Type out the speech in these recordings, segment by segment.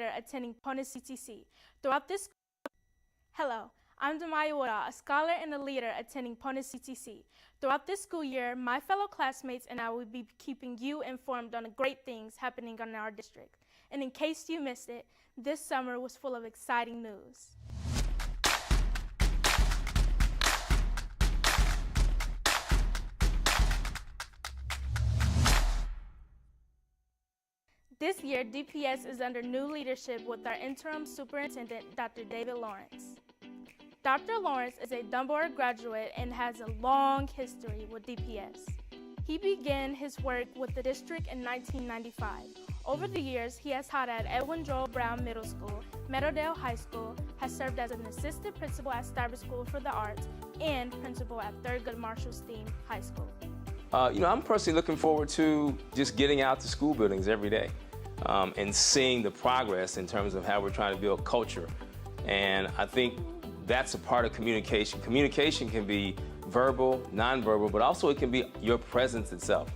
attending Pony CTC. Throughout this Hello, I'm Damaya Woodall, a scholar and a leader attending Pony CTC. Throughout this school year, my fellow classmates and I will be keeping you informed on the great things happening in our district. And in case you missed it, this summer was full of exciting news. This year, DPS is under new leadership with our interim superintendent, Dr. David Lawrence. Dr. Lawrence is a Dunbar graduate and has a long history with DPS. He began his work with the district in 1995. Over the years, he has taught at Edwin Joel Brown Middle School, Meadowdale High School, has served as an assistant principal at Stabber School for the Arts, and principal at Thurgood Marshall Steam High School. I'm personally looking forward to just getting out to school buildings every day and seeing the progress in terms of how we're trying to build culture. And I think that's a part of communication. Communication can be verbal, nonverbal, but also it can be your presence itself.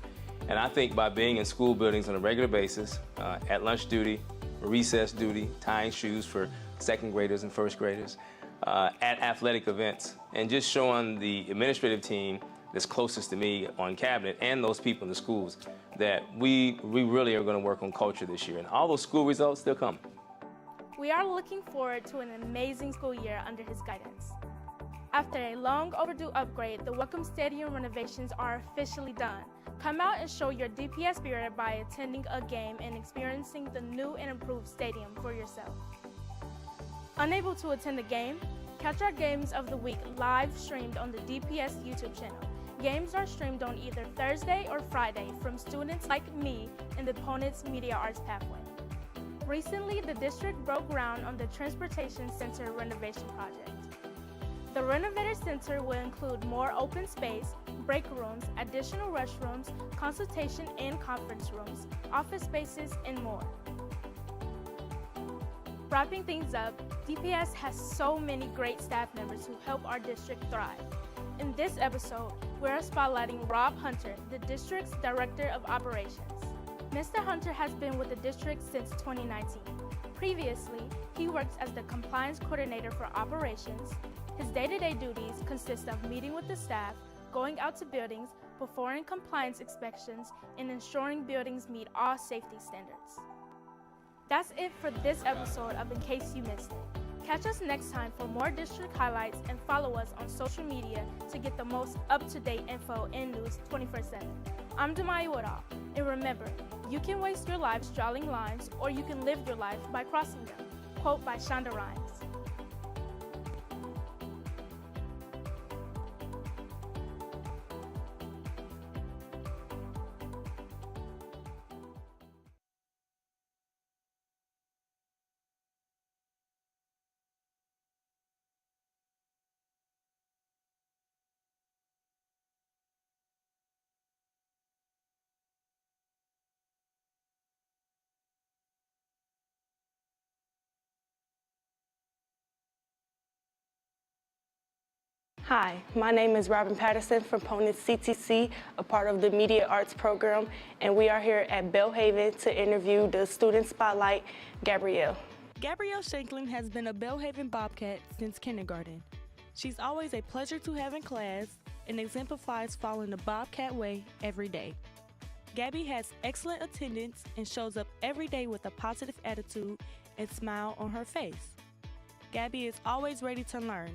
And I think by being in school buildings on a regular basis, at lunch duty, recess duty, tying shoes for second graders and first graders, at athletic events, and just showing the administrative team that's closest to me on cabinet and those people in the schools that we really are going to work on culture this year. And all those school results, they'll come. We are looking forward to an amazing school year under his guidance. After a long overdue upgrade, the Welcome Stadium renovations are officially done. Come out and show your DPS spirit by attending a game and experiencing the new and improved stadium for yourself. Unable to attend the game? Catch our Games of the Week live streamed on the DPS YouTube channel. Games are streamed on either Thursday or Friday from students like me in the Ponitz Media Arts Pathway. Recently, the district broke ground on the Transportation Center renovation project. The renovated center will include more open space, break rooms, additional restrooms, consultation and conference rooms, office spaces, and more. Wrapping things up, DPS has so many great staff members who help our district thrive. In this episode, we're spotlighting Rob Hunter, the district's Director of Operations. Mr. Hunter has been with the district since 2019. Previously, he worked as the Compliance Coordinator for Operations. His day-to-day duties consist of meeting with the staff, going out to buildings, performing compliance inspections, and ensuring buildings meet all safety standards. That's it for this episode of In Case You Missed It. Catch us next time for more district highlights and follow us on social media to get the most up-to-date info and news 24/7. I'm Damaya Woodall, and remember, you can waste your life drawing lines or you can live your life by crossing them. Quote by Shonda Rhimes. Hi, my name is Robin Patterson from Ponitz CTC, a part of the Media Arts program, and we are here at Belhaven to interview the student spotlight, Gabrielle. Gabrielle Shanklin has been a Belhaven Bobcat since kindergarten. She's always a pleasure to have in class and exemplifies following the Bobcat way every day. Gabby has excellent attendance and shows up every day with a positive attitude and smile on her face. Gabby is always ready to learn.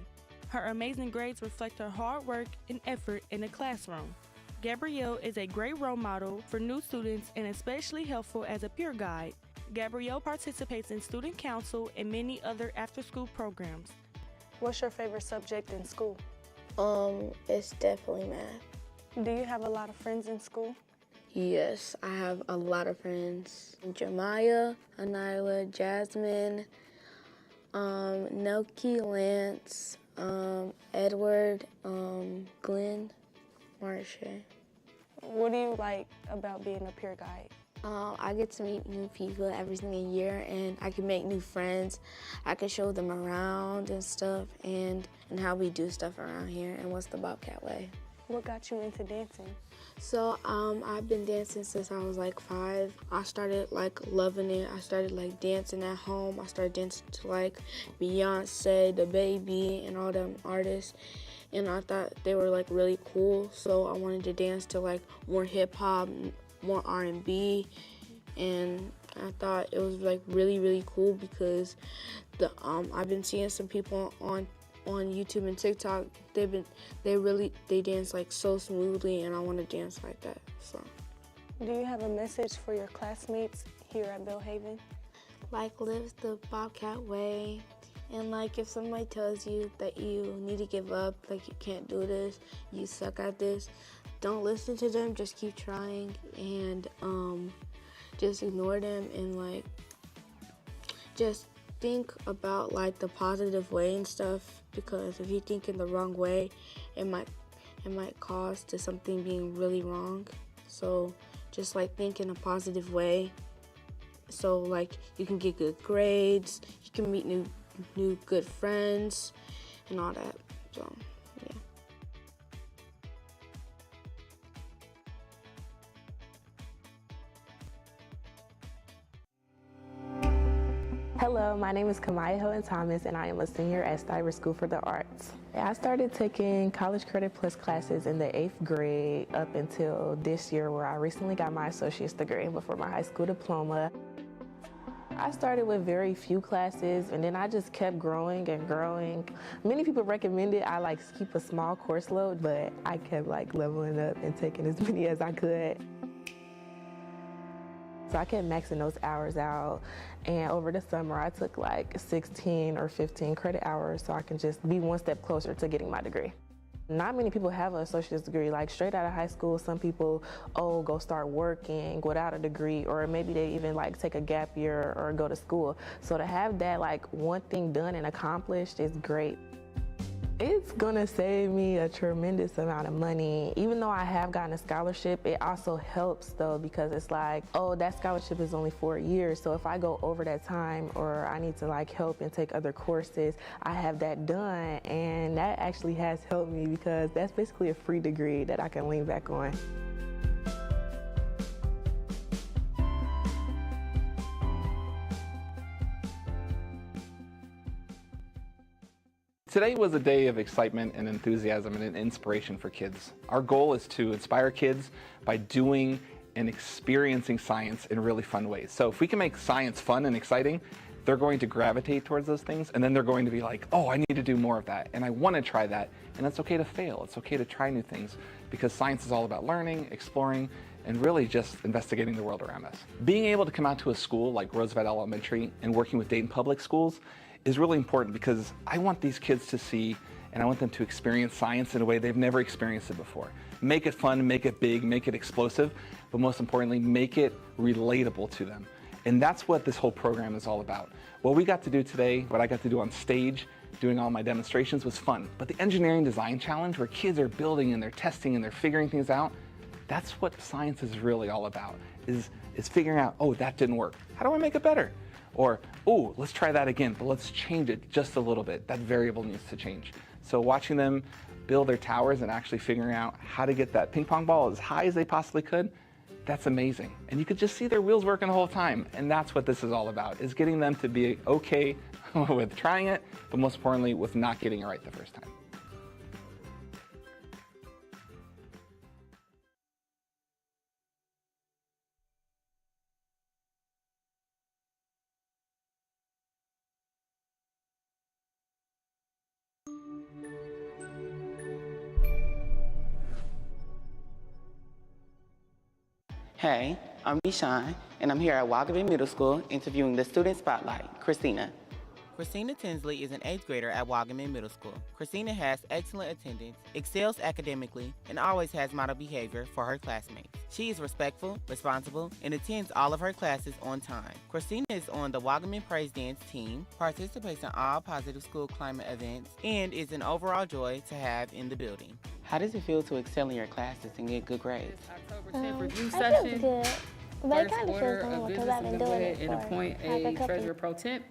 Her amazing grades reflect her hard work and effort in the classroom. Gabrielle is a great role model for new students and especially helpful as a peer guide. Gabrielle participates in student council and many other after-school programs. What's your favorite subject in school? It's definitely math. Do you have a lot of friends in school? Yes, I have a lot of friends. Jemiah, Anila, Jasmine, Nelky, Lance, Edward, Glenn, Marsha. What do you like about being a peer guide? I get to meet new people every single year, and I can make new friends. I can show them around and stuff, and how we do stuff around here, and what's the Bobcat way. What got you into dancing? So I've been dancing since I was like 5. I started like loving it. I started like dancing at home. I started dancing to like Beyonce, The Baby, and all them artists. And I thought they were like really cool. So I wanted to dance to like more hip hop, more R&B, and I thought it was like really cool because I've been seeing some people on YouTube and TikTok. They dance like so smoothly, and I want to dance like that. So, Do you have a message for your classmates here at Belhaven? like, live the Bobcat way, and like if somebody tells you that you need to give up, like you can't do this, you suck at this, don't listen to them. Just keep trying, and just ignore them, and like just think about like the positive way and stuff, because if you think in the wrong way, it might cause to something being really wrong. So just like think in a positive way, so like you can get good grades, you can meet new good friends and all that. So yeah. Hello, my name is Kamaya Hilton Thomas, and I am a senior at Stiver School for the Arts. I started taking College Credit Plus classes in the 8th grade up until this year, where I recently got my associate's degree before my high school diploma. I started with very few classes, and then I just kept growing and growing. Many people recommended I keep a small course load, but I kept leveling up and taking as many as I could. So I kept maxing those hours out, and over the summer I took 16 or 15 credit hours so I can just be one step closer to getting my degree. Not many people have an associate's degree. Straight out of high school, some people, go start working without a degree, or maybe they even take a gap year or go to school. So to have that one thing done and accomplished is great. It's gonna save me a tremendous amount of money. Even though I have gotten a scholarship, it also helps though, because it's that scholarship is only 4 years. So if I go over that time, or I need to help and take other courses, I have that done. And that actually has helped me, because that's basically a free degree that I can lean back on. Today was a day of excitement and enthusiasm and an inspiration for kids. Our goal is to inspire kids by doing and experiencing science in really fun ways. So if we can make science fun and exciting, they're going to gravitate towards those things, and then they're going to be like, oh, I need to do more of that, and I want to try that. And it's okay to fail. It's okay to try new things, because science is all about learning, exploring, and really just investigating the world around us. Being able to come out to a school like Roosevelt Elementary and working with Dayton Public Schools is really important, because I want these kids to see, and I want them to experience science in a way they've never experienced it before. Make it fun, make it big, make it explosive, but most importantly, make it relatable to them. And that's what this whole program is all about. What we got to do today, what I got to do on stage, doing all my demonstrations, was fun. But the engineering design challenge, where kids are building and they're testing and they're figuring things out, that's what science is really all about, is figuring out, oh, that didn't work. How do I make it better? Or, oh, let's try that again, but let's change it just a little bit. That variable needs to change. So watching them build their towers and actually figuring out how to get that ping pong ball as high as they possibly could, that's amazing. And you could just see their wheels working the whole time. And that's what this is all about, is getting them to be okay with trying it, but most importantly, with not getting it right the first time. Hey, I'm Nishan, and I'm here at Wagaman Middle School interviewing the student spotlight, Christina. Christina Tinsley is an 8th grader at Wagaman Middle School. Christina has excellent attendance, excels academically, and always has model behavior for her classmates. She is respectful, responsible, and attends all of her classes on time. Christina is on the Wagaman Praise Dance team, participates in all positive school climate events, and is an overall joy to have in the building. How does it feel to excel in your classes and get good grades? October 10th review I session. feel good, but it First kind of order feels of normal because business I've been is to go doing ahead it and for appoint like a couple. treasurer pro temp,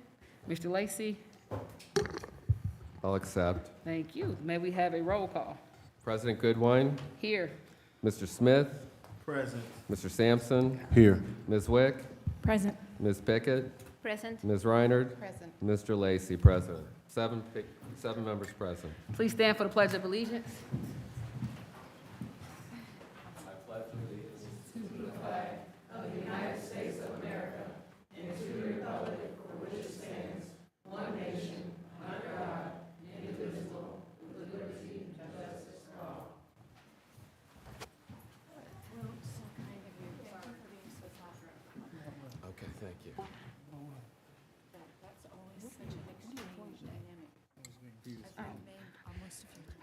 Mr. Lacey. I'll accept. Thank you. May we have a roll call? President Goodwine, Here. Mr. Smith? Present. Mr. Sampson? Here. Ms. Wick? Present. Ms. Pickett? Present. Ms. Reinert? Present. Mr. Lacy, present. Seven members present. Please stand for the Pledge of Allegiance. Okay, thank you.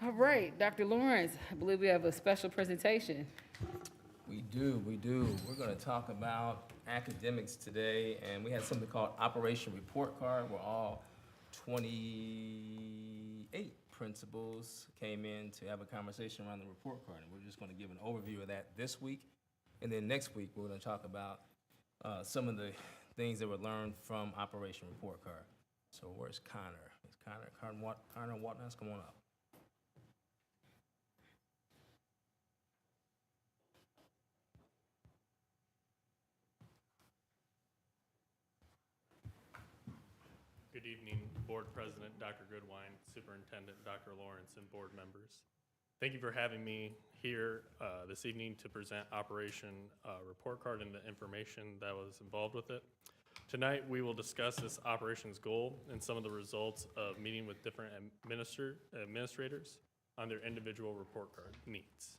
All right, Dr. Lawrence, I believe we have a special presentation. We do. We're going to talk about academics today, and we had something called Operation Report Card, where all 28 principals came in to have a conversation around the report card. And we're just going to give an overview of that this week. And then next week, we're going to talk about some of the things that were learned from Operation Report Card. So where's Connor? Is Connor Watness, come on up. Good evening, Board President Dr. Goodwine, Superintendent Dr. Lawrence, and board members. Thank you for having me here this evening to present Operation Report Card and the information that was involved with it. Tonight, we will discuss this operation's goal and some of the results of meeting with different administrators on their individual report card needs.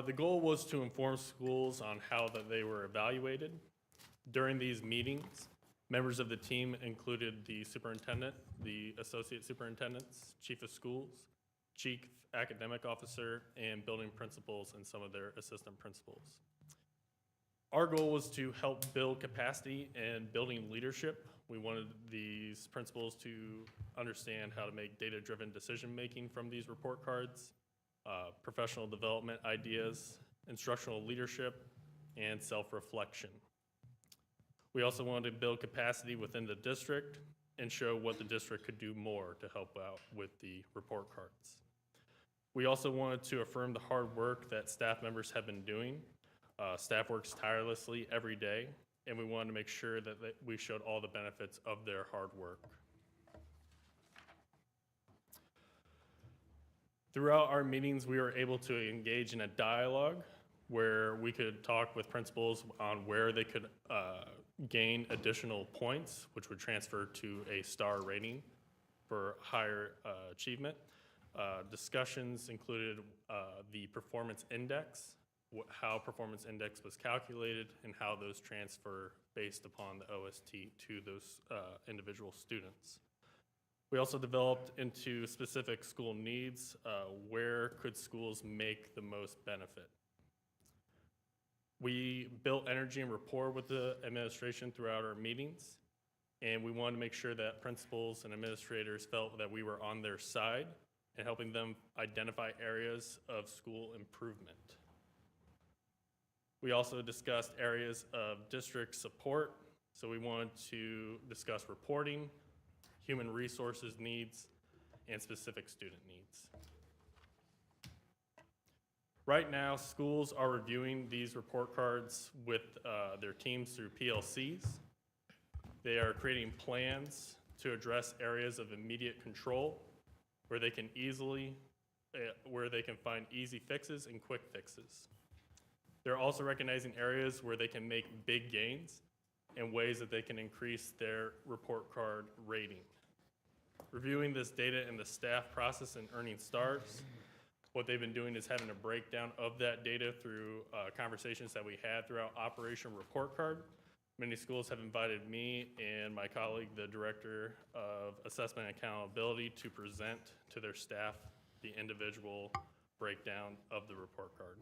The goal was to inform schools on how that they were evaluated. During these meetings, members of the team included the superintendent, the associate superintendents, chief of schools, chief academic officer, and building principals and some of their assistant principals. Our goal was to help build capacity and building leadership. We wanted these principals to understand how to make data-driven decision-making from these report cards, professional development ideas, instructional leadership, and self-reflection. We also wanted to build capacity within the district and show what the district could do more to help out with the report cards. We also wanted to affirm the hard work that staff members have been doing. Staff works tirelessly every day, and we wanted to make sure that we showed all the benefits of their hard work. Throughout our meetings, we were able to engage in a dialogue where we could talk with principals on where they could gain additional points, which would transfer to a star rating for higher achievement. Discussions included the performance index, how performance index was calculated, and how those transfer based upon the OST to those individual students. We also developed into specific school needs, where could schools make the most benefit. We built energy and rapport with the administration throughout our meetings, and we wanted to make sure that principals and administrators felt that we were on their side and helping them identify areas of school improvement. We also discussed areas of district support, so we wanted to discuss reporting, human resources needs, and specific student needs. Right now, schools are reviewing these report cards with their teams through PLCs. They are creating plans to address areas of immediate control where they can find easy fixes and quick fixes. They're also recognizing areas where they can make big gains and ways that they can increase their report card rating. Reviewing this data in the staff process and earning stars, what they've been doing is having a breakdown of that data through conversations that we had throughout Operation Report Card. Many schools have invited me and my colleague, the Director of Assessment and Accountability, to present to their staff the individual breakdown of the report card.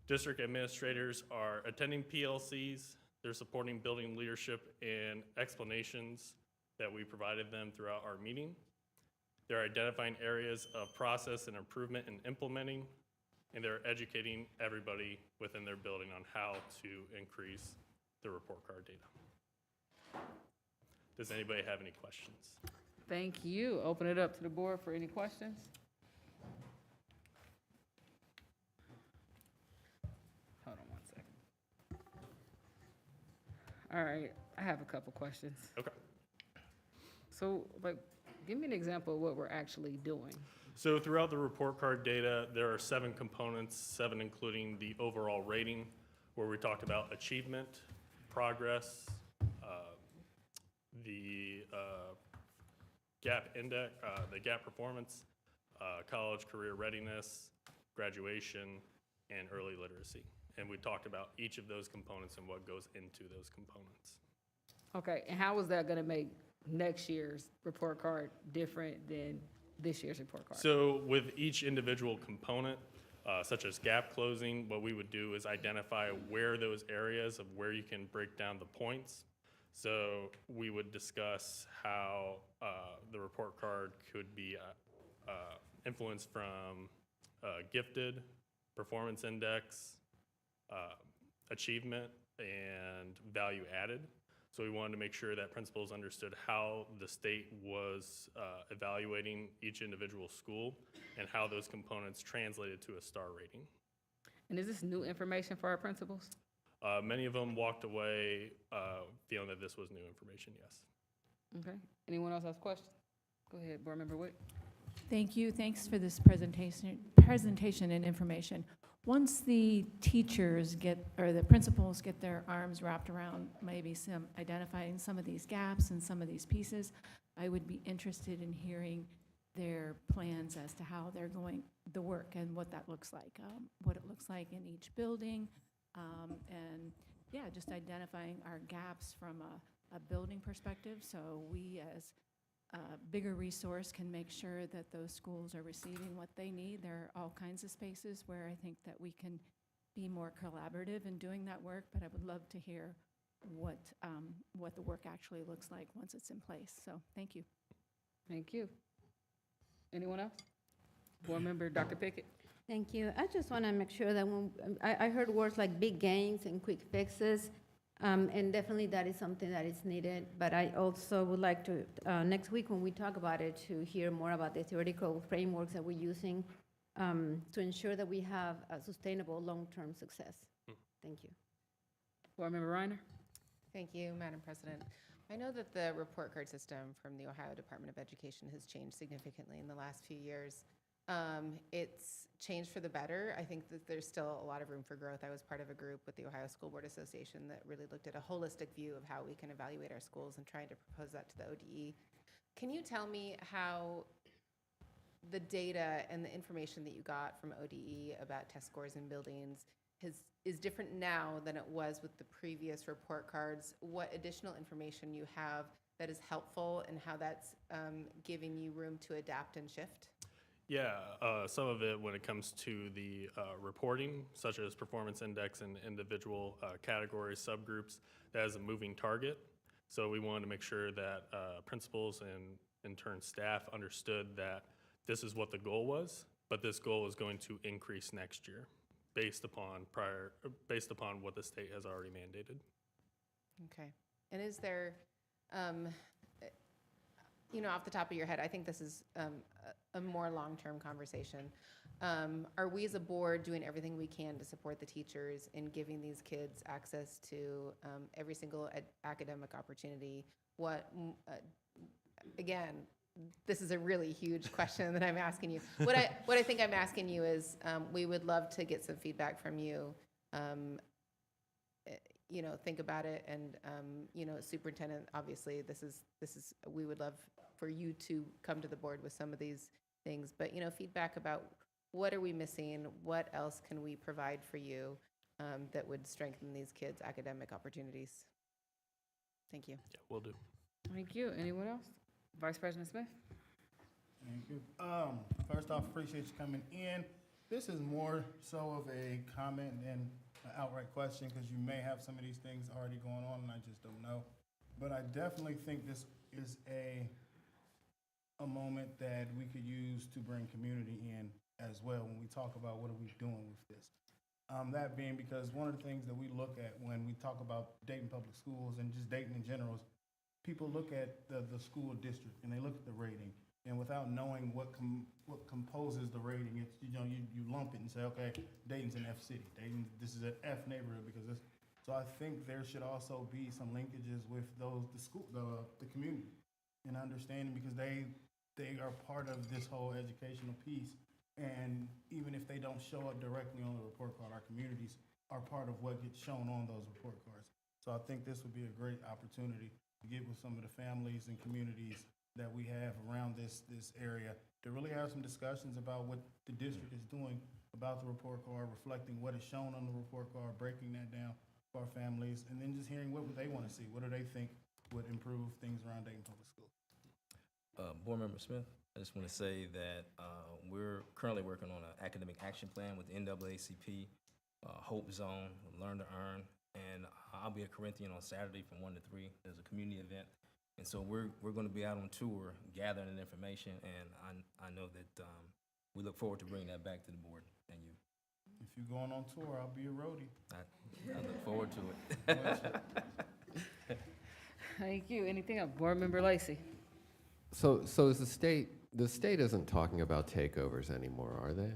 District administrators are attending PLCs. They're supporting building leadership and explanations that we provided them throughout our meeting. They're identifying areas of process and improvement and implementing, and they're educating everybody within their building on how to increase the report card data. Does anybody have any questions? Thank you. Open it up to the board for any questions. Hold on one second. All right, I have a couple questions. Okay. So, like, give me an example of what we're actually doing. So throughout the report card data, there are 7 components, 7 including the overall rating, where we talked about achievement, progress, the gap index, the gap performance, college career readiness, graduation, and early literacy. And we talked about each of those components and what goes into those components. Okay, and how is that gonna make next year's report card different than this year's report card? So with each individual component, such as gap closing, what we would do is identify where those areas of where you can break down the points. So we would discuss how the report card could be influenced from gifted, performance index, achievement, and value added. So we wanted to make sure that principals understood how the state was evaluating each individual school and how those components translated to a star rating. And is this new information for our principals? Many of them walked away feeling that this was new information, yes. Okay, anyone else has questions? Go ahead, Board Member Witt. Thank you. Thanks for this presentation and information. Once the teachers get, or the principals get their arms wrapped around maybe identifying some of these gaps and some of these pieces, I would be interested in hearing their plans as to how they're going, the work and what that looks like, what it looks like in each building, and yeah, just identifying our gaps from a building perspective, so we as a bigger resource can make sure that those schools are receiving what they need. There are all kinds of spaces where I think that we can be more collaborative in doing that work, but I would love to hear what the work actually looks like once it's in place. So thank you. Thank you. Anyone else? Board Member Dr. Pickett. Thank you. I just want to make sure that when I heard words like big gains and quick fixes, and definitely that is something that is needed. But I also would like to, next week when we talk about it, to hear more about the theoretical frameworks that we're using to ensure that we have a sustainable long-term success. Thank you. Board Member Reiner. Thank you, Madam President. I know that the report card system from the Ohio Department of Education has changed significantly in the last few years. It's changed for the better. I think that there's still a lot of room for growth. I was part of a group with the Ohio School Board Association that really looked at a holistic view of how we can evaluate our schools and trying to propose that to the ODE. Can you tell me how the data and the information that you got from ODE about test scores in buildings is different now than it was with the previous report cards? What additional information you have that is helpful and how that's giving you room to adapt and shift? Yeah, some of it when it comes to the reporting, such as performance index and individual categories, subgroups, that is a moving target. So we wanted to make sure that principals and in turn staff understood that this is what the goal was, but this goal is going to increase next year based upon what the state has already mandated. Okay, and is there, you know, off the top of your head, I think this is a more long-term conversation. Are we as a board doing everything we can to support the teachers in giving these kids access to every single academic opportunity? Again, this is a really huge question that I'm asking you. What I think I'm asking you is, we would love to get some feedback from you. You know, think about it, and you know, superintendent, obviously, this is we would love for you to come to the board with some of these things, but you know, feedback about what are we missing, what else can we provide for you that would strengthen these kids' academic opportunities. Thank you. Yeah, will do. Thank you. Anyone else? Vice President Smith. Thank you. First off, appreciate you coming in. This is more so of a comment than an outright question, because you may have some of these things already going on and I just don't know. But I definitely think this is a moment that we could use to bring community in as well when we talk about what are we doing with this. That being because one of the things that we look at when we talk about Dayton Public Schools and just Dayton in general people look at the school district and they look at the rating, and without knowing what composes the rating, it's, you know, you lump it and say, okay, Dayton's an F city. Dayton, this is an F neighborhood because this. So I think there should also be some linkages with the community, and understanding, because they are part of this whole educational piece. And even if they don't show up directly on the report card, our communities are part of what gets shown on those report cards. So I think this would be a great opportunity to get with some of the families and communities that we have around this area to really have some discussions about what the district is doing about the report card, reflecting what is shown on the report card, breaking that down for our families, and then just hearing what they want to see. What do they think would improve things around Dayton Public Schools? Board Member Smith, I just want to say that we're currently working on an academic action plan with the NAACP, Hope Zone, Learn to Earn, and I'll be at Corinthian on Saturday from 1 to 3. There's a community event, and so we're going to be out on tour gathering that information, and I know that we look forward to bringing that back to the board and you. If you're going on tour, I'll be a roadie. I look forward to it. Thank you. Anything else? Board Member Lacey. So is the state isn't talking about takeovers anymore, are they?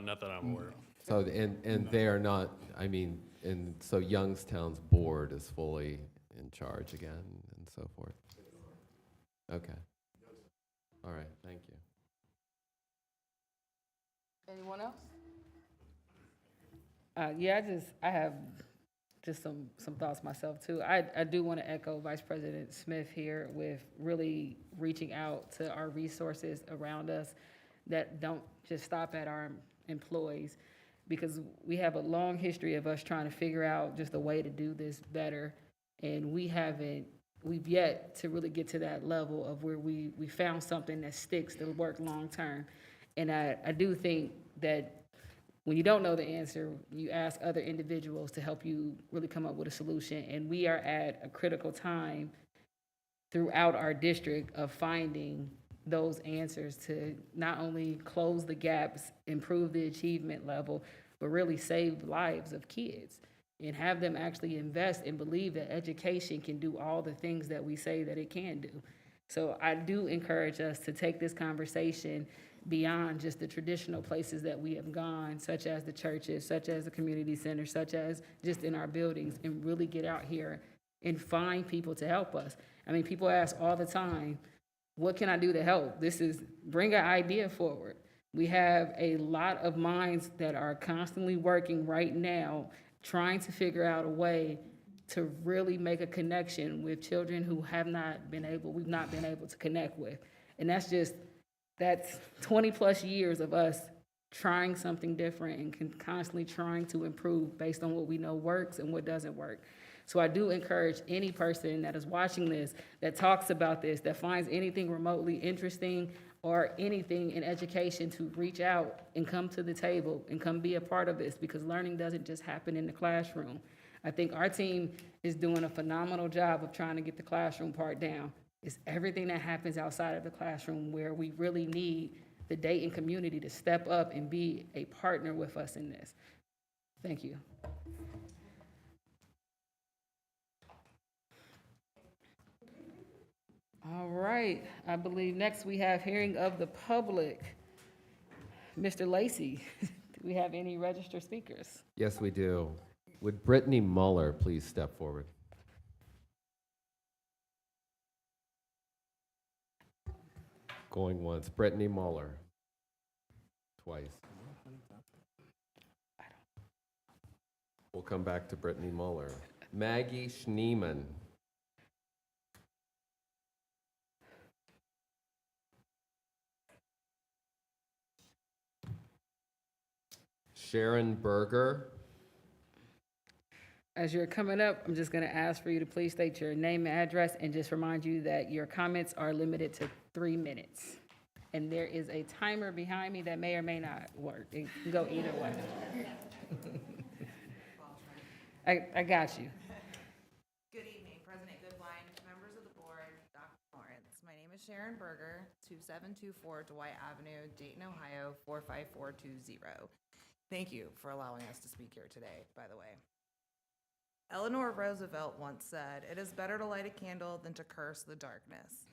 Not that I'm aware of. So, and they are not, I mean, and so Youngstown's board is fully in charge again and so forth? Okay. All right, thank you. Anyone else? Yeah, I have just some thoughts myself too. I do want to echo Vice President Smith here with really reaching out to our resources around us that don't just stop at our employees, because we have a long history of us trying to figure out just a way to do this better, and we've yet to really get to that level of where we found something that sticks, to work long term. And I do think that when you don't know the answer, you ask other individuals to help you really come up with a solution. And we are at a critical time throughout our district of finding those answers to not only close the gaps, improve the achievement level, but really save lives of kids and have them actually invest and believe that education can do all the things that we say that it can do. So I do encourage us to take this conversation beyond just the traditional places that we have gone, such as the churches, such as the community centers, such as just in our buildings, and really get out here and find people to help us. I mean, people ask all the time, what can I do to help? This is, bring an idea forward. We have a lot of minds that are constantly working right now, trying to figure out a way to really make a connection with children who we've not been able to connect with. And that's 20 plus years of us trying something different and constantly trying to improve based on what we know works and what doesn't work. So I do encourage any person that is watching this, that talks about this, that finds anything remotely interesting or anything in education, to reach out and come to the table and come be a part of this, because learning doesn't just happen in the classroom. I think our team is doing a phenomenal job of trying to get the classroom part down. It's everything that happens outside of the classroom where we really need the Dayton community to step up and be a partner with us in this. Thank you. All right, I believe next we have hearing of the public. Mr. Lacey, do we have any registered speakers? Yes, we do. Would Brittany Muller please step forward? Going once. Brittany Muller. Twice. We'll come back to Brittany Muller. Maggie Schneeman. Sharon Berger. As you're coming up, I'm just going to ask for you to please state your name and address, and just remind you that your comments are limited to 3 minutes. And there is a timer behind me that may or may not work. It can go either way. I got you. Good evening, President Goodwine, members of the board, Dr. Lawrence. My name is Sharon Berger, 2724 Dwight Avenue, Dayton, Ohio, 45420. Thank you for allowing us to speak here today, by the way. Eleanor Roosevelt once said, "It is better to light a candle than to curse the darkness."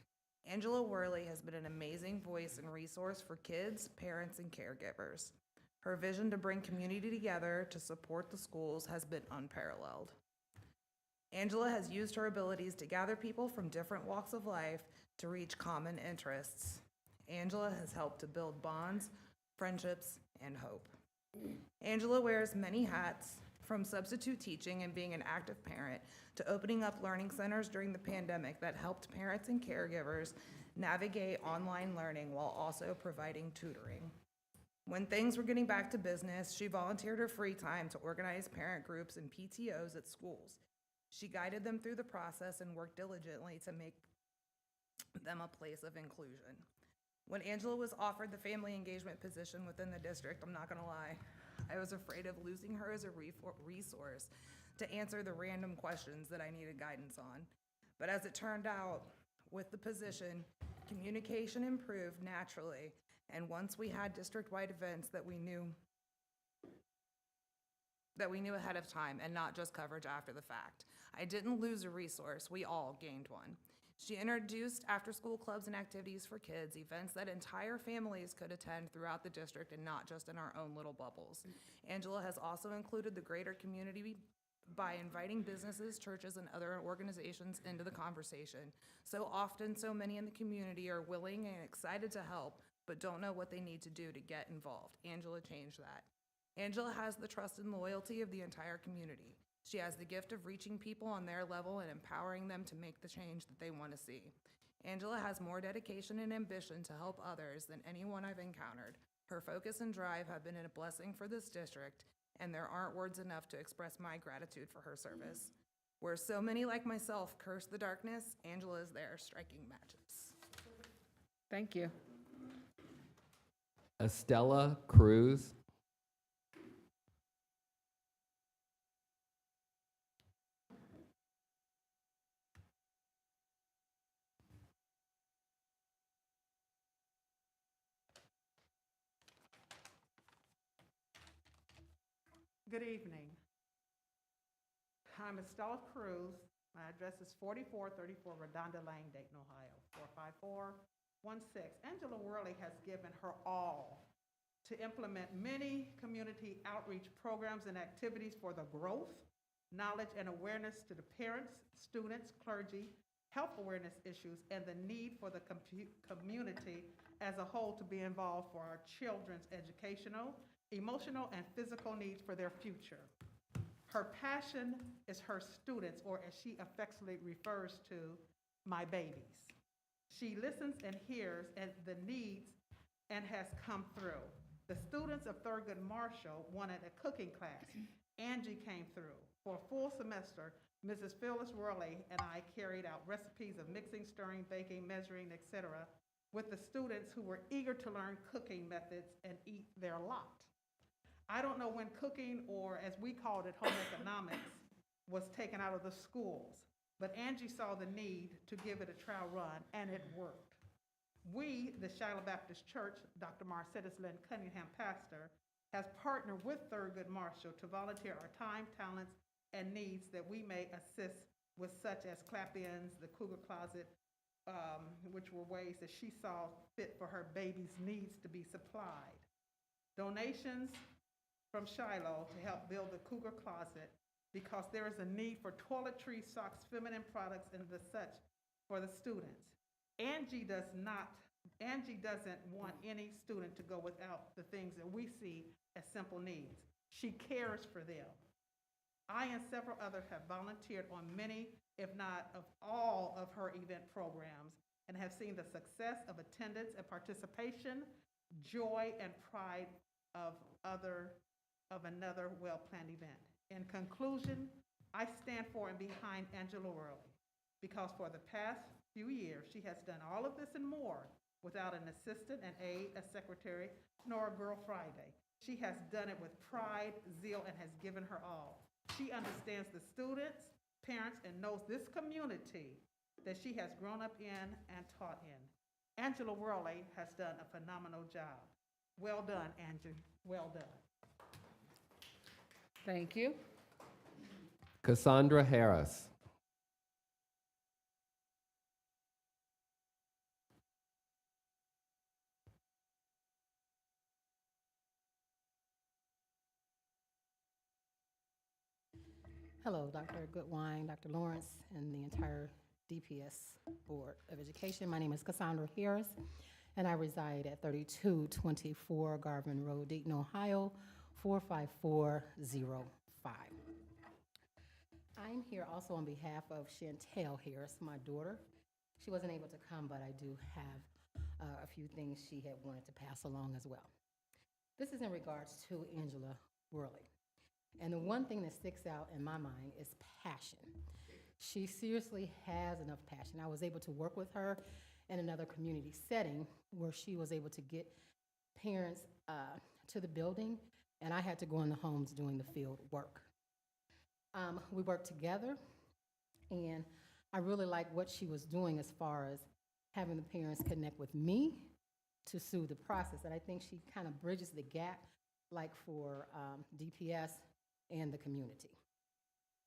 Angela Worley has been an amazing voice and resource for kids, parents, and caregivers. Her vision to bring community together to support the schools has been unparalleled. Angela has used her abilities to gather people from different walks of life to reach common interests. Angela has helped to build bonds, friendships, and hope. Angela wears many hats, from substitute teaching and being an active parent to opening up learning centers during the pandemic that helped parents and caregivers navigate online learning while also providing tutoring. When things were getting back to business, she volunteered her free time to organize parent groups and PTOs at schools. She guided them through the process and worked diligently to make them a place of inclusion. When Angela was offered the family engagement position within the district, I'm not gonna lie, I was afraid of losing her as a resource to answer the random questions that I needed guidance on. But as it turned out, with the position, communication improved naturally, and once we had district-wide events that we knew ahead of time and not just coverage after the fact. I didn't lose a resource, we all gained one. She introduced after-school clubs and activities for kids, events that entire families could attend throughout the district and not just in our own little bubbles. Angela has also included the greater community by inviting businesses, churches, and other organizations into the conversation. So often, so many in the community are willing and excited to help, but don't know what they need to do to get involved. Angela changed that. Angela has the trust and loyalty of the entire community. She has the gift of reaching people on their level and empowering them to make the change that they want to see. Angela has more dedication and ambition to help others than anyone I've encountered. Her focus and drive have been a blessing for this district, and there aren't words enough to express my gratitude for her service. Where so many like myself curse the darkness, Angela is there striking matches. Thank you. Estella Cruz. Good evening. I'm Estella Cruz. My address is 4434 Redonda Lane, Dayton, Ohio, 45416. Angela Worley has given her all to implement many community outreach programs and activities for the growth, knowledge, and awareness to the parents, students, clergy, health awareness issues, and the need for the community as a whole to be involved for our children's educational, emotional, and physical needs for their future. Her passion is her students, or as she affectionately refers to, my babies. She listens and hears the needs and has come through. The students of Thurgood Marshall wanted a cooking class. Angie came through. For a full semester, Mrs. Phyllis Worley and I carried out recipes of mixing, stirring, baking, measuring, etc., with the students who were eager to learn cooking methods and eat their lot. I don't know when cooking, or as we called it, home economics, was taken out of the schools, but Angie saw the need to give it a trial run, and it worked. We, the Shiloh Baptist Church, Dr. Marcellus Lynn Cunningham, pastor, has partnered with Thurgood Marshall to volunteer our time, talents, and needs that we may assist with, such as clap-ins, the Cougar Closet, which were ways that she saw fit for her baby's needs to be supplied. Donations from Shiloh to help build the Cougar Closet, because there is a need for toiletries, socks, feminine products, and the such for the students. Angie doesn't want any student to go without the things that we see as simple needs. She cares for them. I and several others have volunteered on many, if not of all, of her event programs, and have seen the success of attendance and participation, joy and pride of another well-planned event. In conclusion, I stand for and behind Angela Worley, because for the past few years, she has done all of this and more without an assistant, an aide, a secretary, nor a Girl Friday. She has done it with pride, zeal, and has given her all. She understands the students, parents, and knows this community that she has grown up in and taught in. Angela Worley has done a phenomenal job. Well done, Angie. Well done. Thank you. Cassandra Harris. Hello, Dr. Goodwine, Dr. Lawrence, and the entire DPS Board of Education. My name is Cassandra Harris, and I reside at 3224 Garvin Road, Dayton, Ohio, 45405. I'm here also on behalf of Chantel Harris, my daughter. She wasn't able to come, but I do have a few things she had wanted to pass along as well. This is in regards to Angela Worley. And the one thing that sticks out in my mind is passion. She seriously has enough passion. I was able to work with her in another community setting where she was able to get parents to the building, and I had to go in the homes doing the field work. We worked together, and I really like what she was doing as far as having the parents connect with me to soothe the process. And I think she kind of bridges the gap, like for DPS and the community.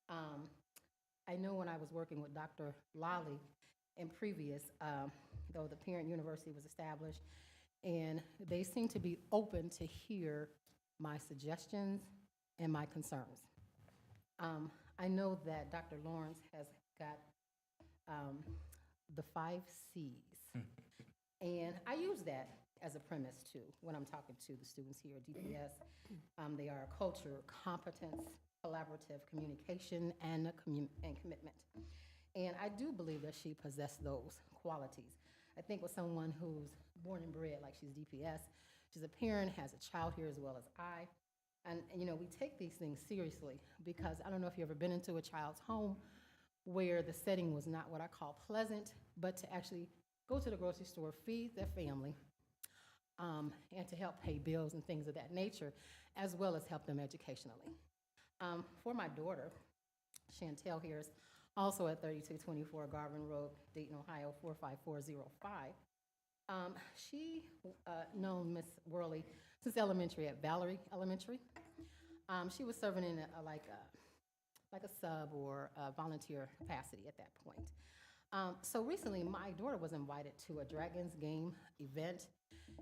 I know when I was working with Dr. Lally in previous, though the parent university was established, and they seem to be open to hear my suggestions and my concerns. I know that Dr. Lawrence has got the 5 C's, and I use that as a premise too when I'm talking to the students here at DPS. They are culture, competence, collaborative communication, and commitment. And I do believe that she possessed those qualities. I think with someone who's born and bred, like she's DPS, she's a parent, has a child here as well as I. And you know, we take these things seriously because I don't know if you've ever been into a child's home where the setting was not what I call pleasant, but to actually go to the grocery store, feed their family, and to help pay bills and things of that nature, as well as help them educationally. For my daughter, Chantel Harris, also at 3224 Garvin Road, Dayton, Ohio, 45405. She known Miss Worley since elementary at Valerie Elementary. She was serving in like a sub or a volunteer capacity at that point. So recently, my daughter was invited to a Dragons game event,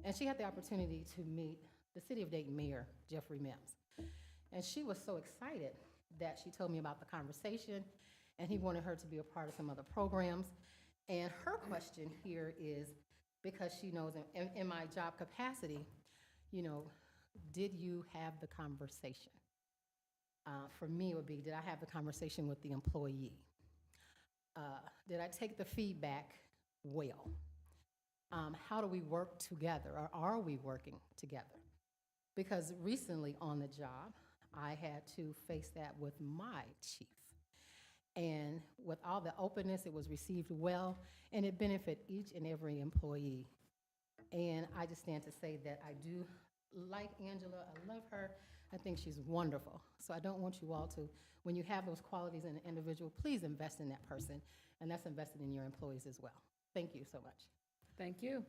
and she had the opportunity to meet the City of Dayton Mayor, Jeffrey Mims. And she was so excited that she told me about the conversation, and he wanted her to be a part of some other programs. And her question here is, because she knows in my job capacity, you know, did you have the conversation? For me, it would be, did I have the conversation with the employee? Did I take the feedback well? How do we work together, or are we working together? Because recently on the job, I had to face that with my chief. And with all the openness, it was received well, and it benefited each and every employee. And I just stand to say that I do like Angela, I love her, I think she's wonderful. So I don't want you all to, when you have those qualities in an individual, please invest in that person, and that's invested in your employees as well. Thank you so much. Thank you.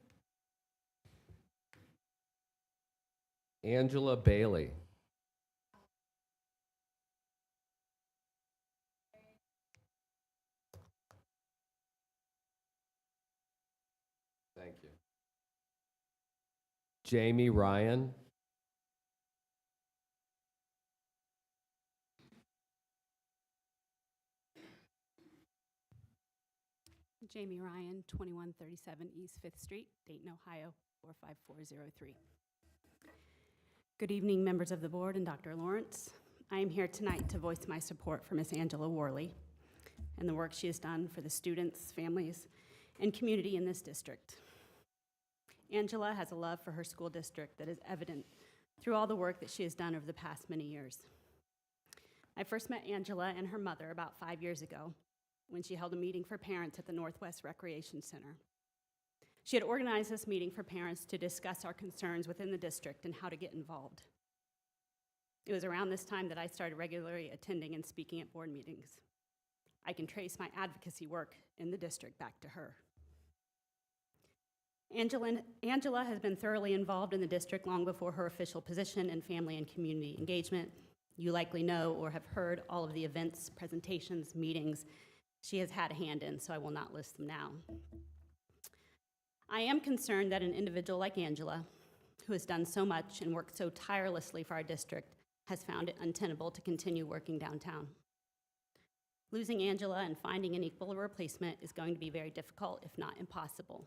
Angela Bailey. Thank you. Jamie Ryan. Jamie Ryan, 2137 East 5th Street, Dayton, Ohio, 45403. Good evening, members of the board and Dr. Lawrence. I am here tonight to voice my support for Miss Angela Worley and the work she has done for the students, families, and community in this district. Angela has a love for her school district that is evident through all the work that she has done over the past many years. I first met Angela and her mother about 5 years ago when she held a meeting for parents at the Northwest Recreation Center. She had organized this meeting for parents to discuss our concerns within the district and how to get involved. It was around this time that I started regularly attending and speaking at board meetings. I can trace my advocacy work in the district back to her. Angela has been thoroughly involved in the district long before her official position in family and community engagement, You likely know or have heard all of the events, presentations, meetings she has had a hand in, so I will not list them now. I am concerned that an individual like Angela, who has done so much and worked so tirelessly for our district, has found it untenable to continue working downtown. Losing Angela and finding an equal replacement is going to be very difficult, if not impossible.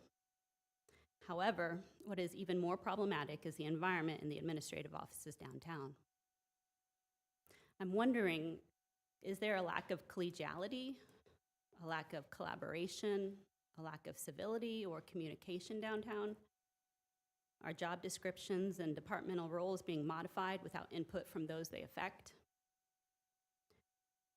However, what is even more problematic is the environment in the administrative offices downtown. I'm wondering, is there a lack of collegiality, a lack of collaboration, a lack of civility or communication downtown? Are job descriptions and departmental roles being modified without input from those they affect?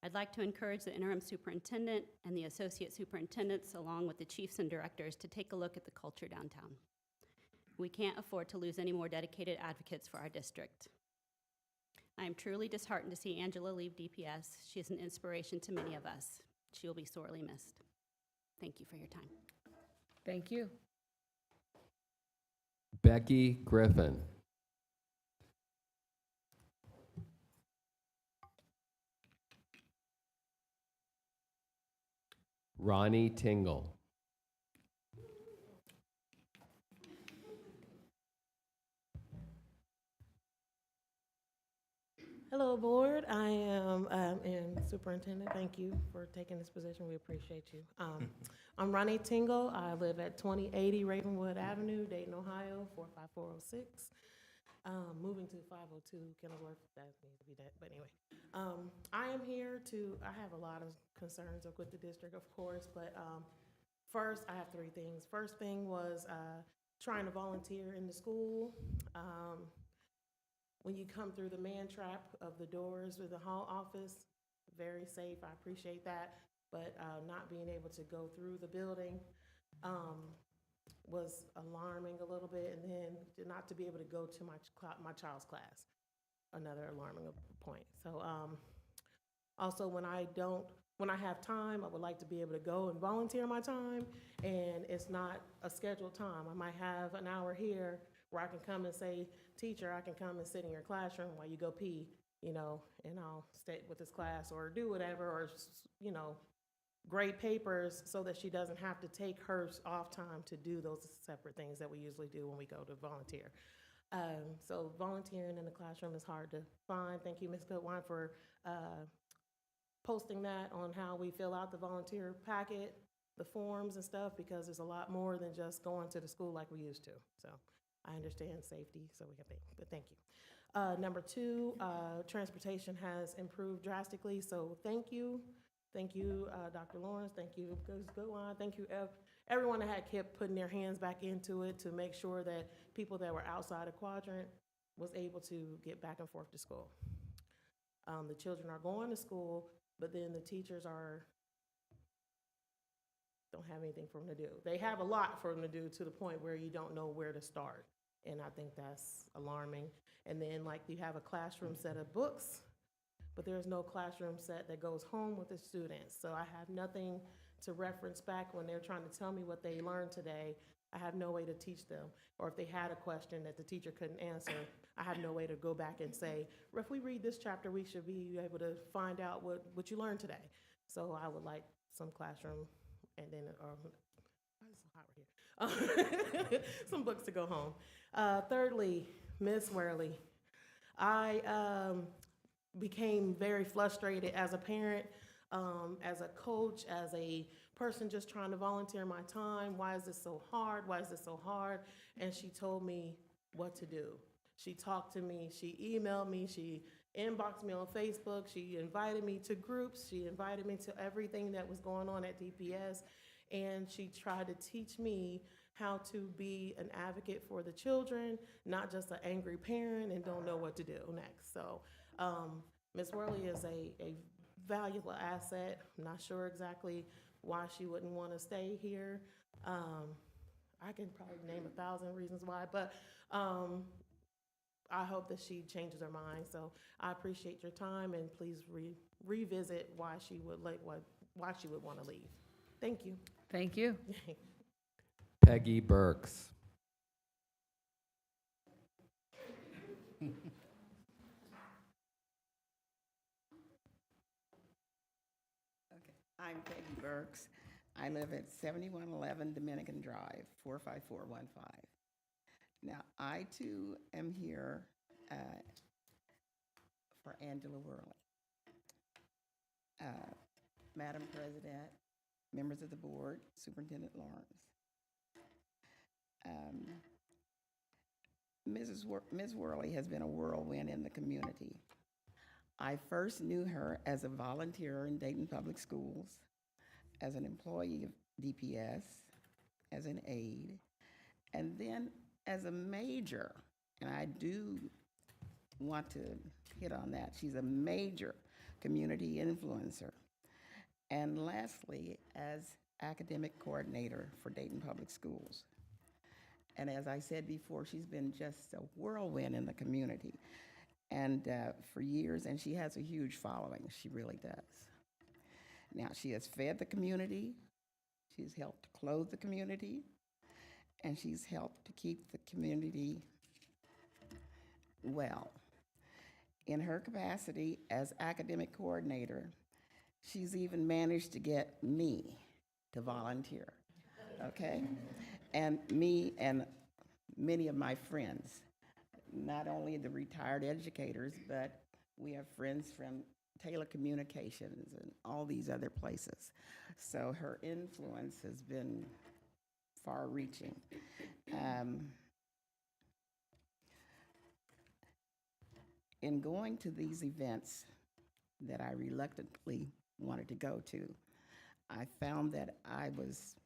I'd like to encourage the interim superintendent and the associate superintendents, along with the chiefs and directors, to take a look at the culture downtown. We can't afford to lose any more dedicated advocates for our district. I am truly disheartened to see Angela leave DPS. She is an inspiration to many of us. She will be sorely missed. Thank you for your time. Thank you. Becky Griffin. Ronnie Tingle. Hello, board. I am superintendent. Thank you for taking this position. We appreciate you. I'm Ronnie Tingle. I live at 2080 Ravenwood Avenue, Dayton, Ohio, 45406. Moving to 502 Kenilworth. That needs to be that. But anyway, I am here I have a lot of concerns with the district, of course, but first I have three things. First thing was trying to volunteer in the school. When you come through the man trap of the doors with the hall office, very safe, I appreciate that, but not being able to go through the building was alarming a little bit, and then not to be able to go to my child's class, another alarming point. So also when I have time, I would like to be able to go and volunteer my time, and it's not a scheduled time. I might have an hour here where I can come and say, teacher, I can come and sit in your classroom while you go pee, and I'll stay with this class or do whatever, or, grade papers so that she doesn't have to take hers off time to do those separate things that we usually do when we go to volunteer. So volunteering in the classroom is hard to find. Thank you, Ms. Goodwine, for posting that on how we fill out the volunteer packet, the forms and stuff, because there's a lot more than just going to the school like we used to. So I understand safety, so we can think, but thank you. Number two, transportation has improved drastically, so thank you. Thank you, Dr. Lawrence. Thank you, Ms. Goodwine. Thank you, everyone that had kept putting their hands back into it to make sure that people that were outside of quadrant was able to get back and forth to school. The children are going to school, but then the teachers don't have anything for them to do. They have a lot for them to do to the point where you don't know where to start. And I think that's alarming. And then you have a classroom set of books, but there's no classroom set that goes home with the students. So I have nothing to reference back when they're trying to tell me what they learned today. I have no way to teach them. Or if they had a question that the teacher couldn't answer, I have no way to go back and say, if we read this chapter, we should be able to find out what you learned today. So I would like some classroom, and then, it's so hot right here. Some books to go home. Thirdly, Ms. Worley, I became very frustrated as a parent, as a coach, as a person just trying to volunteer my time. Why is this so hard? Why is this so hard? And she told me what to do. She talked to me, she emailed me, she inboxed me on Facebook, she invited me to groups, she invited me to everything that was going on at DPS, and she tried to teach me how to be an advocate for the children, not just an angry parent and don't know what to do next. So Ms. Worley is a valuable asset. I'm not sure exactly why she wouldn't want to stay here. I can probably name 1,000 reasons why, but I hope that she changes her mind. So I appreciate your time, and please revisit why she would want to leave. Thank you. Thank you. Peggy Burks. I'm Peggy Burks. I live at 7111 Dominican Drive, 45415. Now, I too am here for Angela Worley. Madam President, members of the board, Superintendent Lawrence. Ms. Worley has been a whirlwind in the community. I first knew her as a volunteer in Dayton Public Schools, as an employee of DPS, as an aide, and then as a major. And I do want to hit on that. She's a major community influencer. And lastly, as academic coordinator for Dayton Public Schools. And as I said before, she's been just a whirlwind in the community and for years, and she has a huge following. She really does. Now, she has fed the community, she's helped clothe the community, and she's helped to keep the community well. In her capacity as academic coordinator, she's even managed to get me to volunteer, okay? And me and many of my friends, not only the retired educators, but we have friends from Taylor Communications and all these other places. So her influence has been far-reaching. In going to these events that I reluctantly wanted to go to, I found that I was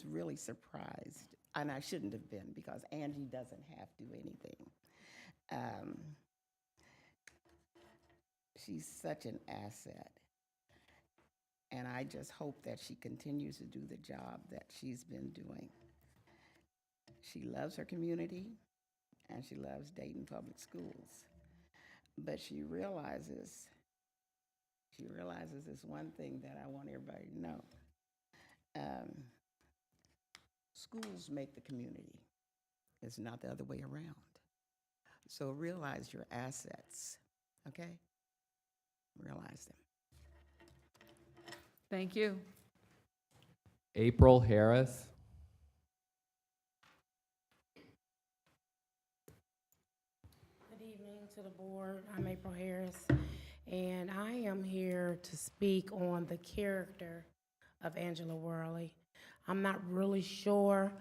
really surprised, and I shouldn't have been because Angie doesn't have to do anything. She's such an asset, and I just hope that she continues to do the job that she's been doing. She loves her community, and she loves Dayton Public Schools, but she realizes this one thing that I want everybody to know. Schools make the community. It's not the other way around. So realize your assets, okay? Realize them. Thank you. April Harris. Good evening to the board. I'm April Harris, and I am here to speak on the character of Angela Worley. I'm not really sure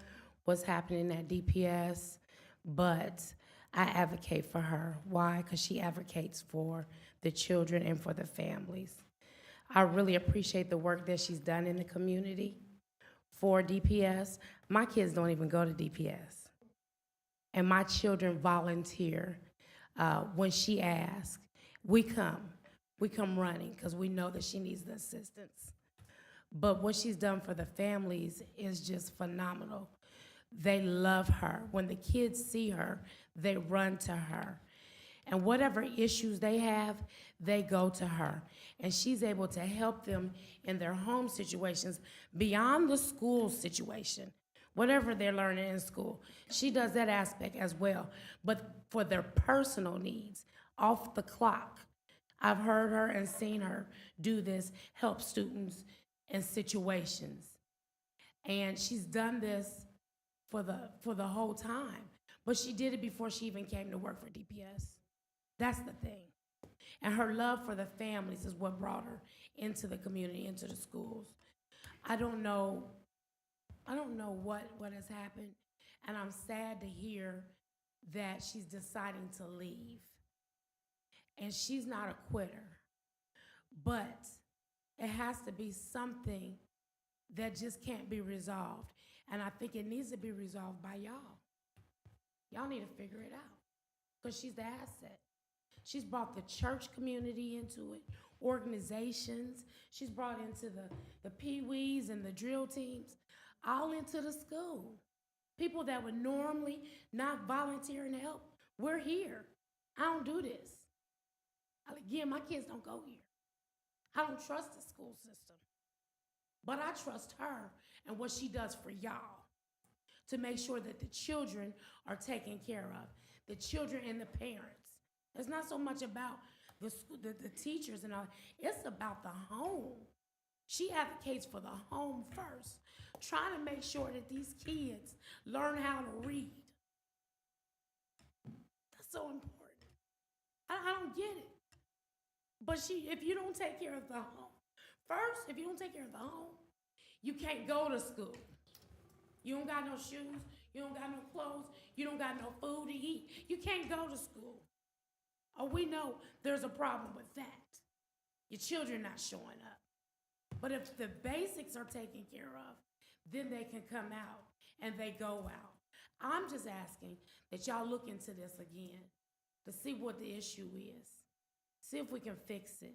what's happening at DPS, but I advocate for her. Why? Because she advocates for the children and for the families. I really appreciate the work that she's done in the community for DPS. My kids don't even go to DPS. And my children volunteer. When she asks, we come running because we know that she needs the assistance. But what she's done for the families is just phenomenal. They love her. When the kids see her, they run to her. And whatever issues they have, they go to her. And she's able to help them in their home situations beyond the school situation, whatever they're learning in school. She does that aspect as well. But for their personal needs, off the clock, I've heard her and seen her do this, help students in situations. And she's done this for the whole time. But she did it before she even came to work for DPS. That's the thing. And her love for the families is what brought her into the community, into the schools. I don't know what has happened, and I'm sad to hear that she's deciding to leave. And she's not a quitter, but it has to be something that just can't be resolved. And I think it needs to be resolved by y'all. Y'all need to figure it out, because she's the asset. She's brought the church community into it, organizations. She's brought into the pee-wees and the drill teams, all into the school. People that would normally not volunteer and help, we're here. I don't do this. Again, my kids don't go here. I don't trust the school system. But I trust her and what she does for y'all to make sure that the children are taken care of, the children and the parents. It's not so much about the teachers and all. It's about the home. She advocates for the home first, trying to make sure that these kids learn how to read. That's so important. I don't get it. But if you don't take care of the home, first, if you don't take care of the home, you can't go to school. You don't got no shoes, you don't got no clothes, you don't got no food to eat. You can't go to school. Oh, we know there's a problem with that. Your children not showing up. But if the basics are taken care of, then they can come out and they go out. I'm just asking that y'all look into this again to see what the issue is. See if we can fix it.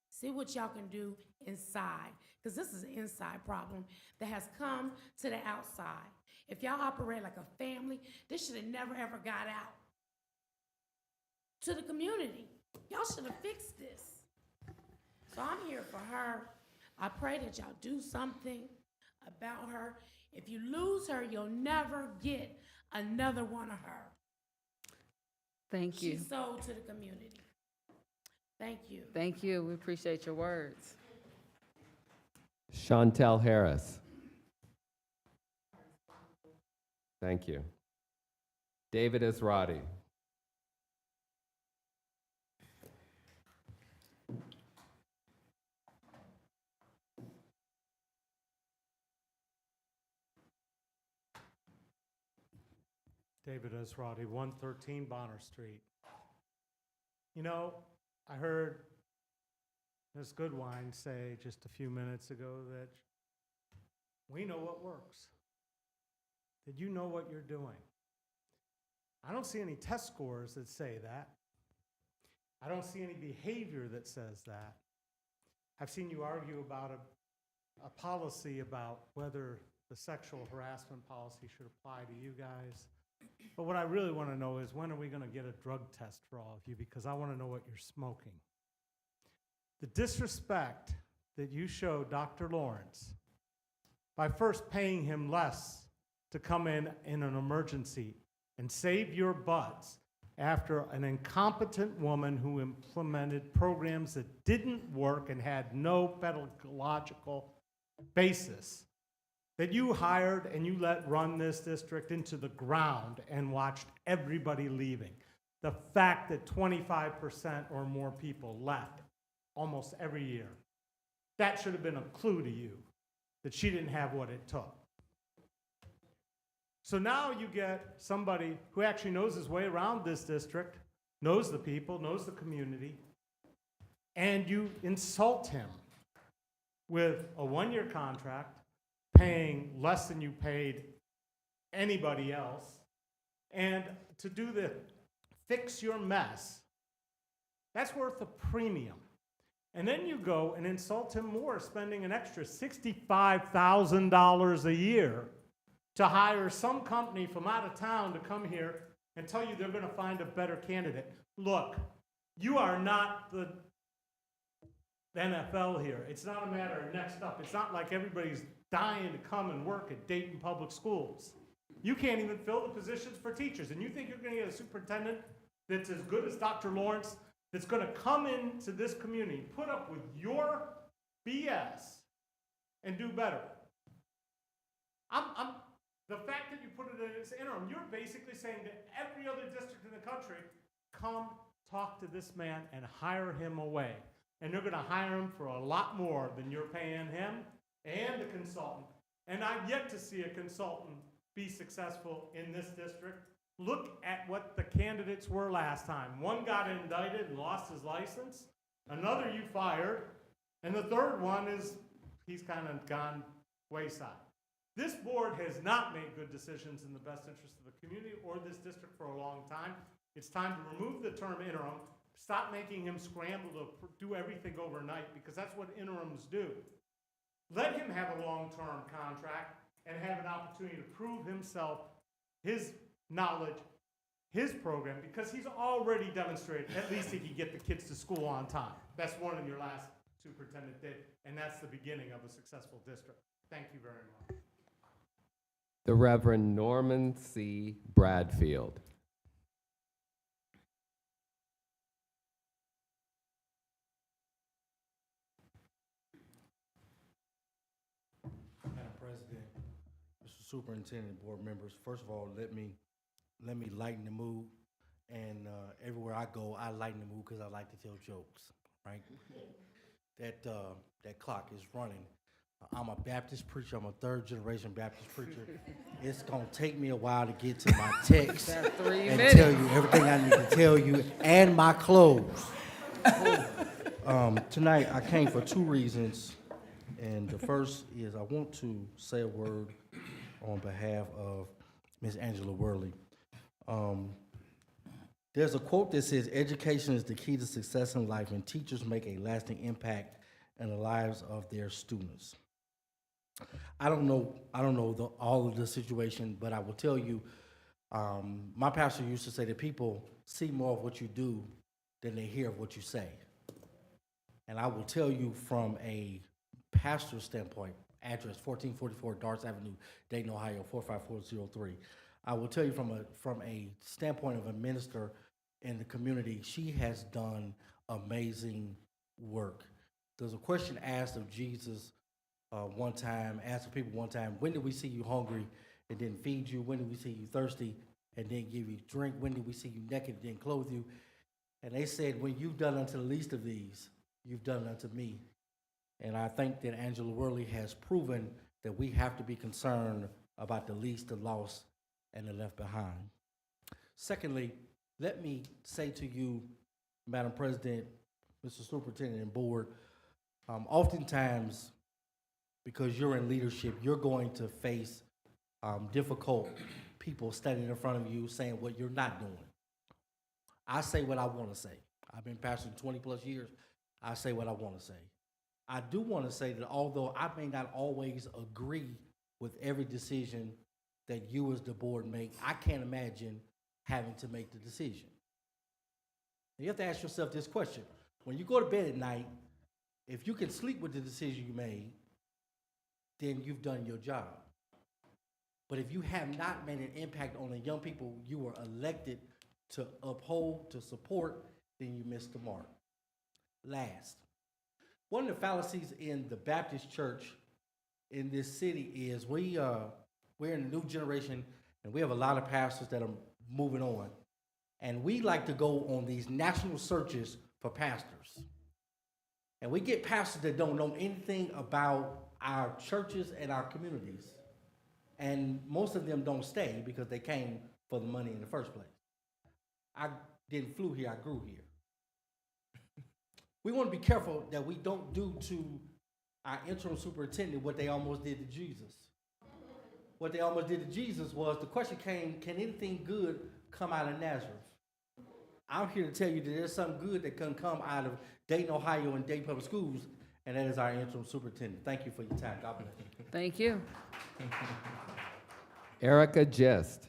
See what y'all can do inside, because this is an inside problem that has come to the outside. If y'all operate like a family, this should have never ever got out to the community. Y'all should have fixed this. So I'm here for her. I pray that y'all do something about her. If you lose her, you'll never get another one of her. Thank you. She's sold to the community. Thank you. Thank you. We appreciate your words. Chantel Harris. Thank you. David Israti. David Israti, 113 Bonner Street. You know, I heard Ms. Goodwine say just a few minutes ago that we know what works, that you know what you're doing. I don't see any test scores that say that. I don't see any behavior that says that. I've seen you argue about a policy about whether the sexual harassment policy should apply to you guys. But what I really want to know is, when are we going to get a drug test for all of you? Because I want to know what you're smoking. The disrespect that you show Dr. Lawrence by first paying him less to come in an emergency and save your butts after an incompetent woman who implemented programs that didn't work and had no pedagogical basis, that you hired and you let run this district into the ground and watched everybody leaving. The fact that 25% or more people left almost every year, that should have been a clue to you that she didn't have what it took. So now you get somebody who actually knows his way around this district, knows the people, knows the community, and you insult him with a one-year contract, paying less than you paid anybody else, and to do the fix your mess, that's worth a premium. And then you go and insult him more, spending an extra $65,000 a year to hire some company from out of town to come here and tell you they're going to find a better candidate. Look, you are not the NFL here. It's not a matter of next up. It's not like everybody's dying to come and work at Dayton Public Schools. You can't even fill the positions for teachers, and you think you're going to get a superintendent that's as good as Dr. Lawrence, that's going to come into this community, put up with your BS, and do better. The fact that you put it in as interim, you're basically saying to every other district in the country, come talk to this man and hire him away. And they're going to hire him for a lot more than you're paying him and the consultant. And I've yet to see a consultant be successful in this district. Look at what the candidates were last time. One got indicted and lost his license. Another you fired. And the third one is, he's kind of gone wayside. This board has not made good decisions in the best interest of the community or this district for a long time. It's time to remove the term interim. Stop making him scramble to do everything overnight, because that's what interims do. Let him have a long-term contract and have an opportunity to prove himself, his knowledge, his program, because he's already demonstrated at least he can get the kids to school on time. That's one of your last superintendent did, and that's the beginning of a successful district. Thank you very much. The Reverend Norman C. Bradfield. superintendent, board members. First of all, let me lighten the mood. And everywhere I go, I lighten the mood because I like to tell jokes, right? That clock is running. I'm a Baptist preacher. I'm a third-generation Baptist preacher. It's gonna take me a while to get to my text and tell you everything I need to tell you, and my clothes. Tonight, I came for two reasons, and the first is I want to say a word on behalf of Ms. Angela Worley. There's a quote that says, "Education is the key to success in life, and teachers make a lasting impact in the lives of their students." I don't know all of the situation, but I will tell you, my pastor used to say that people see more of what you do than they hear of what you say. And I will tell you from a pastor's standpoint, address 1444 Darts Avenue, Dayton, Ohio, 45403. I will tell you from a standpoint of a minister in the community, she has done amazing work. There's a question asked of Jesus one time, asked the people one time, when did we see you hungry and didn't feed you? When did we see you thirsty and didn't give you drink? When did we see you naked and didn't clothe you? And they said, when you've done unto the least of these, you've done unto me. And I think that Angela Worley has proven that we have to be concerned about the least, the lost, and the left behind. Secondly, let me say to you, Madam President, Mr. Superintendent and Board, oftentimes, because you're in leadership, you're going to face difficult people standing in front of you saying what you're not doing. I say what I want to say. I've been pastoring 20 plus years. I say what I want to say. I do want to say that although I may not always agree with every decision that you as the board make, I can't imagine having to make the decision. And you have to ask yourself this question. When you go to bed at night, if you can sleep with the decision you made, then you've done your job. But if you have not made an impact on the young people you were elected to uphold, to support, then you missed the mark. Last, one of the fallacies in the Baptist church in this city is we're in a new generation and we have a lot of pastors that are moving on. And we like to go on these national searches for pastors. And we get pastors that don't know anything about our churches and our communities. And most of them don't stay because they came for the money in the first place. I didn't flew here, I grew here. We want to be careful that we don't do to our interim superintendent what they almost did to Jesus. What they almost did to Jesus was the question came, can anything good come out of Nazareth? I'm here to tell you that there's something good that can come out of Dayton, Ohio and Dayton Public Schools, and that is our interim superintendent. Thank you for your time. God bless you. Thank you. Erica Jest.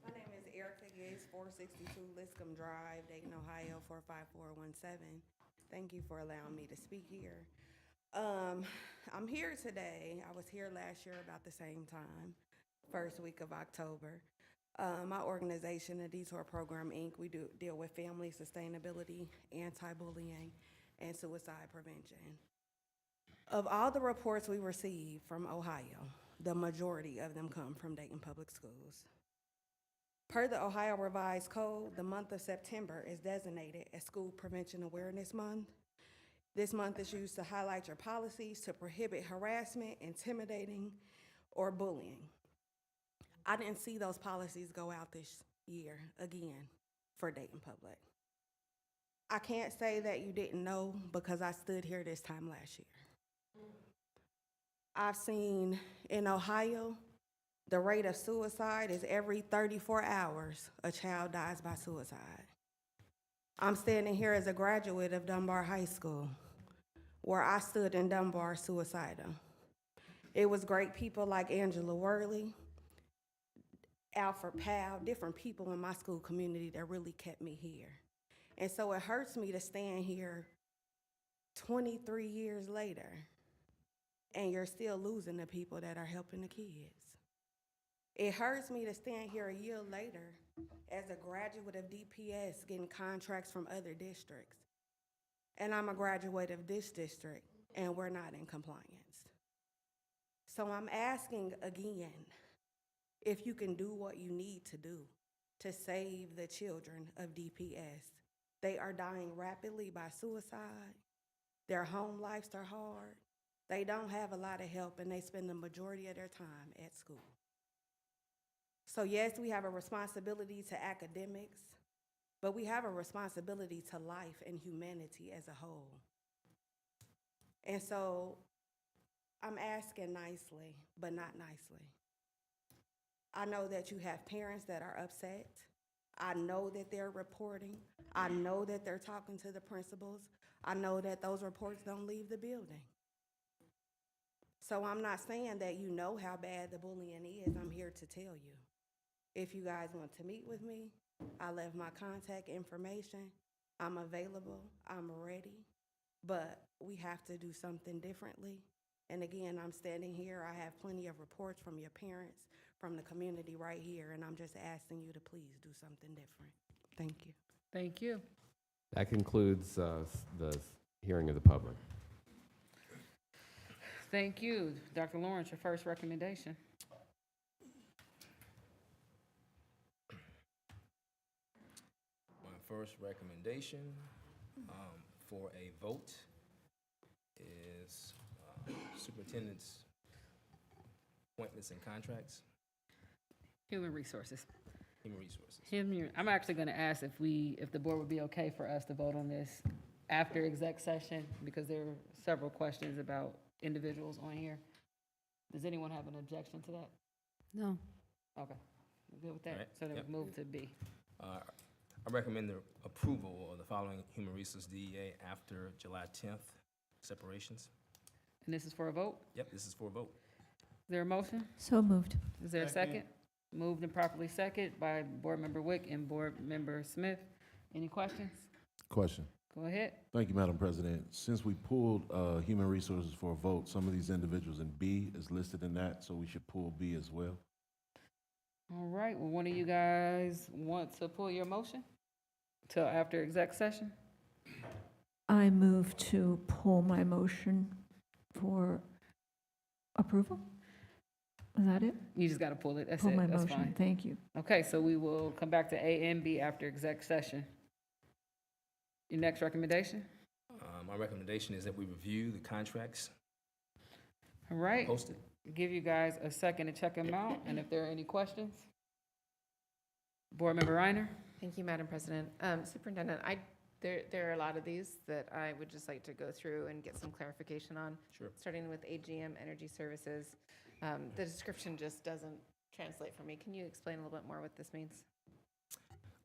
My name is Erica Gates, 462 Liscombe Drive, Dayton, Ohio, 45417. Thank you for allowing me to speak here. I'm here today. I was here last year about the same time, first week of October. My organization, the Detour Program, Inc., we deal with family sustainability, anti-bullying, and suicide prevention. Of all the reports we receive from Ohio, the majority of them come from Dayton Public Schools. Per the Ohio Revised Code, the month of September is designated as School Prevention Awareness Month. This month is used to highlight your policies to prohibit harassment, intimidating, or bullying. I didn't see those policies go out this year again for Dayton Public. I can't say that you didn't know because I stood here this time last year. I've seen in Ohio, the rate of suicide is every 34 hours, a child dies by suicide. I'm standing here as a graduate of Dunbar High School, where I stood in Dunbar suicidal. It was great people like Angela Worley, Alfred Powell, different people in my school community that really kept me here. And so it hurts me to stand here 23 years later and you're still losing the people that are helping the kids. It hurts me to stand here a year later as a graduate of DPS getting contracts from other districts. And I'm a graduate of this district, and we're not in compliance. So I'm asking again, if you can do what you need to do to save the children of DPS. They are dying rapidly by suicide. Their home lives are hard. They don't have a lot of help, and they spend the majority of their time at school. So yes, we have a responsibility to academics, but we have a responsibility to life and humanity as a whole. And so I'm asking nicely, but not nicely. I know that you have parents that are upset. I know that they're reporting. I know that they're talking to the principals. I know that those reports don't leave the building. So I'm not saying that you know how bad the bullying is. I'm here to tell you. If you guys want to meet with me, I left my contact information. I'm available. I'm ready. But we have to do something differently. And again, I'm standing here. I have plenty of reports from your parents, from the community right here, and I'm just asking you to please do something different. Thank you. Thank you. That concludes the hearing of the public. Thank you. Dr. Lawrence, your first recommendation. My first recommendation for a vote is superintendent's appointments and contracts. Human resources. Human resources. I'm actually going to ask if the board would be okay for us to vote on this after exec session, because there are several questions about individuals on here. Does anyone have an objection to that? No. Okay, we're good with that. All right. So then Yep. we move to B. I recommend the approval of the following human resource DEA after July 10th separations. And this is for a vote? Yep, this is for a vote. Is there a motion? So moved. Is there a second? Moved and properly second by Board Member Wick and Board Member Smith. Any questions? Question. Go ahead. Thank you, Madam President. Since we pulled human resources for a vote, some of these individuals in B is listed in that, so we should pull B as well. All right, well, one of you guys want to pull your motion till after exec session? I move to pull my motion for approval. Is that it? You just got to pull it. That's Pull it. my That's motion. fine. Thank you. Okay, so we will come back to A and B after exec session. Your next recommendation? My recommendation is that we review the contracts All right. posted. Give you guys a second to check them out, and if there are any questions. Board Member Reiner? Thank you, Madam President. Superintendent, there are a lot of these that I would just like to go through and get some clarification on. Sure. Starting with AGM Energy Services. The description just doesn't translate for me. Can you explain a little bit more what this means?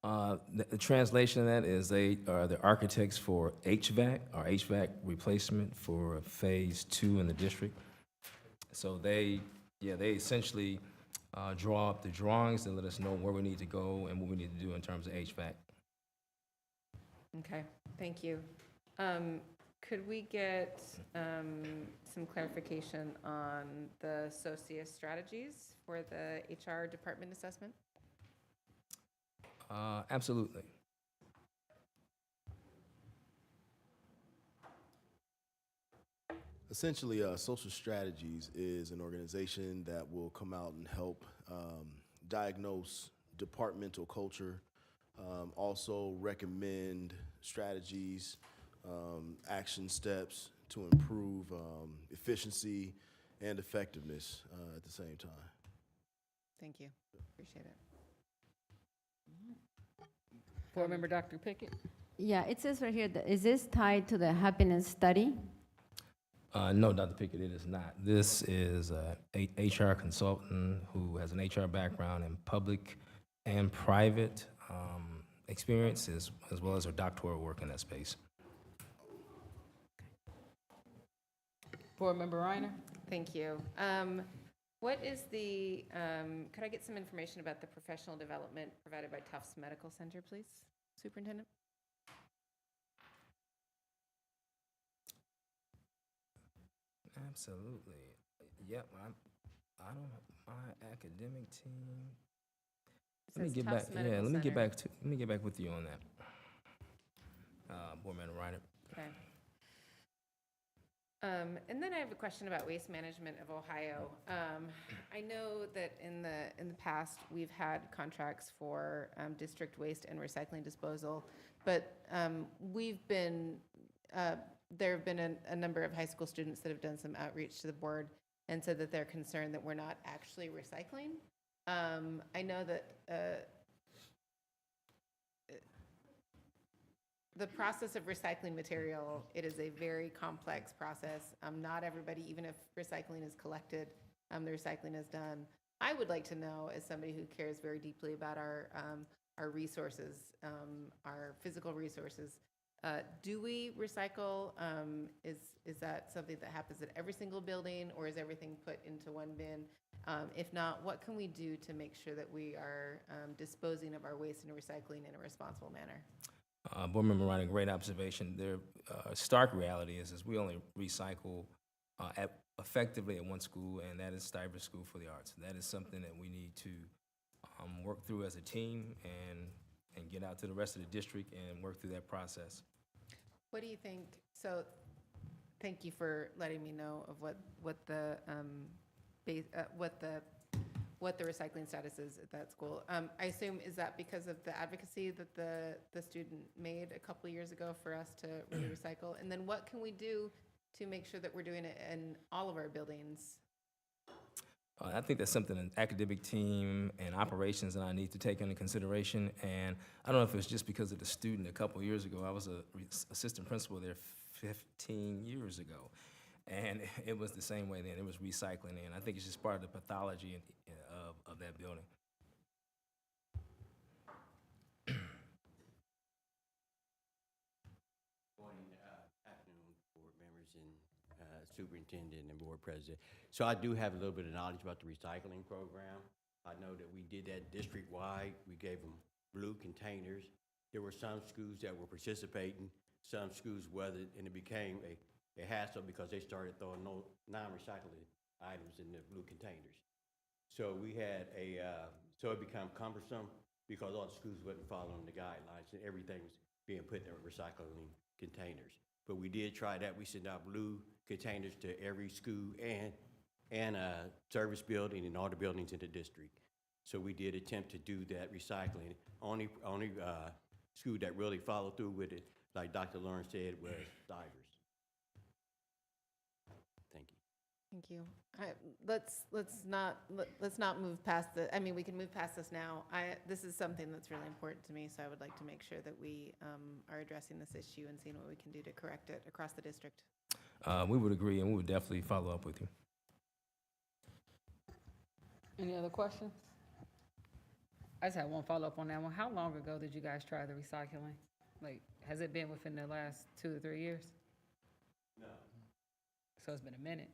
The translation of that is they are the architects for HVAC, or HVAC replacement for phase 2 in the district. So they essentially draw up the drawings and let us know where we need to go and what we need to do in terms of HVAC. Okay, thank you. Could we get some clarification on the SOCIA strategies for the HR department assessment? Absolutely. Essentially, Social Strategies is an organization that will come out and help diagnose departmental culture, also recommend strategies, action steps to improve efficiency and effectiveness at the same time. Thank you. Appreciate it. Board Member Dr. Pickett? Yeah, it says right here, is this tied to the happiness study? No, Dr. Pickett, it is not. This is a HR consultant who has an HR background in public and private experiences, as well as her doctoral work in that space. Board Member Reiner? Thank you. What is the, could I get some information about the professional development provided by Tufts Medical Center, please, Superintendent? Absolutely. Yep, I don't My academic team. It Let me says get back, Tufts Medical let me get Center. back to, let me get back with you on that. Board Member Reiner. Okay. And then I have a question about Waste Management of Ohio. I know that in the past, we've had contracts for district waste and recycling disposal, but there have been a number of high school students that have done some outreach to the board and said that they're concerned that we're not actually recycling. I know that the process of recycling material, it is a very complex process. Not everybody, even if recycling is collected, the recycling is done. I would like to know, as somebody who cares very deeply about our resources, our physical resources, do we recycle? Is that something that happens at every single building, or is everything put into one bin? If not, what can we do to make sure that we are disposing of our waste and recycling in a responsible manner? Board Member Reiner, great observation. The stark reality is we only recycle effectively at one school, and that is Stivers School for the Arts. That is something that we need to work through as a team and get out to the rest of the district and work through that process. What do you think? So, thank you for letting me know of what the recycling status is at that school. I assume, is that because of the advocacy that the student made a couple of years ago for us to really recycle? And then what can we do to make sure that we're doing it in all of our buildings? I think that's something an academic team and operations and I need to take into consideration. And I don't know if it's just because of the student a couple of years ago. I was an assistant principal there 15 years ago. And it was the same way then. It was recycling. And I think it's just part of the pathology of that building. Morning, afternoon, board members and superintendent and board president. So I do have a little bit of knowledge about the recycling program. I know that we did that district-wide. We gave them blue containers. There were some schools that were participating, some schools wasn't, and it became a hassle because they started throwing non-recyclable items in the blue containers. So we had so it became cumbersome because all the schools wasn't following the guidelines and everything was being put in recycling containers. But we did try that. We sent out blue containers to every school and service building and all the buildings in the district. So we did attempt to do that recycling. Only school that really followed through with it, like Dr. Lawrence said, was Stivers. Thank you. Thank you. Let's not move past the. I mean, we can move past this now. This is something that's really important to me, so I would like to make sure that we are addressing this issue and seeing what we can do to correct it across the district. We would agree, and we would definitely follow up with you. Any other questions? I just had one follow-up on that one. How long ago did you guys try the recycling? Like, has it been within the last 2 or 3 years? No. So it's been a minute.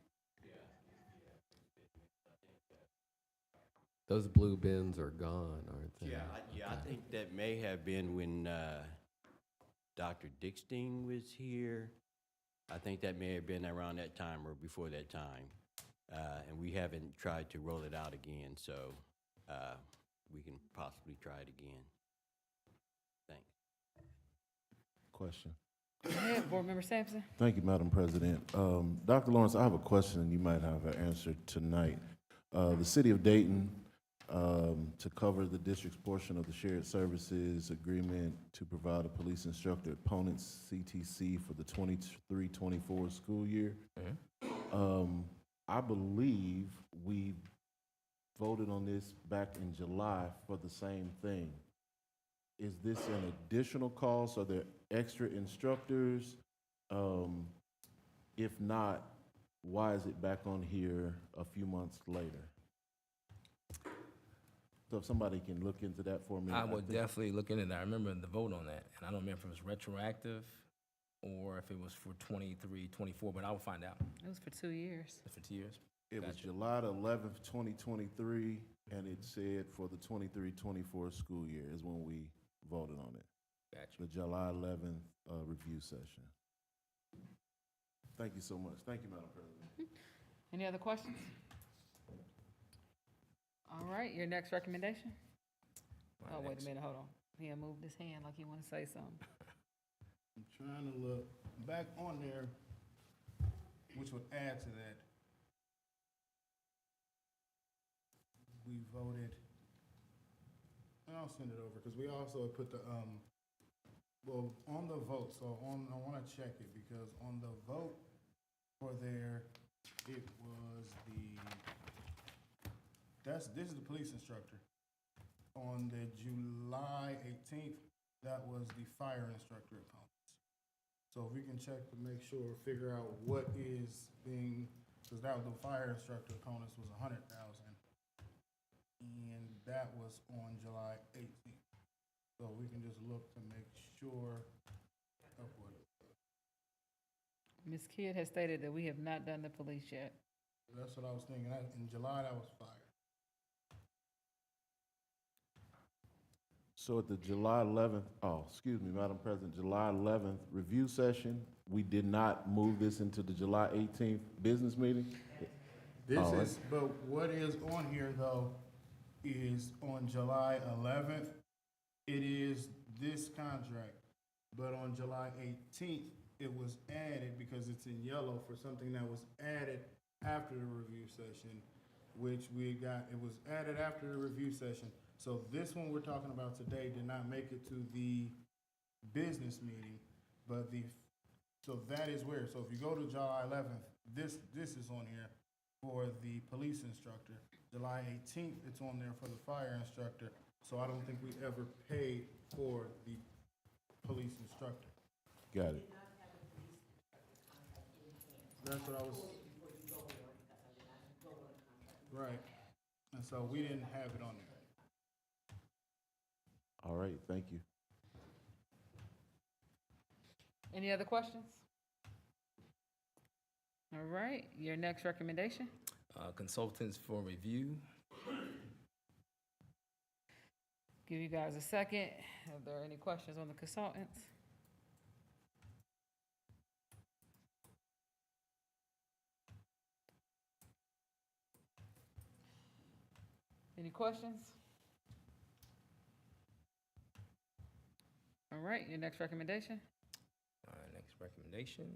Those blue bins are gone, aren't they? I think that may have been when Dr. Dickstein was here. I think that may have been around that time or before that time. And we haven't tried to roll it out again, so we can possibly try it again. Thanks. Question. Go ahead, Board Member Sampson. Thank you, Madam President. Dr. Lawrence, I have a question, and you might have an answer tonight. The city of Dayton, to cover the district's portion of the shared services agreement to provide a police instructor at Ponence CTC for the 23-24 school year. I believe we voted on this back in July for the same thing. Is this an additional cost? Are there extra instructors? If not, why is it back on here a few months later? So if somebody can look into that for me. I would definitely look into that. I remember the vote on that, and I don't remember if it was retroactive or if it was for 23, 24, but I will find out. It was for 2 years. For 2 years? It was July the 11th, 2023, and it said for the 23-24 school year is when we voted on it. Gotcha. The July 11th review session. Thank you so much. Thank you, Madam President. Any other questions? All right, your next recommendation? My Oh, wait next- a minute, hold on. He had moved his hand like he want to say something. I'm trying to look back on there, which would add to that. We voted, and I'll send it over, because we also put the, well, on the vote, so on, I want to check it, because on the vote for there, it was this is the police instructor. On the July 18th, that was the fire instructor opponents. So if we can check to make sure, figure out what is being, because that was the fire instructor opponents was 100,000. And that was on July 18th. So we can just look to make sure of what it was. Ms. Kidd has stated that we have not done the police yet. That's what I was thinking. In July, that was fire. So at the July 11th, excuse me, Madam President, July 11th review session, we did not move this into the July 18th business meeting? But what is on here though is on July 11th, it is this contract. But on July 18th, it was added because it's in yellow for something that was added after the review session, which it was added after the review session. So this one we're talking about today did not make it to the business meeting, but so that is where, so if you go to July 11th, this is on here for the police instructor. July 18th, it's on there for the fire instructor. So I don't think we ever paid for the police instructor. Got it. That's what I was. Right. And so we didn't have it on there. All right, thank you. Any other questions? All right, your next recommendation? Consultants for review. Give you guys a second. Are there any questions on the consultants? Any questions? All right, your next recommendation? Next recommendation.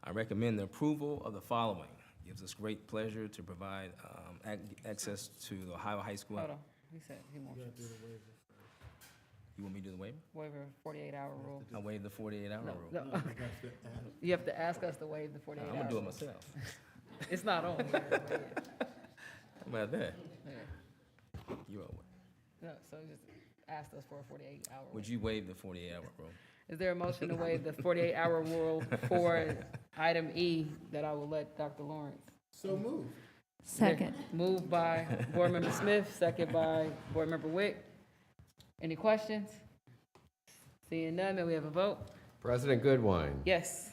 I recommend the approval of the following. Gives us great pleasure to provide access to the Ohio High School. Hold on, he said he wants You want me to do the waiver? waiver 48-hour rule. I waive the 48-hour No, rule. no. You have to ask us to waive the 48 hours. I'm gonna do it myself. It's not on here. How about that? Yeah. You are. No, so just ask us for a 48-hour. Would you waive the 48-hour rule? Is there a motion to waive the 48-hour rule for item E that I will let Dr. Lawrence? So moved. Second. Moved by Board Member Smith, second by Board Member Wick. Any questions? Seeing none, may we have a vote? President Goodwine? Yes.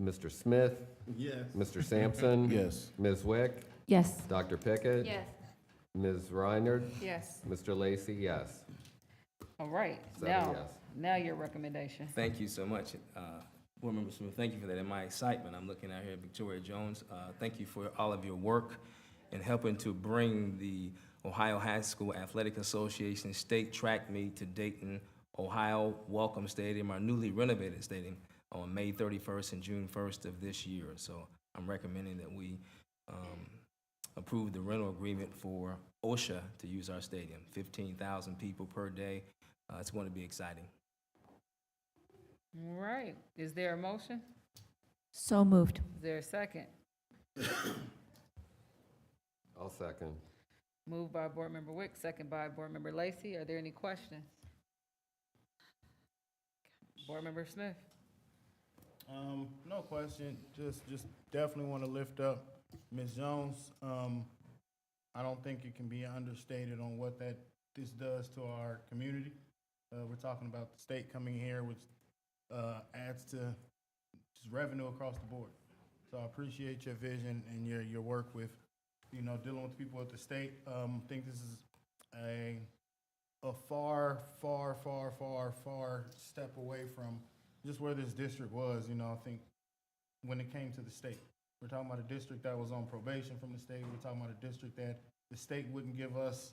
Mr. Smith? Yes. Mr. Sampson? Yes. Ms. Wick? Yes. Dr. Pickett? Yes. Ms. Reinert? Yes. Mr. Lacy, yes. All right, 7 now, yes. now your recommendation. Thank you so much, Board Member Smith. Thank you for that. In my excitement, I'm looking out here at Victoria Jones. Thank you for all of your work in helping to bring the Ohio High School Athletic Association State Track Meet to Dayton, Ohio Welcome Stadium, our newly renovated stadium, on May 31st and June 1st of this year. So I'm recommending that we approve the rental agreement for OSHA to use our stadium. 15,000 people per day. It's going to be exciting. All right, is there a motion? So moved. Is there a second? I'll second. Moved by Board Member Wick, second by Board Member Lacy. Are there any questions? Board Member Smith? No question. Just definitely want to lift up Ms. Jones. I don't think it can be understated on what this does to our community. We're talking about the state coming here, which adds to just revenue across the board. So I appreciate your vision and your work with, dealing with people at the state. I think this is a far, far, far, far, far step away from just where this district was. I think when it came to the state. We're talking about a district that was on probation from the state. We're talking about a district that the state wouldn't give us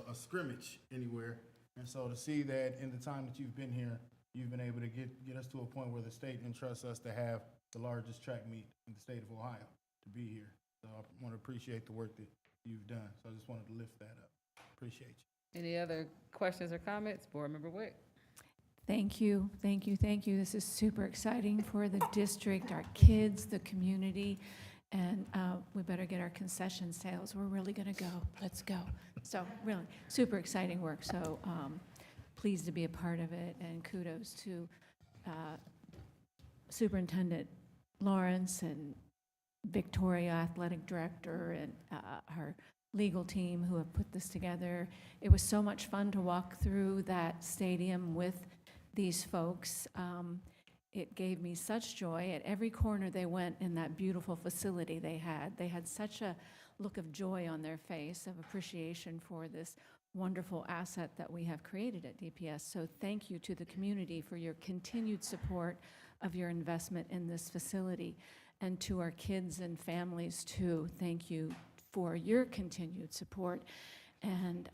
a scrimmage anywhere. And so to see that in the time that you've been here, you've been able to get us to a point where the state entrusts us to have the largest track meet in the state of Ohio to be here. So I want to appreciate the work that you've done. So I just wanted to lift that up. Appreciate you. Any other questions or comments? Board Member Wick? Thank you, thank you, thank you. This is super exciting for the district, our kids, the community, and we better get our concession sales. We're really gonna go. Let's go. So really, super exciting work. So pleased to be a part of it, and kudos to Superintendent Lawrence and Victoria, Athletic Director, and her legal team who have put this together. It was so much fun to walk through that stadium with these folks. It gave me such joy. At every corner they went in that beautiful facility they had such a look of joy on their face, of appreciation for this wonderful asset that we have created at DPS. So thank you to the community for your continued support of your investment in this facility. And to our kids and families too, thank you for your continued support. And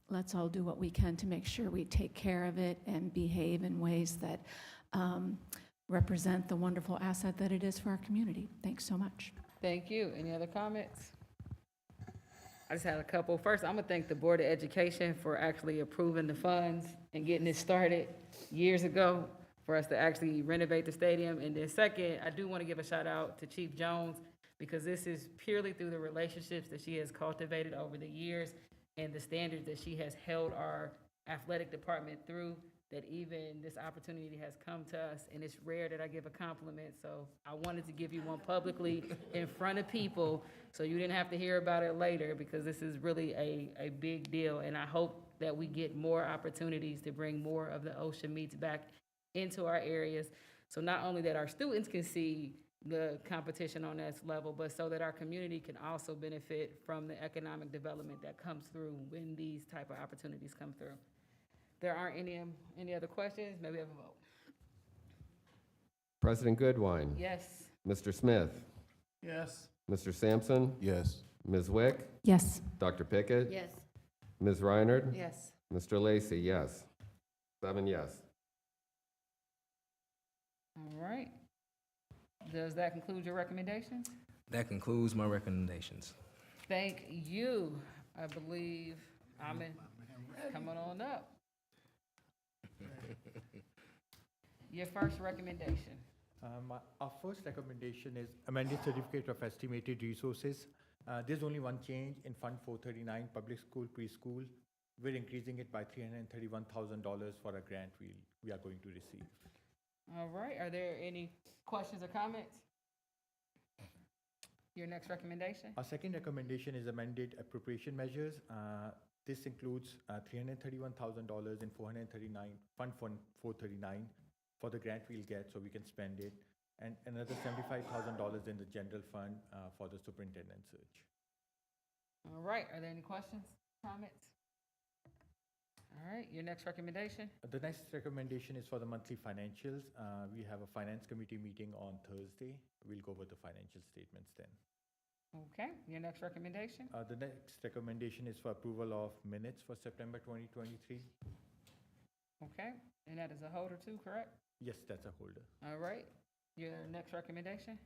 let's all do what we can to make sure we take care of it and behave in ways that represent the wonderful asset that it is for our community. Thanks so much. Thank you. Any other comments? I just had a couple. First, I'm gonna thank the Board of Education for actually approving the funds and getting it started years ago for us to actually renovate the stadium. And then second, I do want to give a shout out to Chief Jones, because this is purely through the relationships that she has cultivated over the years and the standards that she has held our athletic department through, that even this opportunity has come to us. And it's rare that I give a compliment, so I wanted to give you one publicly in front of people so you didn't have to hear about it later, because this is really a big deal. And I hope that we get more opportunities to bring more of the OSHA meets back into our areas, so not only that our students can see the competition on that level, but so that our community can also benefit from the economic development that comes through when these type of opportunities come through. There aren't any other questions? Maybe have a vote. President Goodwine? Yes. Mr. Smith? Yes. Mr. Sampson? Yes. Ms. Wick? Yes. Dr. Pickett? Yes. Ms. Reinert? Yes. Mr. Lacy, yes. 7 yes. All right. Does that conclude your recommendations? That concludes my recommendations. Thank you. I believe Amin is coming on up. Your first recommendation. Our first recommendation is amended certificate of estimated resources. There's only one change in Fund 439, public school preschool. We're increasing it by $331,000 for a grant we are going to receive. All right, are there any questions or comments? Your next recommendation? Our second recommendation is amended appropriation measures. This includes $331,000 in Fund 439 for the grant we'll get so we can spend it, and another $75,000 in the general fund for the superintendent search. All right, are there any questions, comments? All right, your next recommendation? The next recommendation is for the monthly financials. We have a finance committee meeting on Thursday. We'll go over the financial statements then. Okay, your next recommendation? The next recommendation is for approval of minutes for September 2023. Okay, and that is a holder too, correct? Yes, that's a holder. All right, your next recommendation?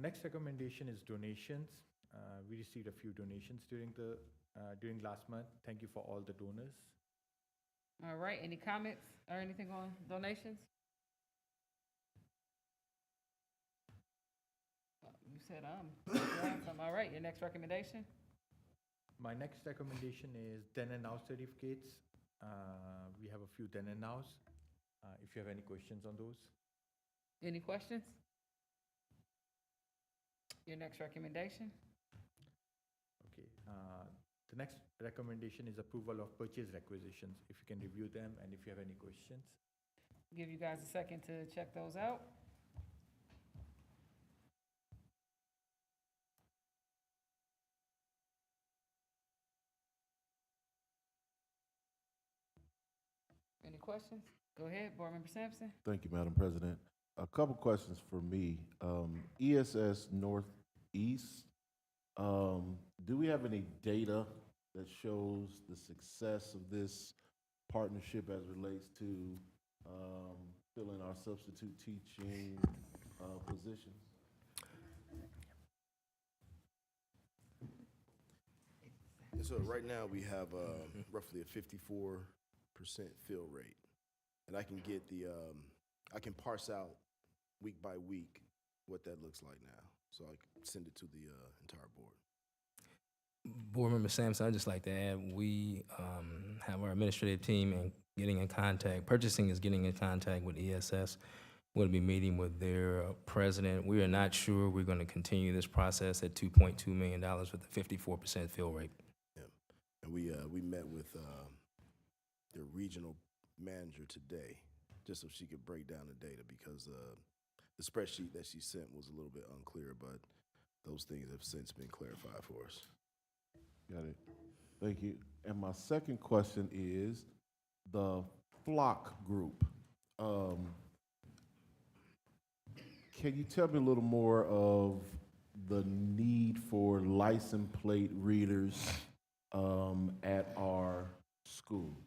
Next recommendation is donations. We received a few donations during last month. Thank you for all the donors. All right, any comments or anything on donations? You said all right, your next recommendation? My next recommendation is then and now certificates. We have a few then and nows. If you have any questions on those. Any questions? Your next recommendation? Okay. The next recommendation is approval of purchase requisitions. If you can review them and if you have any questions. Give you guys a second to check those out. Any questions? Go ahead, Board Member Sampson. Thank you, Madam President. A couple questions for me. ESS Northeast, do we have any data that shows the success of this partnership as relates to filling our substitute teaching positions? And so right now, we have roughly a 54% fill rate. And I can get I can parse out week by week what that looks like now. So I can send it to the entire board. Board Member Sampson, I'd just like to add, we have our administrative team and getting in contact, purchasing is getting in contact with ESS. We'll be meeting with their president. We are not sure we're going to continue this process at $2.2 million with a 54% fill rate. Yeah. And we met with their regional manager today, just so she could break down the data, because the spreadsheet that she sent was a little bit unclear, but those things have since been clarified for us. Got it. Thank you. And my second question is the Flock Group. Can you tell me a little more of the need for license plate readers at our school?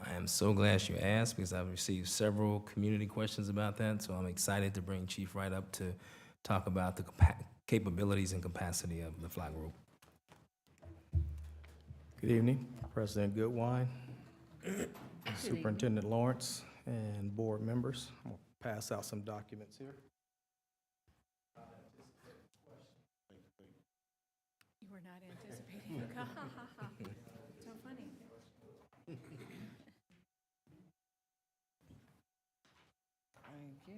I am so glad you asked, because I've received several community questions about that, so I'm excited to bring Chief Wright up to talk about the capabilities and capacity of the Flock Group. Good evening, President Goodwine, Superintendent Lawrence, and board members. I'm gonna pass out some documents here. You were not anticipating. So funny. Thank you.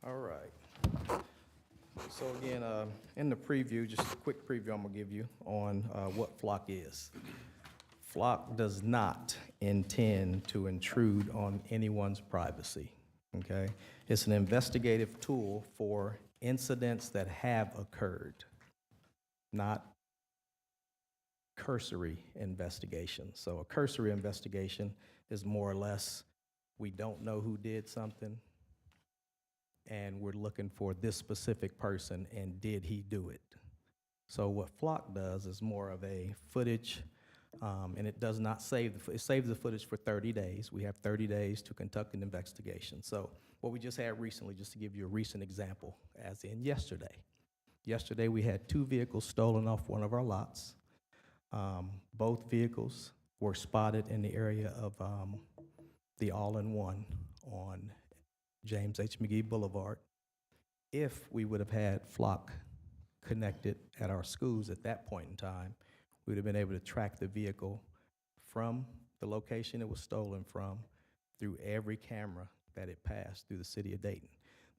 All right. So again, in the preview, just a quick preview I'm gonna give you on what Flock is. Flock does not intend to intrude on anyone's privacy, okay? It's an investigative tool for incidents that have occurred, not cursory investigation. So a cursory investigation is more or less, we don't know who did something, and we're looking for this specific person, and did he do it? So what Flock does is more of a footage, and it does not save, it saves the footage for 30 days. We have 30 days to conduct an investigation. So what we just had recently, just to give you a recent example, as in yesterday. Yesterday, we had 2 vehicles stolen off one of our lots. Both vehicles were spotted in the area of the All-in-One on James H. McGee Boulevard. If we would have had Flock connected at our schools at that point in time, we would have been able to track the vehicle from the location it was stolen from through every camera that it passed through the city of Dayton.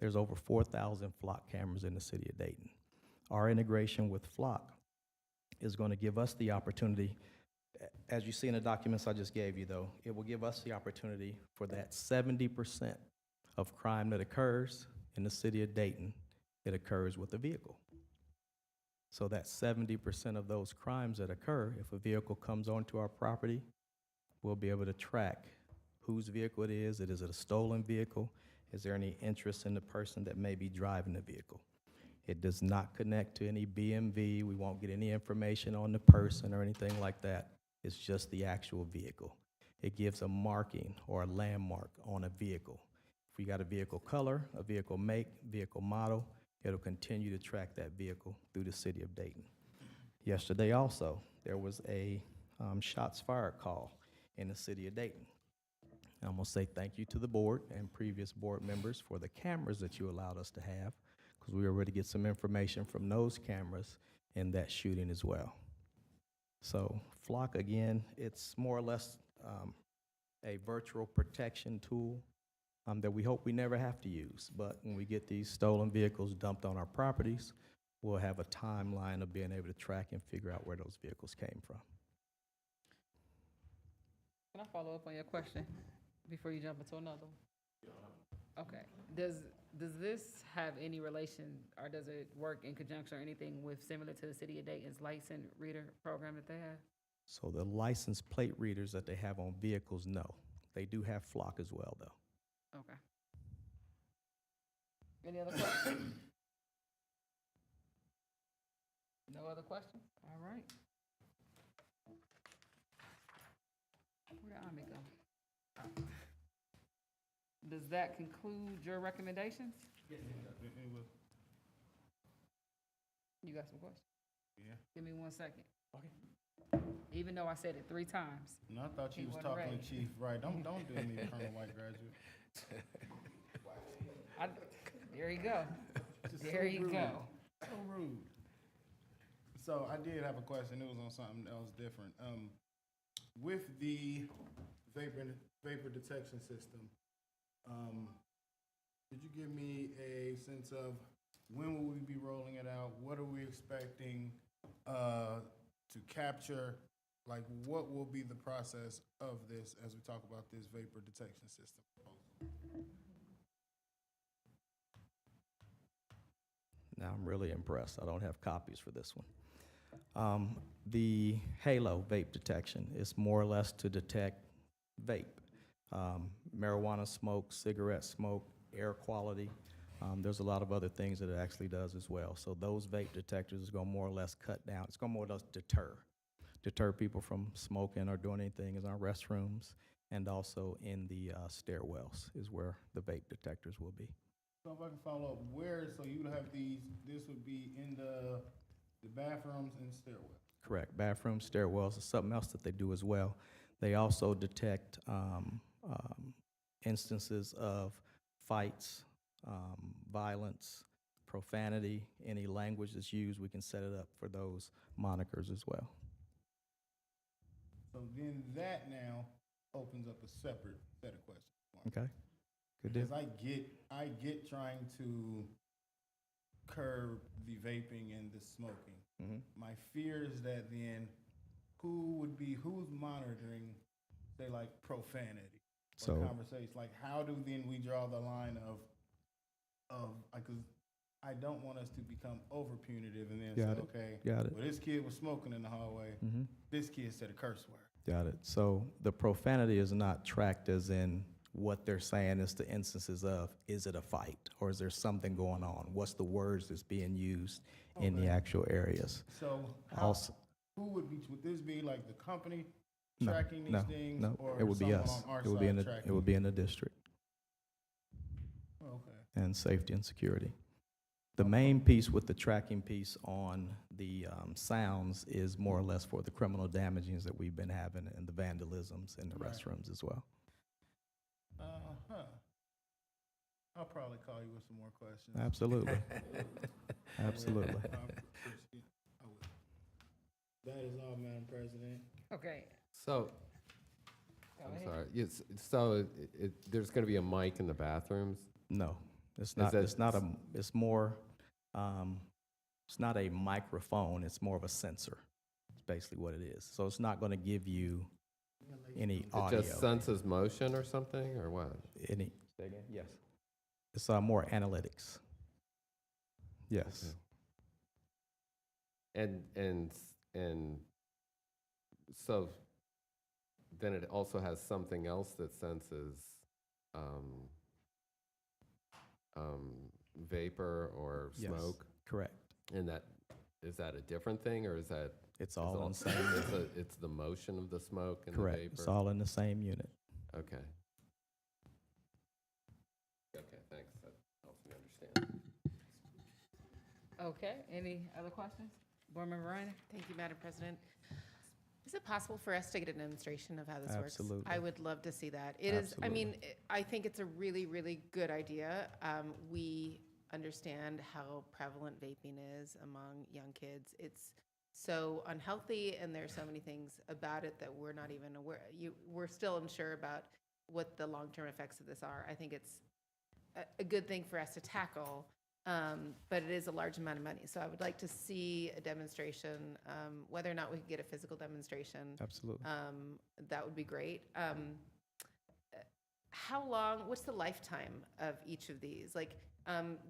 There's over 4,000 Flock cameras in the city of Dayton. Our integration with Flock is going to give us the opportunity, as you see in the documents I just gave you though, it will give us the opportunity for that 70% of crime that occurs in the city of Dayton, it occurs with a vehicle. So that 70% of those crimes that occur, if a vehicle comes onto our property, we'll be able to track whose vehicle it is. Is it a stolen vehicle? Is there any interest in the person that may be driving the vehicle? It does not connect to any BMV. We won't get any information on the person or anything like that. It's just the actual vehicle. It gives a marking or a landmark on a vehicle. If we got a vehicle color, a vehicle make, vehicle model, it'll continue to track that vehicle through the city of Dayton. Yesterday also, there was a shots fired call in the city of Dayton. I'm gonna say thank you to the board and previous board members for the cameras that you allowed us to have, because we were able to get some information from those cameras in that shooting as well. So Flock, again, it's more or less a virtual protection tool that we hope we never have to use. But when we get these stolen vehicles dumped on our properties, we'll have a timeline of being able to track and figure out where those vehicles came from. Can I follow up on your question before you jump into another one? Okay, does this have any relation, or does it work in conjunction or anything with, similar to the City of Dayton's license reader program that they have? So the license plate readers that they have on vehicles, no. They do have Flock as well, though. Okay. Any other questions? No other questions? All right. Where'd Ami go? Oh. Does that conclude your recommendations? It was, You got some questions? yeah. Give me 1 second. Okay. Even though I said it 3 times. No, I thought He you was wasn't talking ready. to Chief, right? Don't do me, Colonel White graduate. There you go. Just There so you rude. go. So rude. So I did have a question. It was on something else different. With the vapor detection system, could you give me a sense of when will we be rolling it out? What are we expecting to capture? Like, what will be the process of this as we talk about this vapor detection system? Now, I'm really impressed. I don't have copies for this one. The Halo vape detection is more or less to detect vape, marijuana smoke, cigarette smoke, air quality. There's a lot of other things that it actually does as well. So those vape detectors is going to more or less cut down. It's going to more or less deter people from smoking or doing anything in our restrooms, and also in the stairwells is where the vape detectors will be. So if I can follow up, where, so you would have these, this would be in the bathrooms and stairwell? Correct. Bathrooms, stairwells is something else that they do as well. They also detect instances of fights, violence, profanity, any language that's used. We can set it up for those monikers as well. So then that now opens up a separate set of questions. Okay. Good deal. Because I get trying to curb the vaping and the smoking. Mhm. My fear is that then who's monitoring, say, like profanity or So- conversations? Like, how do then we draw the line of because I don't want us to become over punitive and then Got say, it. okay, Got it. well, this kid was smoking in the hallway. Mhm. This kid said a curse word. Got it. So the profanity is not tracked as in what they're saying is the instances of, is it a fight or is there something going on? What's the words that's being used in the Okay. actual areas? So Also, would this be like the company no, tracking these no, things? no, Or it would be someone us. on our It would be in side the, it tracking? would be in the district Okay. and safety and security. The main piece with the tracking piece on the sounds is more or less for the criminal damagings that we've been having and the vandalisms in the Right. restrooms as well. I'll probably call you with some more questions. Absolutely. Absolutely. I will. That is all, Madam President. Okay. So, Go I'm ahead. sorry, yes, so there's gonna be a mic in the bathrooms? No, it's Is not, that- it's not it's more, it's not a microphone, it's more of a sensor. It's basically what it is. So it's not gonna give you any It audio. just senses motion or something, or what? Any, say again? Yes. It's more analytics. Yes. And so then it also has something else that senses vapor or Yes, smoke? correct. And is that a different thing, or is that? It's all in the same It's unit. it's the motion of the smoke and the Correct. vapor? It's all in the same unit. Okay. Okay, thanks, that helps me understand. Okay, any other questions? Board Member Reiner? Thank you, Madam President. Is it possible for us to get a demonstration of how this works? Absolutely. I would love to see that. It is, I mean, I think it's a really, really good idea. We understand how prevalent vaping is among young kids. It's so unhealthy, and there's so many things about it that we're not even aware. We're still unsure about what the long-term effects of this are. I think it's a good thing for us to tackle, but it is a large amount of money. So I would like to see a demonstration, whether or not we could get a physical demonstration. Absolutely. That would be great. how long, what's the lifetime of each of these? Like,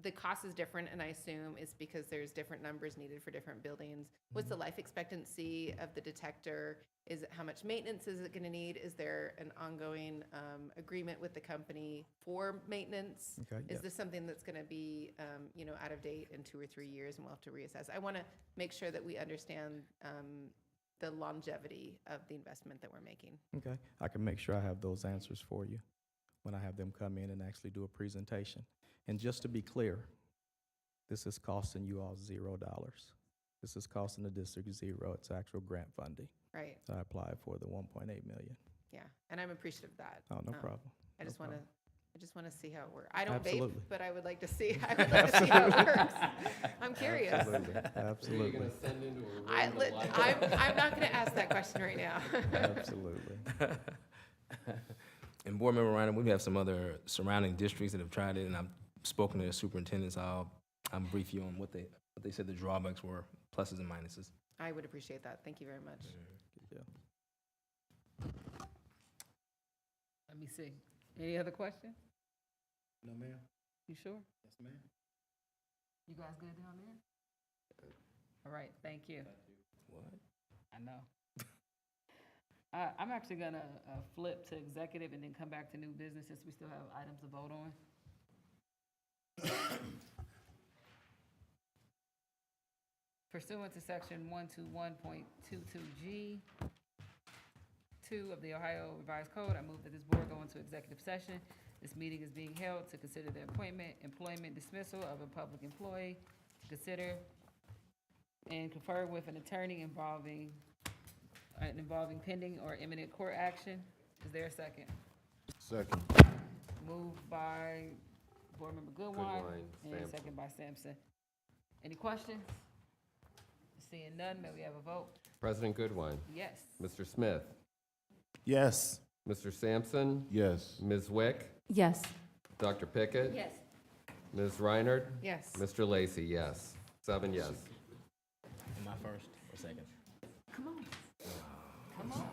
the cost is different, and I assume it's because there's different numbers needed for different buildings. What's the life expectancy of the detector? Is it, how much maintenance is it gonna need? Is there an ongoing agreement with the company for maintenance? Okay, Is yeah. this something that's gonna be, out of date in 2 or 3 years, and we'll have to reassess? I wanna make sure that we understand the longevity of the investment that we're making. Okay, I can make sure I have those answers for you when I have them come in and actually do a presentation. And just to be clear, this is costing you all $0. This is costing the district zero. It's actual grant funding. Right. So I applied for the 1.8 million. Yeah, and I'm appreciative of that. Oh, no problem. I No just want to, problem. I just want to see how it works. I don't Absolutely. vape, but I would like to see. I would like to see how it works. I'm curious. Absolutely. Are you Absolutely. gonna send into a room to light I'm not going to ask that question right now. Absolutely. And Board Member Reiner, we have some other surrounding districts that have tried it, and I've spoken to the superintendents. I'll brief you on what they said the drawbacks were, pluses and minuses. I would appreciate that. Thank you very much. Yeah. Let me see. Any other questions? No, ma'am. You sure? Yes, ma'am. You guys good down there? All right, thank you. What? I know. I'm actually gonna flip to executive and then come back to new business since we still have items to vote on. Pursuant to section 121.22G 2 of the Ohio Revised Code, I move that this board go into executive session. This meeting is being held to consider the appointment, employment, dismissal of a public employee, to consider and confer with an attorney involving pending or imminent court action. Is there a second? Second. Moved by Board Member Goodwine and Sampson. second by Sampson. Any questions? Seeing none, may we have a vote? President Goodwine. Yes. Mr. Smith. Yes. Mr. Sampson. Yes. Ms. Wick. Yes. Dr. Pickett. Yes. Ms. Reinert. Yes. Mr. Lacy, yes. 7 yes. Am I first or second? Come on. Come on.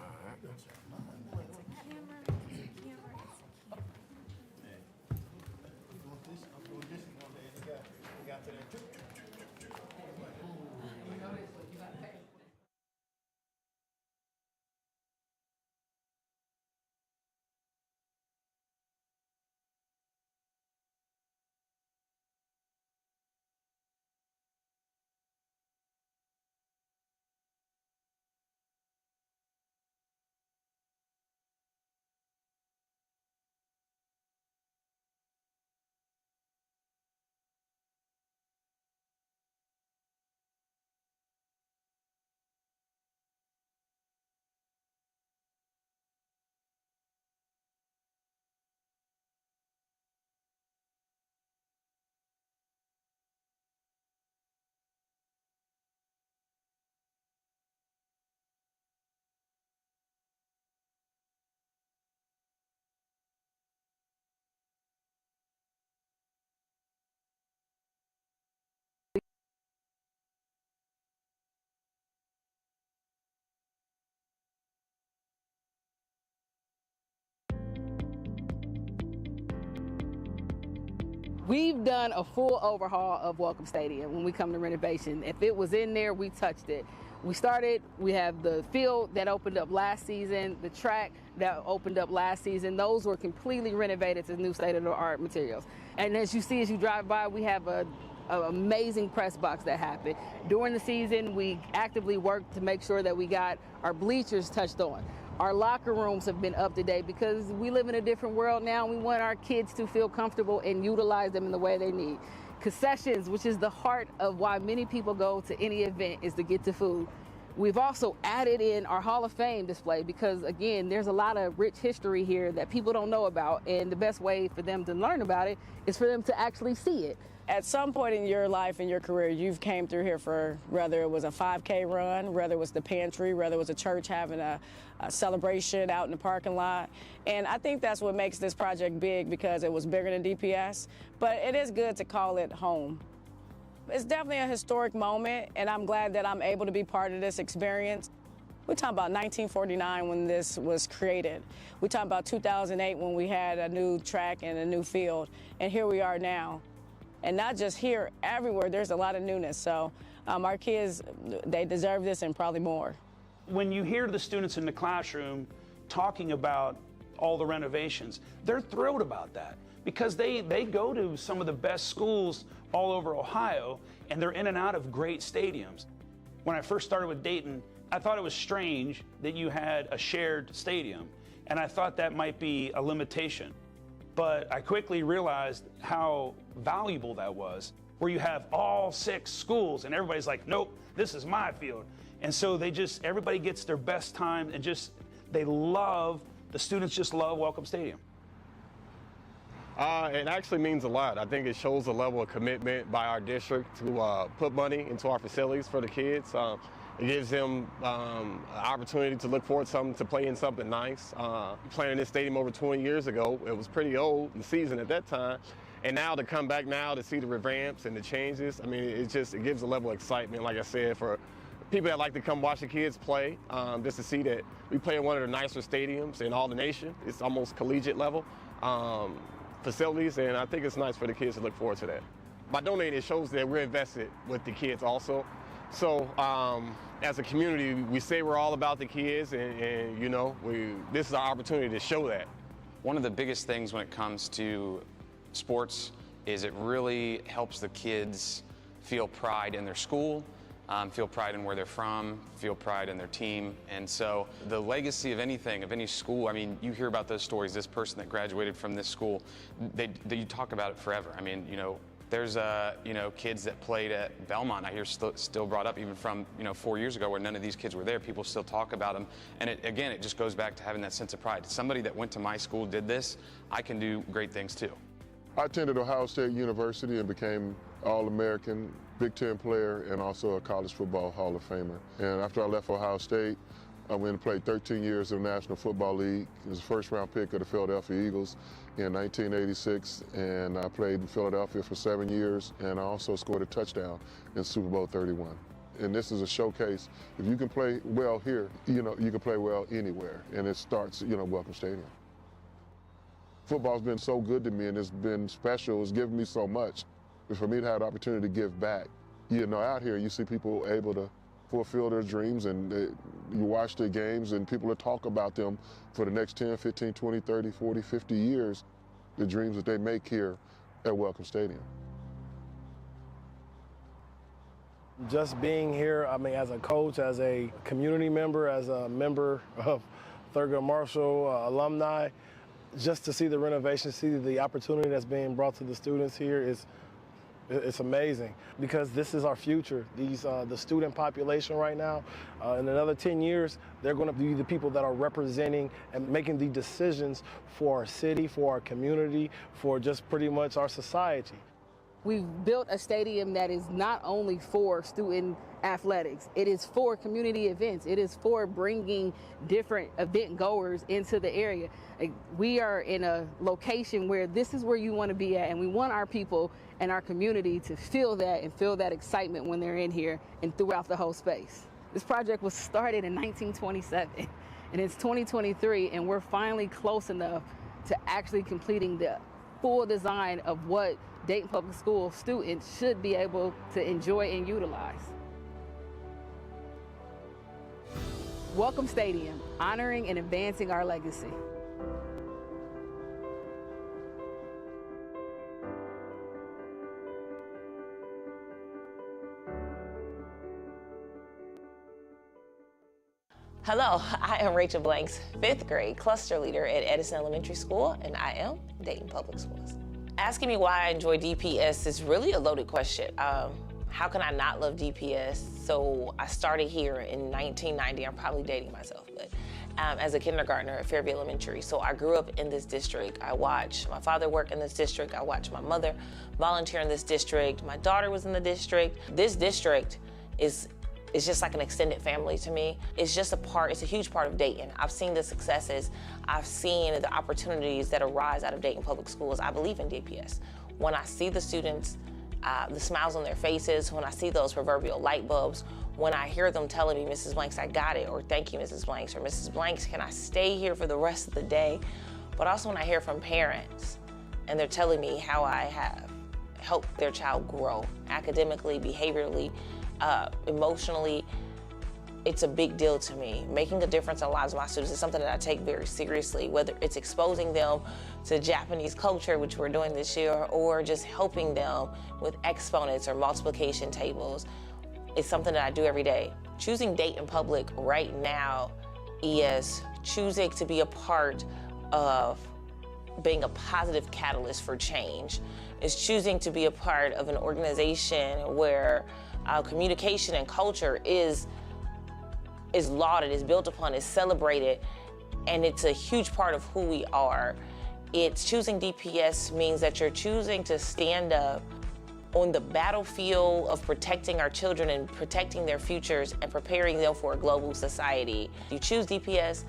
We've done a full overhaul of Welcome Stadium when we come to renovation. If it was in there, we touched it. We have the field that opened up last season, the track that opened up last season. Those were completely renovated to new state-of-the-art materials. And as you see, as you drive by, we have an amazing press box that happened. During the season, we actively worked to make sure that we got our bleachers touched on. Our locker rooms have been up to date because we live in a different world now. We want our kids to feel comfortable and utilize them in the way they need. Concessions, which is the heart of why many people go to any event, is to get the food. We've also added in our Hall of Fame display because, again, there's a lot of rich history here that people don't know about, and the best way for them to learn about it is for them to actually see it. At some point in your life and your career, you've came through here for whether it was a 5K run, whether it was the pantry, whether it was a church having a celebration out in the parking lot. And I think that's what makes this project big, because it was bigger than DPS. But it is good to call it home. It's definitely a historic moment, and I'm glad that I'm able to be part of this experience. We're talking about 1949 when this was created. We're talking about 2008 when we had a new track and a new field. And here we are now. And not just here, everywhere, there's a lot of newness. So our kids, they deserve this and probably more. When you hear the students in the classroom talking about all the renovations, they're thrilled about that because they go to some of the best schools all over Ohio, and they're in and out of great stadiums. When I first started with Dayton, I thought it was strange that you had a shared stadium, and I thought that might be a limitation. But I quickly realized how valuable that was, where you have all 6 schools and everybody's like, nope, this is my field. And so everybody gets their best time and the students just love Welcome Stadium. It actually means a lot. I think it shows a level of commitment by our district to put money into our facilities for the kids. It gives them an opportunity to look forward to play in something nice. Playing in this stadium over 20 years ago, it was pretty old, the season at that time. And now to come back now to see the revamps and the changes, I mean, it gives a level of excitement, like I said, for people that like to come watch the kids play, just to see that we play in one of the nicer stadiums in all the nation. It's almost collegiate level facilities, and I think it's nice for the kids to look forward to that. By donating, it shows that we're invested with the kids also. So as a community, we say we're all about the kids, and you know, this is our opportunity to show that. One of the biggest things when it comes to sports is it really helps the kids feel pride in their school, feel pride in where they're from, feel pride in their team. And so the legacy of anything, of any school, I mean, you hear about those stories, this person that graduated from this school, you talk about it forever. I mean, you know, there's kids that played at Belmont, I hear still brought up even from 4 years ago where none of these kids were there. People still talk about them. And it just goes back to having that sense of pride. Somebody that went to my school did this, I can do great things too. I attended Ohio State University and became All-American, Big Ten player, and also a college football Hall of Famer. And after I left Ohio State, I went and played 13 years in the National Football League. I was a first-round pick of the Philadelphia Eagles in 1986, and I played in Philadelphia for 7 years, and I also scored a touchdown in Super Bowl 31. And this is a showcase. If you can play well here, you can play well anywhere, and it starts, Welcome Stadium. Football's been so good to me, and it's been special. It's given me so much. And for me to have the opportunity to give back, out here you see people able to fulfill their dreams, and you watch their games, and people will talk about them for the next 10, 15, 20, 30, 40, 50 years, the dreams that they make here at Welcome Stadium. Just being here, I mean, as a coach, as a community member, as a member of Thurgood Marshall alumni, just to see the renovation, see the opportunity that's being brought to the students here it's amazing, because this is our future. The student population right now, in another 10 years, they're going to be the people that are representing and making the decisions for our city, for our community, for just pretty much our society. We've built a stadium that is not only for student athletics, it is for community events. It is for bringing different event goers into the area. We are in a location where this is where you want to be at, and we want our people and our community to feel that and feel that excitement when they're in here and throughout the whole space. This project was started in 1927, and it's 2023, and we're finally close enough to actually completing the full design of what Dayton Public School students should be able to enjoy and utilize. Welcome Stadium, honoring and advancing our legacy. Hello, I am Rachel Blanks, 5th grade cluster leader at Edison Elementary School, and I am Dayton Public Schools. Asking me why I enjoy DPS is really a loaded question. How can I not love DPS? So I started here in 1990. I'm probably dating myself, but as a kindergartner at Fairview Elementary. So I grew up in this district. I watched my father work in this district. I watched my mother volunteer in this district. My daughter was in the district. This district is just like an extended family to me. It's just it's a huge part of Dayton. I've seen the successes. I've seen the opportunities that arise out of Dayton Public Schools. I believe in DPS. When I see the students the smiles on their faces, when I see those proverbial light bulbs, when I hear them telling me, Mrs. Blanks, I got it, or thank you, Mrs. Blanks, or Mrs. Blanks, can I stay here for the rest of the day? But also when I hear from parents and they're telling me how I have helped their child grow academically, behaviorally, emotionally, it's a big deal to me. Making a difference in the lives of my students is something that I take very seriously, whether it's exposing them to Japanese culture, which we're doing this year, or just helping them with exponents or multiplication tables. It's something that I do every day. Choosing Dayton Public right now is choosing to be a part of being a positive catalyst for change. It's choosing to be a part of an organization where communication and culture is lauded, is built upon, is celebrated, and it's a huge part of who we are. It's choosing DPS means that you're choosing to stand up on the battlefield of protecting our children and protecting their futures and preparing them for a global society. You choose DPS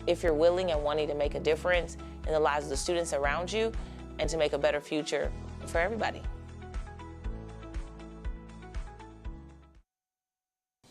if you're willing and wanting to make a difference in the lives of the students around you and to make a better future for everybody.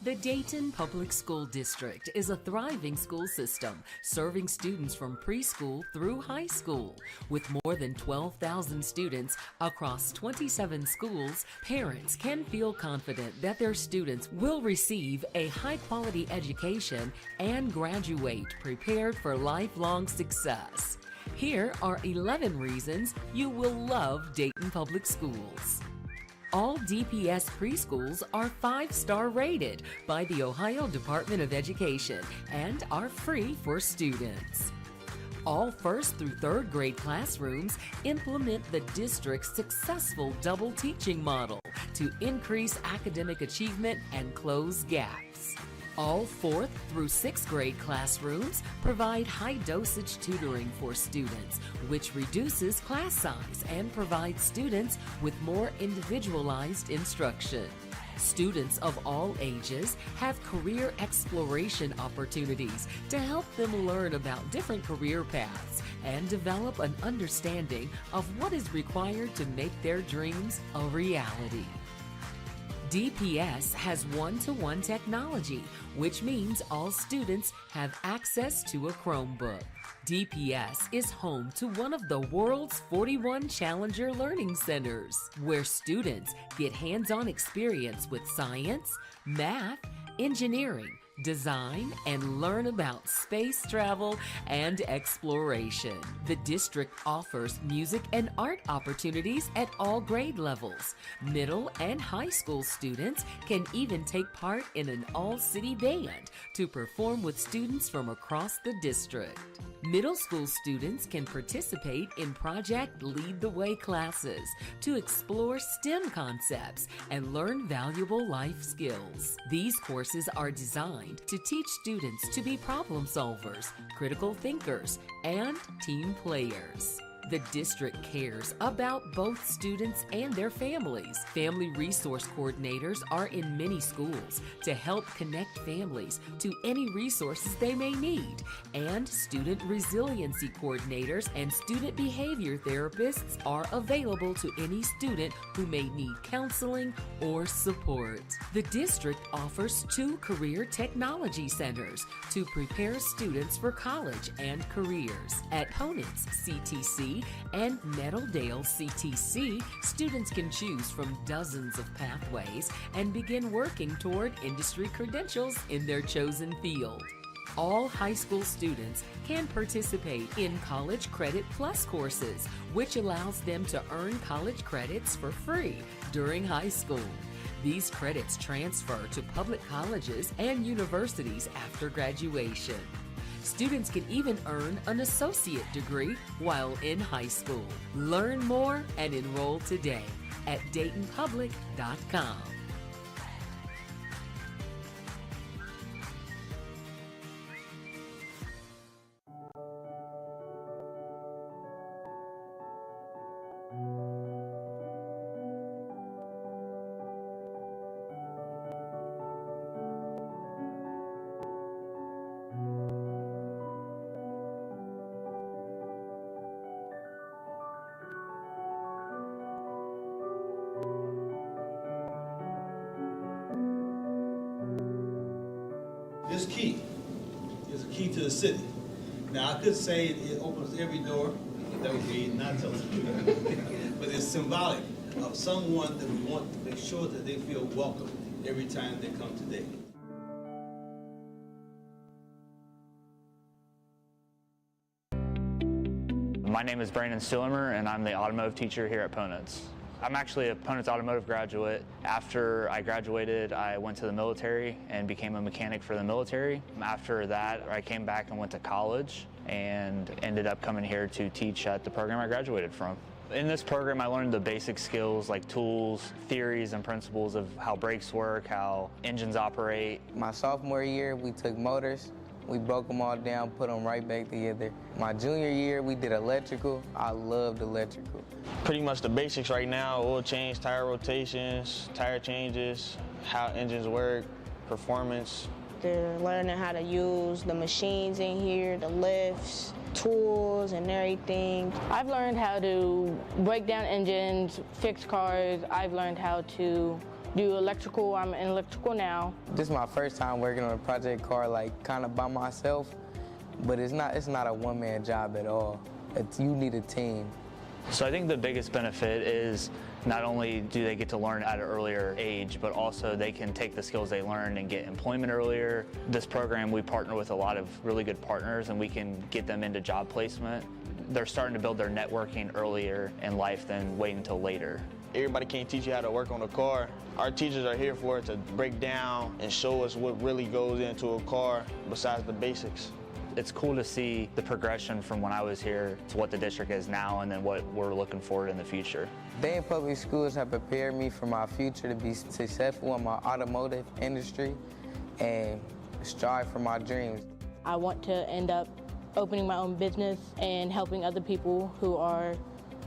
The Dayton Public School District is a thriving school system serving students from preschool through high school. With more than 12,000 students across 27 schools, parents can feel confident that their students will receive a high-quality education and graduate prepared for lifelong success. Here are 11 reasons you will love Dayton Public Schools. All DPS preschools are 5-star rated by the Ohio Department of Education and are free for students. All 1st through 3rd grade classrooms implement the district's successful double teaching model to increase academic achievement and close gaps. All 4th through 6th grade classrooms provide high-dosage tutoring for students, which reduces class size and provides students with more individualized instruction. Students of all ages have career exploration opportunities to help them learn about different career paths and develop an understanding of what is required to make their dreams a reality. DPS has one-to-one technology, which means all students have access to a Chromebook. DPS is home to one of the world's 41 Challenger Learning Centers, where students get hands-on experience with science, math, engineering, design, and learn about space travel and exploration. The district offers music and art opportunities at all grade levels. Middle and high school students can even take part in an all-city band to perform with students from across the district. Middle school students can participate in Project Lead the Way classes to explore STEM concepts and learn valuable life skills. These courses are designed to teach students to be problem solvers, critical thinkers, and team players. The district cares about both students and their families. Family resource coordinators are in many schools to help connect families to any resources they may need. And student resiliency coordinators and student behavior therapists are available to any student who may need counseling or support. The district offers 2 career technology centers to prepare students for college and careers. At Ponitz CTC and Meadowdale CTC, students can choose from dozens of pathways and begin working toward industry credentials in their chosen field. All high school students can participate in College Credit Plus courses, which allows them to earn college credits for free during high school. These credits transfer to public colleges and universities after graduation. Students can even earn an associate degree while in high school. Learn more and enroll today at DaytonPublic.com. this key is a key to the city. Now, I could say it opens every door. That would be not telling the truth. But it's symbolic of someone that we want to make sure that they feel welcome every time they come to Dayton. My name is Brandon Stillimer, and I'm the automotive teacher here at Ponitz. I'm actually a Ponitz automotive graduate. After I graduated, I went to the military and became a mechanic for the military. After that, I came back and went to college and ended up coming here to teach at the program I graduated from. In this program, I learned the basic skills like tools, theories, and principles of how brakes work, how engines operate. My sophomore year, we took motors. We broke them all down, put them right back together. My junior year, we did electrical. I loved electrical. Pretty much the basics right now: oil change, tire rotations, tire changes, how engines work, performance. They're learning how to use the machines in here, the lifts, tools, and everything. I've learned how to break down engines, fix cars. I've learned how to do electrical. I'm in electrical now. This is my first time working on a project car, like kind of by myself, but it's not a one-man job at all. You need a team. So I think the biggest benefit is not only do they get to learn at an earlier age, but also they can take the skills they learn and get employment earlier. This program, we partner with a lot of really good partners, and we can get them into job placement. They're starting to build their networking earlier in life than wait until later. Everybody can't teach you how to work on a car. Our teachers are here for it to break down and show us what really goes into a car besides the basics. It's cool to see the progression from when I was here to what the district is now and then what we're looking forward in the future. Dayton Public Schools have prepared me for my future to be successful in my automotive industry and strive for my dreams. I want to end up opening my own business and helping other people who are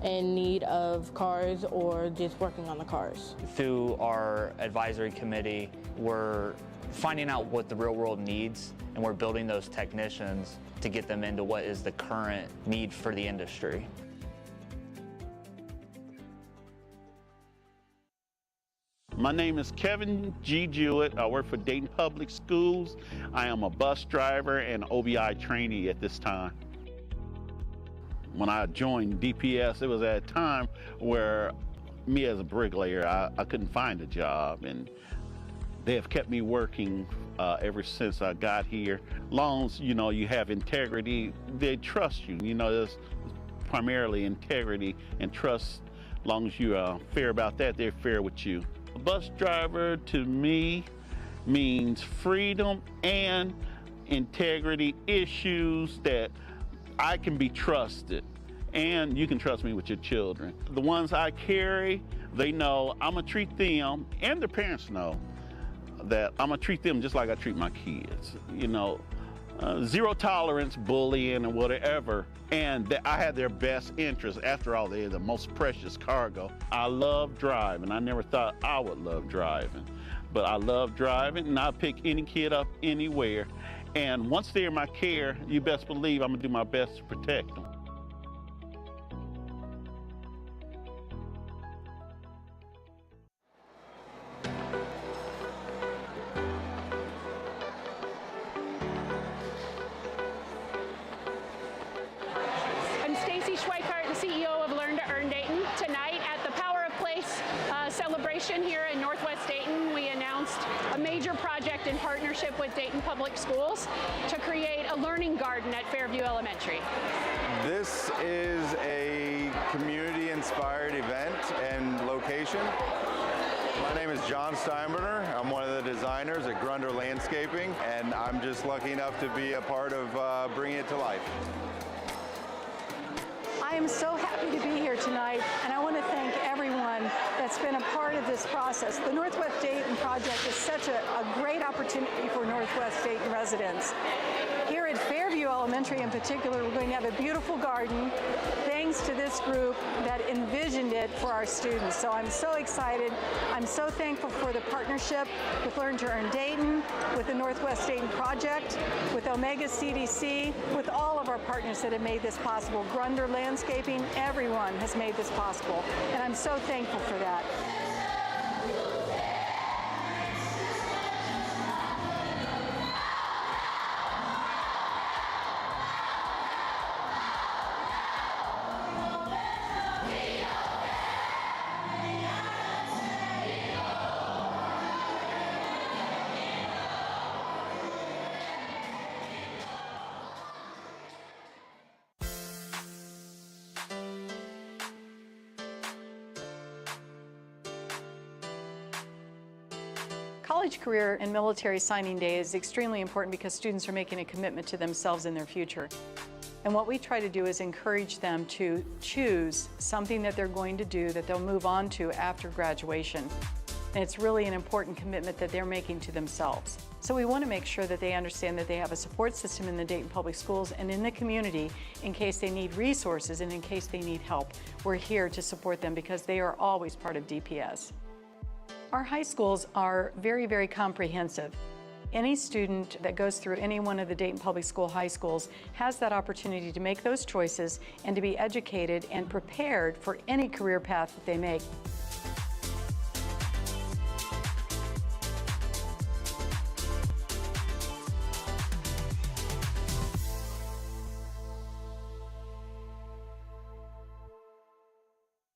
in need of cars or just working on the cars. Through our advisory committee, we're finding out what the real world needs, and we're building those technicians to get them into what is the current need for the industry. My name is Kevin G. Jewett. I work for Dayton Public Schools. I am a bus driver and OBI trainee at this time. When I joined DPS, it was at a time where me as a bricklayer, I couldn't find a job, and they have kept me working ever since I got here. Long as, you have integrity, they trust you. There's primarily integrity and trust. Long as you're fair about that, they're fair with you. A bus driver to me means freedom and integrity, issues that I can be trusted, and you can trust me with your children. The ones I carry, they know I'm gonna treat them, and their parents know that I'm gonna treat them just like I treat my kids. Zero tolerance, bullying and whatever, and that I have their best interest. After all, they're the most precious cargo. I love driving. I never thought I would love driving, but I love driving, and I pick any kid up anywhere. And once they're in my care, you best believe I'm gonna do my best to protect them. I'm Stacy Schweikart, the CEO of Learn to Earn Dayton. Tonight at the Power of Place celebration here in Northwest Dayton, we announced a major project in partnership with Dayton Public Schools to create a learning garden at Fairview Elementary. This is a community-inspired event and location. My name is John Steinbrenner. I'm one of the designers at Grunder Landscaping, and I'm just lucky enough to be a part of bringing it to life. I am so happy to be here tonight, and I want to thank everyone that's been a part of this process. The Northwest Dayton project is such a great opportunity for Northwest Dayton residents. Here at Fairview Elementary in particular, we're going to have a beautiful garden thanks to this group that envisioned it for our students. So I'm so excited. I'm so thankful for the partnership with Learn to Earn Dayton, with the Northwest Dayton Project, with Omega CDC, with all of our partners that have made this possible. Grunder Landscaping, everyone has made this possible. And I'm so thankful for that. College career and military signing day is extremely important because students are making a commitment to themselves and their future. And what we try to do is encourage them to choose something that they're going to do that they'll move on to after graduation. And it's really an important commitment that they're making to themselves. So we want to make sure that they understand that they have a support system in the Dayton Public Schools and in the community in case they need resources and in case they need help. We're here to support them because they are always part of DPS. Our high schools are very, very comprehensive. Any student that goes through any one of the Dayton Public School high schools has that opportunity to make those choices and to be educated and prepared for any career path that they make.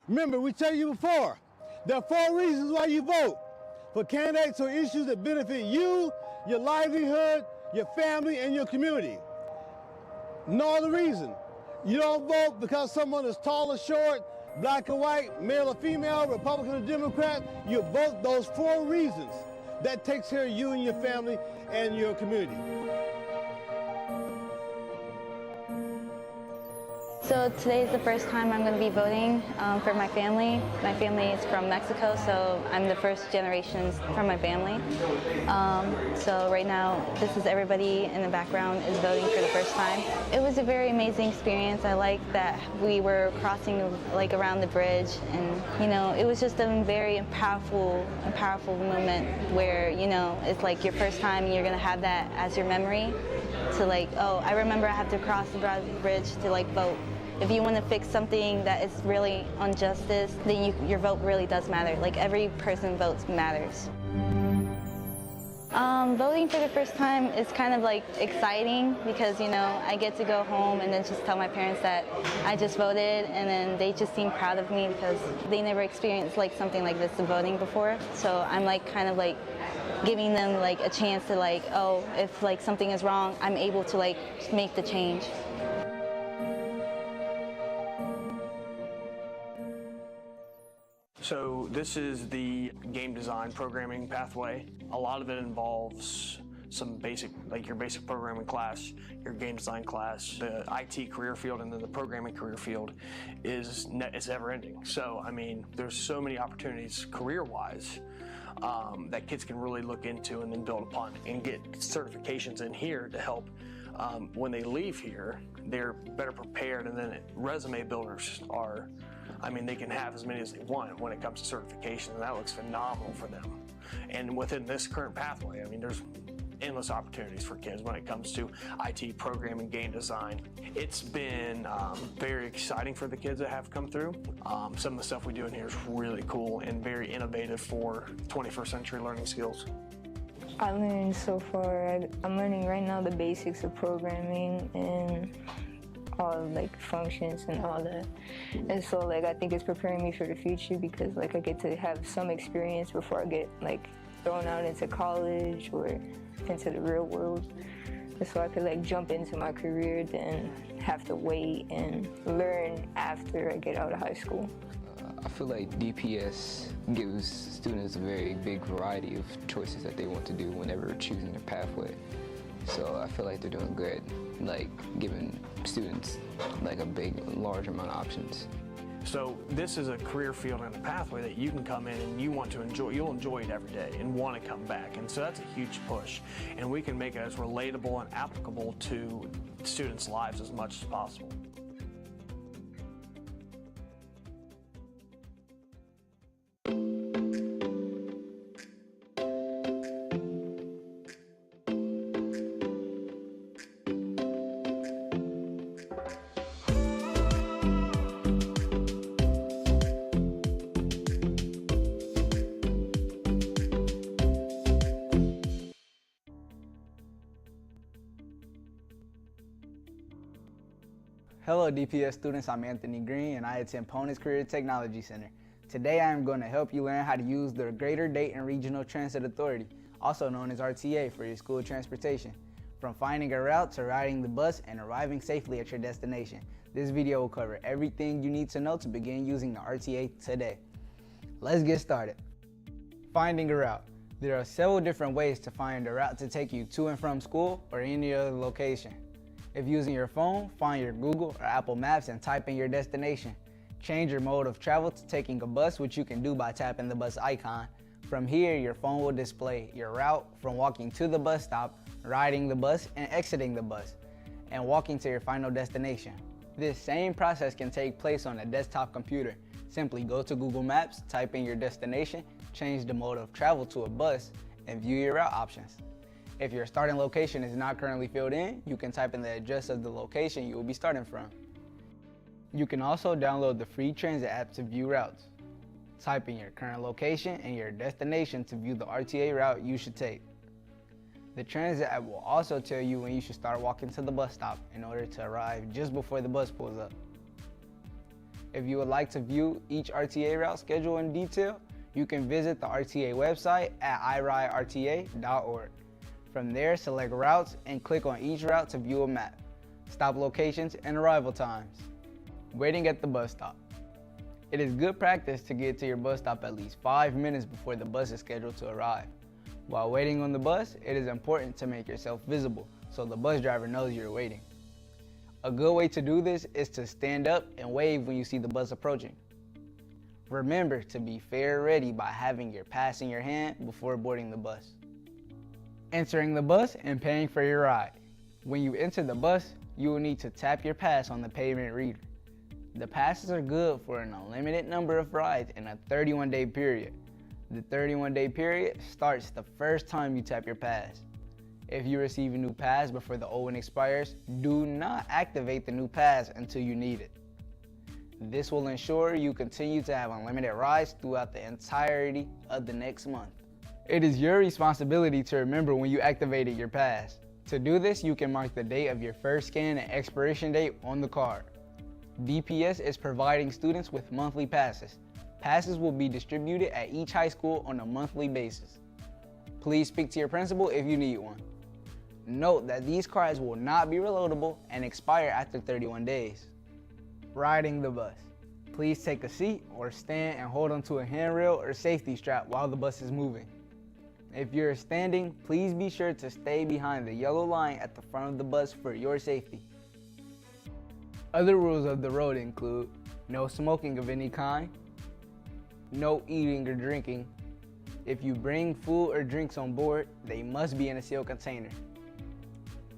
Remember, we tell you before, there are 4 reasons why you vote. For candidates or issues that benefit you, your livelihood, your family, and your community. No other reason. You don't vote because someone is tall or short, black or white, male or female, Republican or Democrat. You vote those 4 reasons. That takes care of you and your family and your community. So today is the first time I'm going to be voting for my family. My family is from Mexico, so I'm the first generation from my family. So right now, this is everybody in the background is voting for the first time. It was a very amazing experience. I like that we were crossing like around the bridge, and you know, it was just a very powerful moment where, you know, it's like your first time and you're going to have that as your memory to like, oh, I remember I have to cross the bridge to like vote. If you want to fix something that is really injustice, then your vote really does matter. Like every person votes matters. Voting for the first time is kind of like exciting because, you know, I get to go home and then just tell my parents that I just voted, and then they just seem proud of me because they never experienced like something like this in voting before. So I'm like kind of like giving them like a chance to like, oh, if like something is wrong, I'm able to like make the change. So this is the game design programming pathway. A lot of it involves some basic, like your basic programming class, your game design class, the IT career field, and then the programming career field is ever ending. So, I mean, there's so many opportunities career-wise that kids can really look into and then build upon and get certifications in here to help when they leave here, they're better prepared, and then resume builders are, I mean, they can have as many as they want when it comes to certification, and that looks phenomenal for them. And within this current pathway, I mean, there's endless opportunities for kids when it comes to IT programming, game design. It's been very exciting for the kids that have come through. Some of the stuff we do in here is really cool and very innovative for 21st century learning skills. I learned so far, I'm learning right now the basics of programming and all like functions and all that. And so like I think it's preparing me for the future because like I get to have some experience before I get like thrown out into college or into the real world. And so I could like jump into my career than have to wait and learn after I get out of high school. I feel like DPS gives students a very big variety of choices that they want to do whenever choosing their pathway. So I feel like they're doing good, like giving students like a large amount of options. So this is a career field and a pathway that you can come in and you want to enjoy. You'll enjoy it every day and want to come back. And so that's a huge push. And we can make it as relatable and applicable to students' lives as much as possible. Hello DPS students, I'm Anthony Green and I attend Ponus Career Technology Center. Today I am going to help you learn how to use the Greater Dayton Regional Transit Authority, also known as RTA, for your school transportation. From finding a route to riding the bus and arriving safely at your destination. This video will cover everything you need to know to begin using the RTA today. Let's get started. Finding a route. There are several different ways to find a route to take you to and from school or any other location. If using your phone, find your Google or Apple Maps and type in your destination. Change your mode of travel to taking a bus, which you can do by tapping the bus icon. From here, your phone will display your route from walking to the bus stop, riding the bus, and exiting the bus, and walking to your final destination. This same process can take place on a desktop computer. Simply go to Google Maps, type in your destination, change the mode of travel to a bus, and view your route options. If your starting location is not currently filled in, you can type in the address of the location you will be starting from. You can also download the free transit app to view routes. Type in your current location and your destination to view the RTA route you should take. The transit app will also tell you when you should start walking to the bus stop in order to arrive just before the bus pulls up. If you would like to view each RTA route schedule in detail, you can visit the RTA website at iRideRTA.org. From there, select routes and click on each route to view a map, stop locations, and arrival times. Waiting at the bus stop. It is good practice to get to your bus stop at least 5 minutes before the bus is scheduled to arrive. While waiting on the bus, it is important to make yourself visible so the bus driver knows you're waiting. A good way to do this is to stand up and wave when you see the bus approaching. Remember to be fair ready by having your pass in your hand before boarding the bus. Entering the bus and paying for your ride. When you enter the bus, you will need to tap your pass on the payment reader. The passes are good for an unlimited number of rides in a 31-day period. The 31-day period starts the first time you tap your pass. If you receive a new pass before the old one expires, do not activate the new pass until you need it. This will ensure you continue to have unlimited rides throughout the entirety of the next month. It is your responsibility to remember when you activated your pass. To do this, you can mark the date of your first scan and expiration date on the card. DPS is providing students with monthly passes. Passes will be distributed at each high school on a monthly basis. Please speak to your principal if you need one. Note that these cards will not be reloadable and expire after 31 days. Riding the bus. Please take a seat or stand and hold onto a handrail or safety strap while the bus is moving. If you're standing, please be sure to stay behind the yellow line at the front of the bus for your safety. Other rules of the road include no smoking of any kind, no eating or drinking. If you bring food or drinks on board, they must be in a sealed container.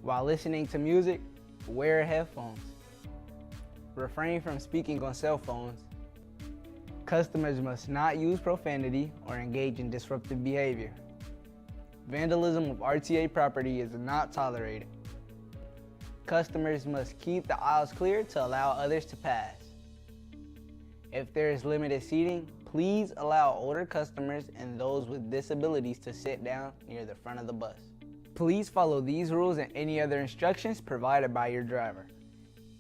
While listening to music, wear headphones. Refrain from speaking on cell phones. Customers must not use profanity or engage in disruptive behavior. Vandalism of RTA property is not tolerated. Customers must keep the aisles clear to allow others to pass. If there is limited seating, please allow older customers and those with disabilities to sit down near the front of the bus. Please follow these rules and any other instructions provided by your driver.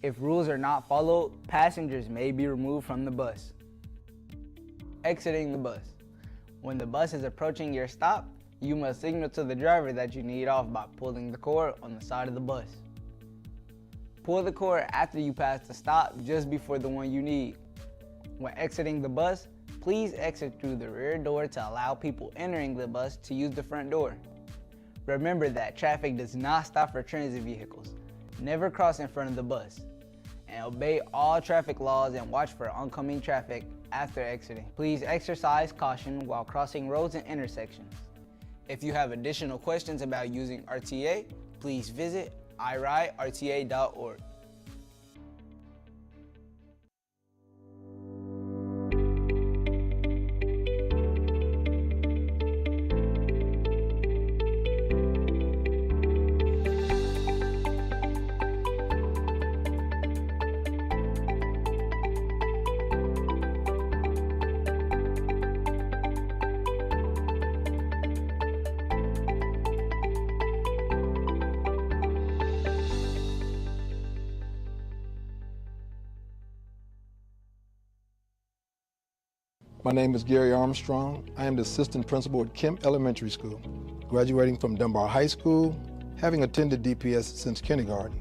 If rules are not followed, passengers may be removed from the bus. Exiting the bus. When the bus is approaching your stop, you must signal to the driver that you need off by pulling the cord on the side of the bus. Pull the cord after you pass the stop just before the one you need. When exiting the bus, please exit through the rear door to allow people entering the bus to use the front door. Remember that traffic does not stop for transit vehicles. Never cross in front of the bus. And obey all traffic laws and watch for oncoming traffic after exiting. Please exercise caution while crossing roads and intersections. If you have additional questions about using RTA, please visit iRideRTA.org. My name is Gary Armstrong. I am the assistant principal at Kemp Elementary School, graduating from Dunbar High School, having attended DPS since kindergarten.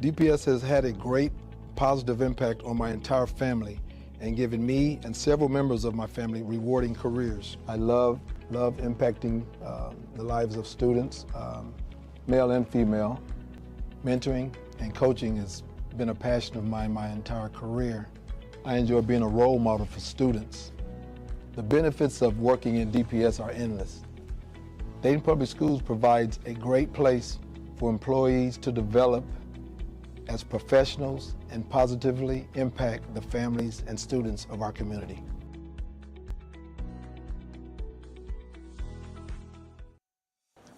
DPS has had a great positive impact on my entire family and given me and several members of my family rewarding careers. I love love impacting the lives of students, male and female. Mentoring and coaching has been a passion of mine my entire career. I enjoy being a role model for students. The benefits of working in DPS are endless. Dayton Public Schools provides a great place for employees to develop as professionals and positively impact the families and students of our community.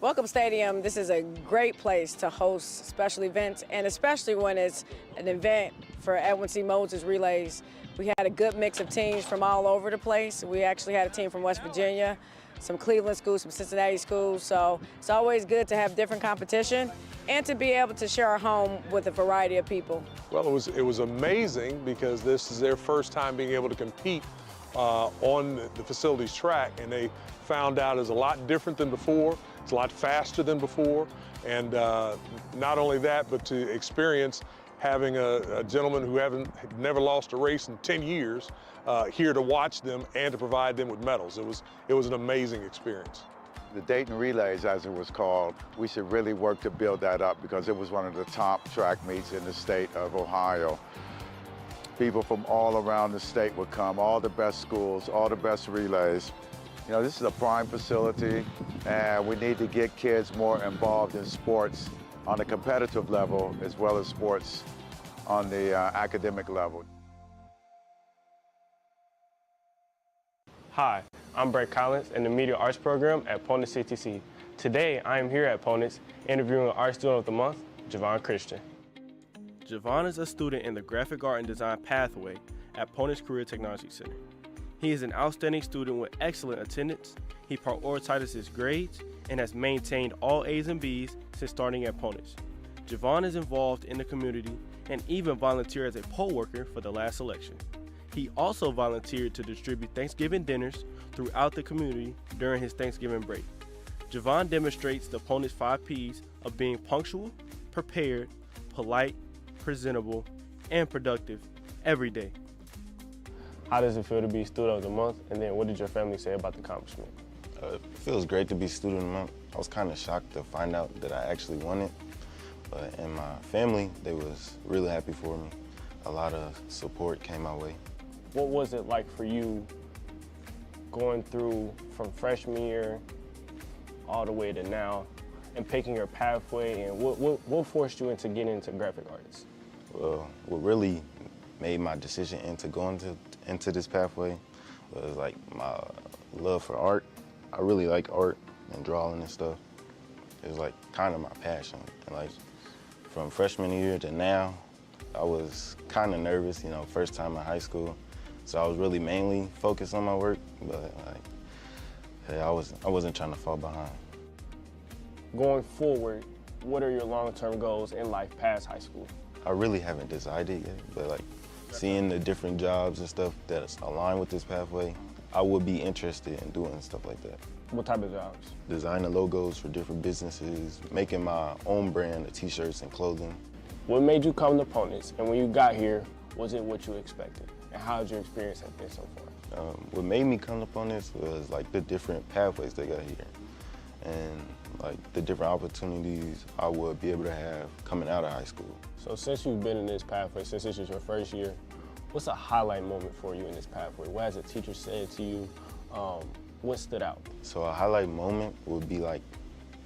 Welcome Stadium, this is a great place to host special events, and especially when it's an event for Edwin C. Moses Relays. We had a good mix of teams from all over the place. We actually had a team from West Virginia, some Cleveland schools, some Cincinnati schools, so it's always good to have different competition and to be able to share our home with a variety of people. Well, it was amazing because this is their first time being able to compete on the facilities track, and they found out it's a lot different than before. It's a lot faster than before, and not only that, but to experience having a gentleman who had never lost a race in 10 years here to watch them and to provide them with medals. It was an amazing experience. The Dayton Relays, as it was called, we should really work to build that up because it was one of the top track meets in the state of Ohio. People from all around the state would come, all the best schools, all the best relays. You know, this is a prime facility, and we need to get kids more involved in sports on a competitive level as well as sports on the academic level. Hi, I'm Brett Collins in the Media Arts program at Ponus CTC. Today, I am here at Ponus interviewing Art Student of the Month, Javon Christian. Javon is a student in the Graphic Art and Design pathway at Ponus Career Technology Center. He is an outstanding student with excellent attendance. He prioritizes his grades and has maintained all A's and B's since starting at Ponus. Javon is involved in the community and even volunteered as a poll worker for the last election. He also volunteered to distribute Thanksgiving dinners throughout the community during his Thanksgiving break. Javon demonstrates the Ponus 5 P's of being punctual, prepared, polite, presentable, and productive every day. How does it feel to be Student of the Month, and then what did your family say about the accomplishment? It feels great to be Student of the Month. I was kind of shocked to find out that I actually won it, but in my family, they was really happy for me. A lot of support came my way. What was it like for you going through from freshman year all the way to now and picking your pathway, and what forced you into getting into graphic artists? Well, what really made my decision into going into this pathway was like my love for art. I really like art and drawing and stuff. It was like kind of my passion. And like from freshman year to now, I was kind of nervous, you know, first time in high school. So I was really mainly focused on my work, but like, hey, I wasn't trying to fall behind. Going forward, what are your long-term goals in life past high school? I really haven't decided yet, but like seeing the different jobs and stuff that's aligned with this pathway, I would be interested in doing stuff like that. What type of jobs? Designing logos for different businesses, making my own brand of t-shirts and clothing. What made you come to Ponus, and when you got here, was it what you expected? And how has your experience have been so far? What made me come to Ponus was like the different pathways they got here, and like the different opportunities I would be able to have coming out of high school. So since you've been in this pathway, since this is your first year, what's a highlight moment for you in this pathway? What has a teacher said to you? What stood out? So a highlight moment would be like,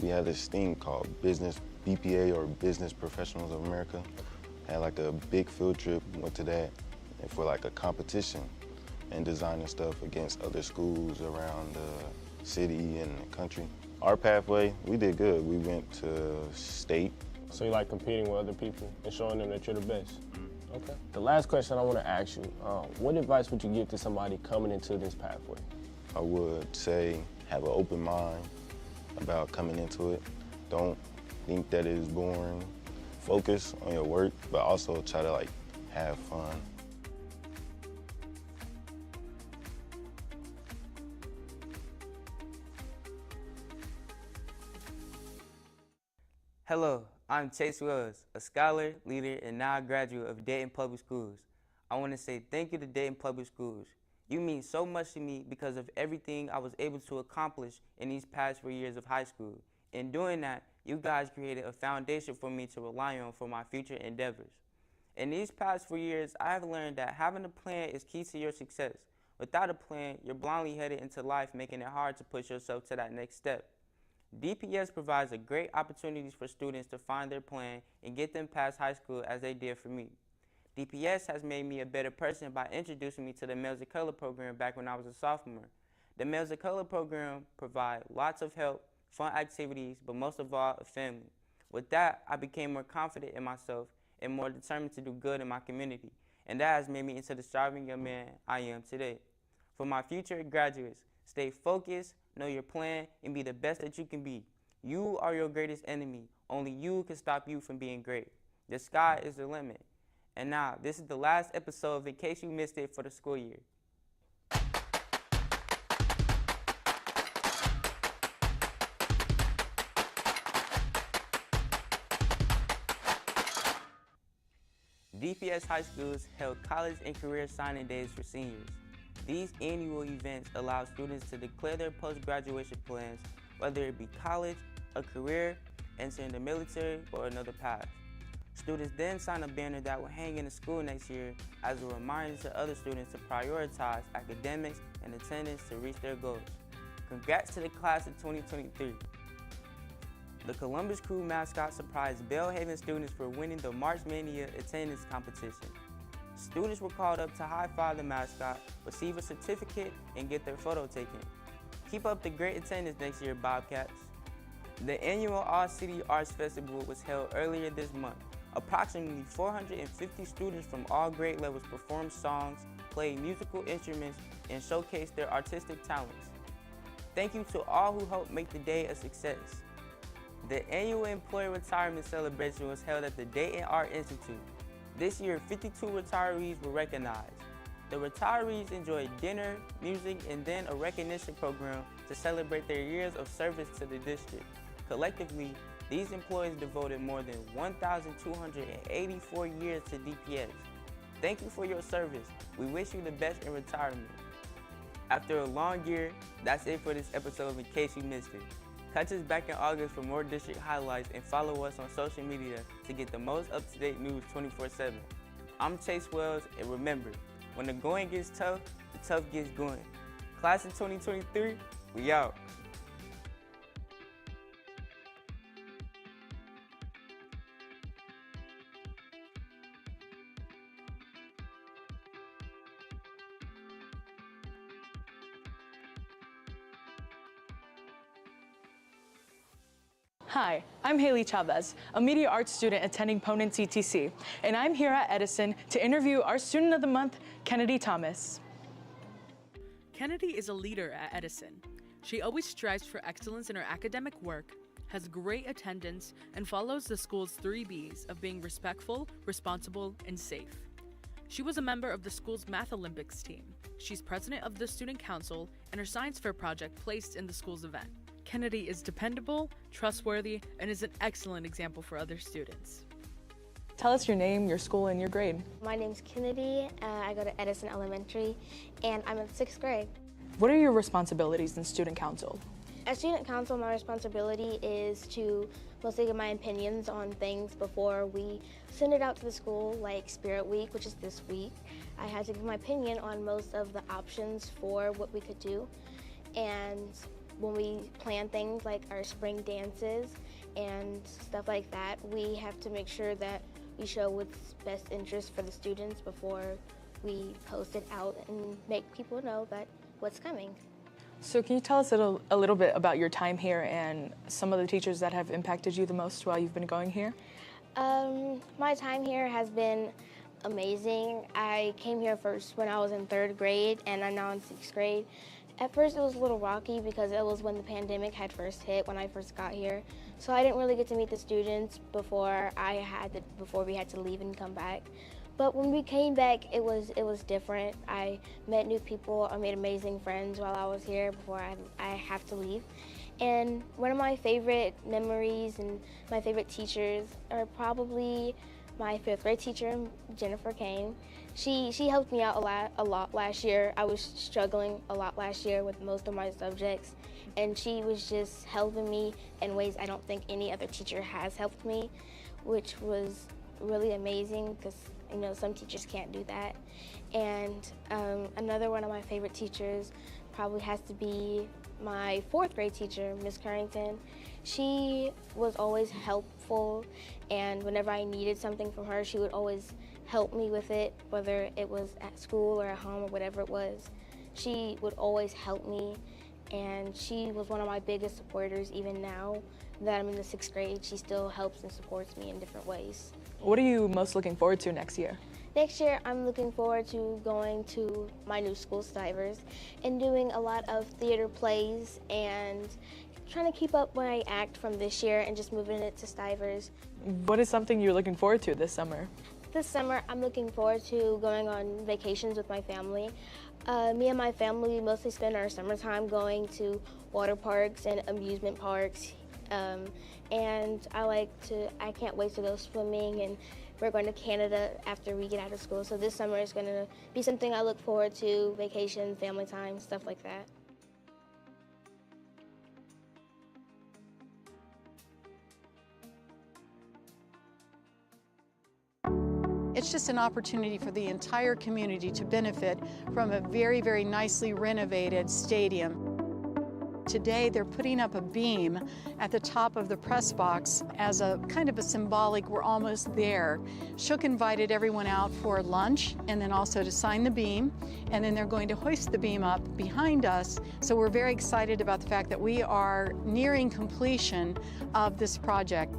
we had this thing called Business BPA, or Business Professionals of America. Had like a big field trip, went to that, and for like a competition and designing stuff against other schools around the city and the country. Our pathway, we did good. We went to state. So you like competing with other people and showing them that you're the best? Okay. The last question I want to ask you, what advice would you give to somebody coming into this pathway? I would say have an open mind about coming into it. Don't think that it is boring. Focus on your work, but also try to like have fun. Hello, I'm Chase Wells, a scholar, leader, and now a graduate of Dayton Public Schools. I want to say thank you to Dayton Public Schools. You mean so much to me because of everything I was able to accomplish in these past 4 years of high school. In doing that, you guys created a foundation for me to rely on for my future endeavors. In these past 4 years, I have learned that having a plan is key to your success. Without a plan, you're blindly headed into life, making it hard to push yourself to that next step. DPS provides a great opportunities for students to find their plan and get them past high school as they did for me. DPS has made me a better person by introducing me to the Males of Color program back when I was a sophomore. The Males of Color program provides lots of help, fun activities, but most of all, a family. With that, I became more confident in myself and more determined to do good in my community, and that has made me into the striving young man I am today. For my future graduates, stay focused, know your plan, and be the best that you can be. You are your greatest enemy. Only you can stop you from being great. The sky is the limit. And now, this is the last episode in case you missed it for the school year. DPS high schools held college and career signing days for seniors. These annual events allow students to declare their post-graduation plans, whether it be college, a career, entering the military, or another path. Students then sign a banner that will hang in the school next year as a reminder to other students to prioritize academics and attendance to reach their goals. Congrats to the class of 2023. The Columbus Crew mascot surprised Belhaven students for winning the March Mania attendance competition. Students were called up to high-five the mascot, receive a certificate, and get their photo taken. Keep up the great attendance next year, Bobcats. The annual All-City Arts Festival was held earlier this month. Approximately 450 students from all grade levels performed songs, played musical instruments, and showcased their artistic talents. Thank you to all who helped make the day a success. The annual employee retirement celebration was held at the Dayton Art Institute. This year, 52 retirees were recognized. The retirees enjoyed dinner, music, and then a recognition program to celebrate their years of service to the district. Collectively, these employees devoted more than 1,284 years to DPS. Thank you for your service. We wish you the best in retirement. After a long year, that's it for this episode in case you missed it. Catch us back in August for more district highlights and follow us on social media to get the most up-to-date news 24/7. I'm Chase Wells, and remember, when the going gets tough, the tough gets going. Class of 2023, we out. Hi, I'm Haley Chavez, a media arts student attending Ponent CTC, and I'm here at Edison to interview our Student of the Month, Kennedy Thomas. Kennedy is a leader at Edison. She always strives for excellence in her academic work, has great attendance, and follows the school's 3 Bs of being respectful, responsible, and safe. She was a member of the school's Math Olympics team. She's president of the student council, and her science fair project placed in the school's event. Kennedy is dependable, trustworthy, and is an excellent example for other students. Tell us your name, your school, and your grade. My name's Kennedy. I go to Edison Elementary, and I'm in 6th grade. What are your responsibilities in student council? As student council, my responsibility is to mostly give my opinions on things before we send it out to the school, like Spirit Week, which is this week. I had to give my opinion on most of the options for what we could do. And when we plan things like our spring dances and stuff like that, we have to make sure that we show what's best interest for the students before we post it out and make people know that what's coming. So can you tell us a little bit about your time here and some of the teachers that have impacted you the most while you've been going here? My time here has been amazing. I came here first when I was in 3rd grade, and I'm now in 6th grade. At first it was a little rocky because it was when the pandemic had first hit when I first got here. So I didn't really get to meet the students before we had to leave and come back. But when we came back, it was different. I met new people, I made amazing friends while I was here before I have to leave. And one of my favorite memories and my favorite teachers are probably my 5th grade teacher, Jennifer Kane. She helped me out a lot last year. I was struggling a lot last year with most of my subjects, and she was just helping me in ways I don't think any other teacher has helped me, which was really amazing because, you know, some teachers can't do that. And another one of my favorite teachers probably has to be my 4th grade teacher, Miss Currington. She was always helpful, and whenever I needed something from her, she would always help me with it, whether it was at school or at home or whatever it was. She would always help me, and she was one of my biggest supporters. Even now that I'm in the 6th grade, she still helps and supports me in different ways. What are you most looking forward to next year? Next year, I'm looking forward to going to my new school, Stivers, and doing a lot of theater plays and trying to keep up my act from this year and just moving it to Stivers. What is something you're looking forward to this summer? This summer, I'm looking forward to going on vacations with my family. Me and my family mostly spend our summertime going to water parks and amusement parks. And I can't wait to go swimming, and we're going to Canada after we get out of school. So this summer is going to be something I look forward to, vacation, family time, stuff like that. It's just an opportunity for the entire community to benefit from a very, very nicely renovated stadium. Today, they're putting up a beam at the top of the press box as a kind of a symbolic, we're almost there. Shook invited everyone out for lunch and then also to sign the beam, and then they're going to hoist the beam up behind us. So we're very excited about the fact that we are nearing completion of this project.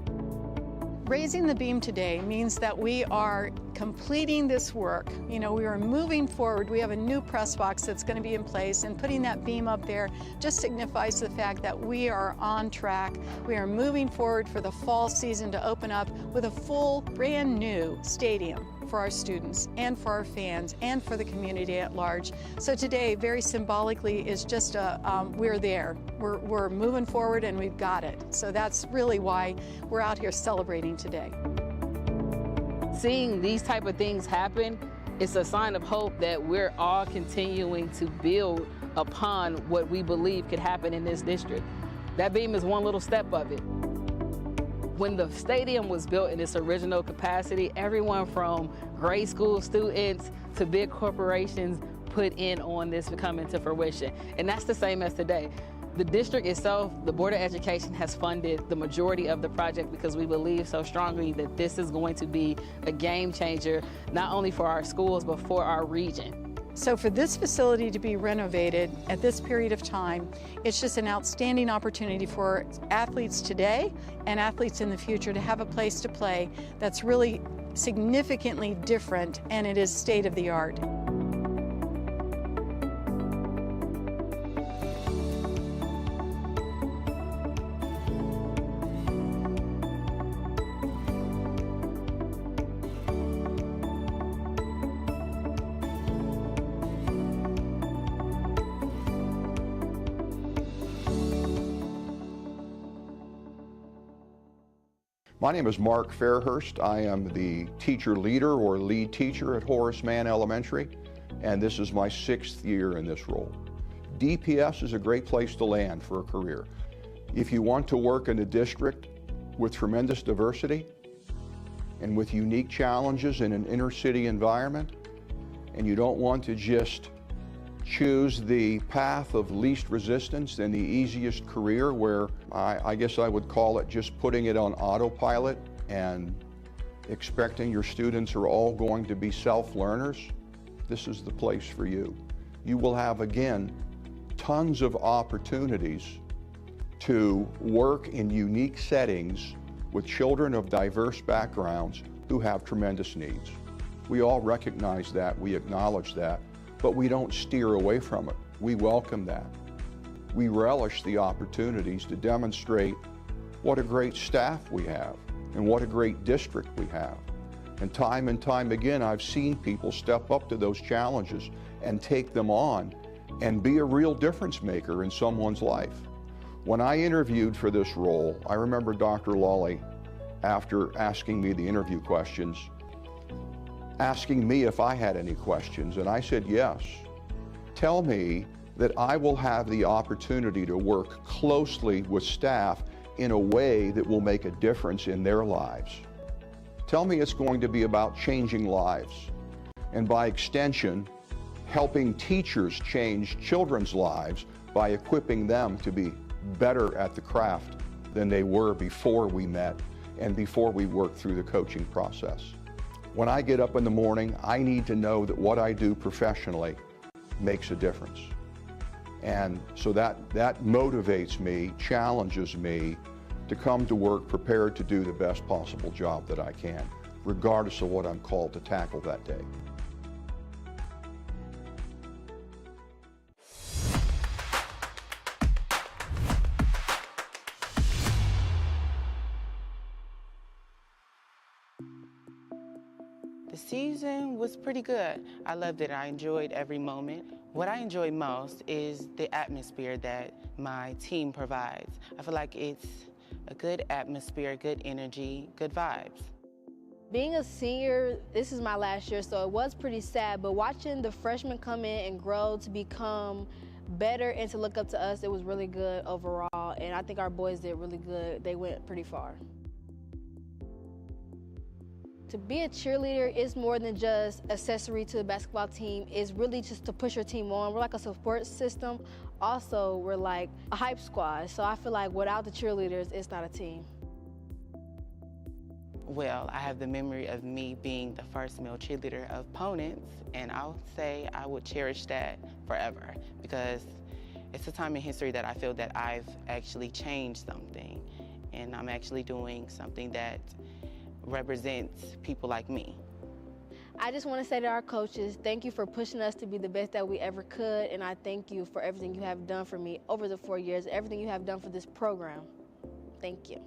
Raising the beam today means that we are completing this work. You know, we are moving forward. We have a new press box that's going to be in place, and putting that beam up there just signifies the fact that we are on track. We are moving forward for the fall season to open up with a full, brand new stadium for our students and for our fans and for the community at large. So today, very symbolically, is just we're there. We're moving forward and we've got it. So that's really why we're out here celebrating today. Seeing these type of things happen, it's a sign of hope that we're all continuing to build upon what we believe could happen in this district. That beam is one little step of it. When the stadium was built in its original capacity, everyone from grade school students to big corporations put in on this to come into fruition. And that's the same as today. The district itself, the Board of Education, has funded the majority of the project because we believe so strongly that this is going to be a game changer, not only for our schools, but for our region. So for this facility to be renovated at this period of time, it's just an outstanding opportunity for athletes today and athletes in the future to have a place to play that's really significantly different, and it is state of the art. My name is Mark Fairhurst. I am the teacher leader or lead teacher at Horace Mann Elementary, and this is my 6th year in this role. DPS is a great place to land for a career. If you want to work in a district with tremendous diversity and with unique challenges in an inner city environment, and you don't want to just choose the path of least resistance and the easiest career where I guess I would call it just putting it on autopilot and expecting your students are all going to be self-learners, this is the place for you. You will have, again, tons of opportunities to work in unique settings with children of diverse backgrounds who have tremendous needs. We all recognize that, we acknowledge that, but we don't steer away from it. We welcome that. We relish the opportunities to demonstrate what a great staff we have and what a great district we have. And time again, I've seen people step up to those challenges and take them on and be a real difference maker in someone's life. When I interviewed for this role, I remember Dr. Lawley after asking me the interview questions, asking me if I had any questions, and I said yes. Tell me that I will have the opportunity to work closely with staff in a way that will make a difference in their lives. Tell me it's going to be about changing lives, and by extension, helping teachers change children's lives by equipping them to be better at the craft than they were before we met and before we worked through the coaching process. When I get up in the morning, I need to know that what I do professionally makes a difference. And so that motivates me, challenges me to come to work prepared to do the best possible job that I can, regardless of what I'm called to tackle that day. The season was pretty good. I loved it. I enjoyed every moment. What I enjoy most is the atmosphere that my team provides. I feel like it's a good atmosphere, good energy, good vibes. Being a senior, this is my last year, so it was pretty sad, but watching the freshmen come in and grow to become better and to look up to us, it was really good overall, and I think our boys did really good. They went pretty far. To be a cheerleader is more than just accessory to the basketball team. It's really just to push your team on. We're like a support system. Also, we're like a hype squad. So I feel like without the cheerleaders, it's not a team. Well, I have the memory of me being the first male cheerleader of Ponance, and I would say I would cherish that forever because it's a time in history that I feel that I've actually changed something, and I'm actually doing something that represents people like me. I just want to say to our coaches, thank you for pushing us to be the best that we ever could, and I thank you for everything you have done for me over the 4 years, everything you have done for this program. Thank you.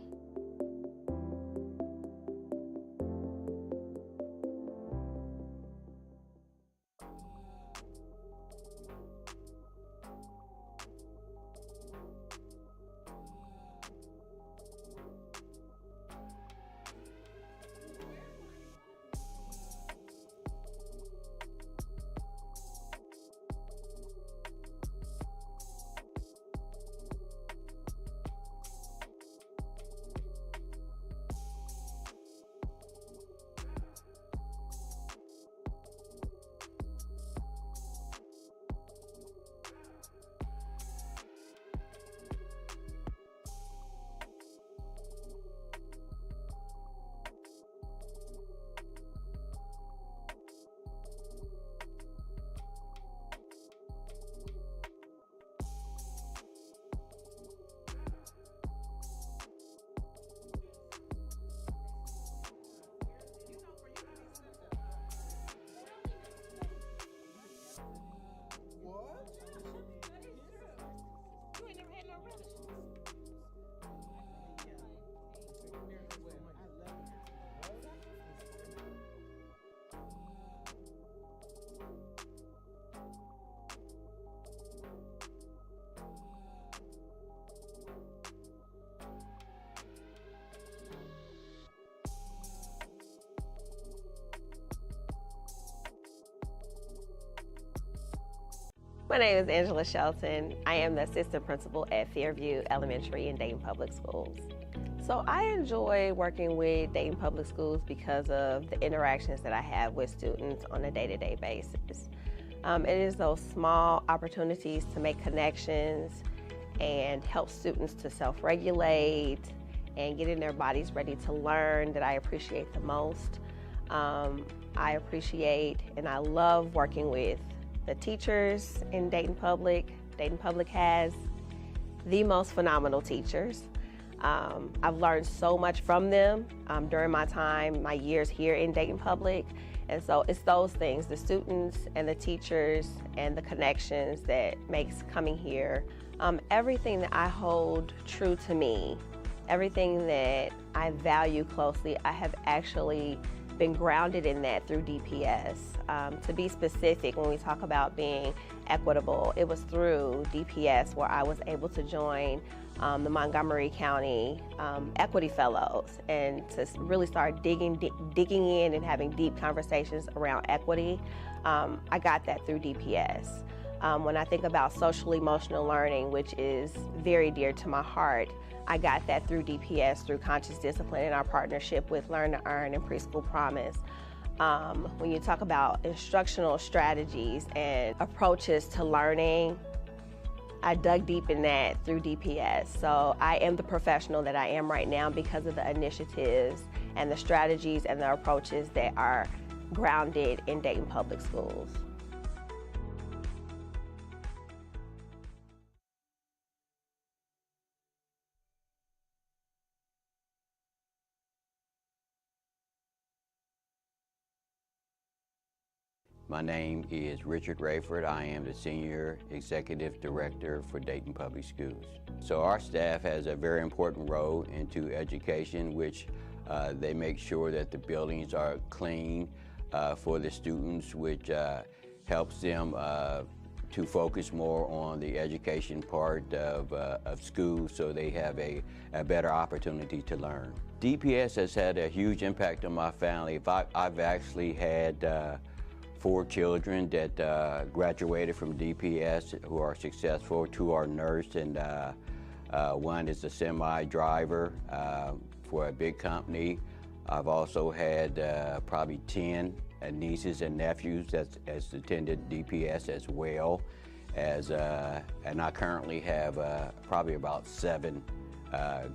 My name is Angela Shelton. I am the assistant principal at Fairview Elementary in Dayton Public Schools. So I enjoy working with Dayton Public Schools because of the interactions that I have with students on a day-to-day basis. It is those small opportunities to make connections and help students to self-regulate and getting their bodies ready to learn that I appreciate the most. I appreciate and I love working with the teachers in Dayton Public. Dayton Public has the most phenomenal teachers. I've learned so much from them during my years here in Dayton Public. And so it's those things, the students and the teachers and the connections that makes coming here. Everything that I hold true to me, everything that I value closely, I have actually been grounded in that through DPS. To be specific, when we talk about being equitable, it was through DPS where I was able to join the Montgomery County Equity Fellows, and to really start digging in and having deep conversations around equity. I got that through DPS. When I think about social emotional learning, which is very dear to my heart, I got that through DPS, through Conscious Discipline and our partnership with Learn to Earn and Preschool Promise. When you talk about instructional strategies and approaches to learning, I dug deep in that through DPS. So I am the professional that I am right now because of the initiatives and the strategies and the approaches that are grounded in Dayton Public Schools. My name is Richard Rayford. I am the Senior Executive Director for Dayton Public Schools. So our staff has a very important role into education, which they make sure that the buildings are clean for the students, which helps them to focus more on the education part of school, so they have a better opportunity to learn. DPS has had a huge impact on my family. I've actually had 4 children that graduated from DPS who are successful. 2 are nurse, and 1 is a semi-driver for a big company. I've also had probably 10 nieces and nephews that has attended DPS as well, and I currently have probably about 7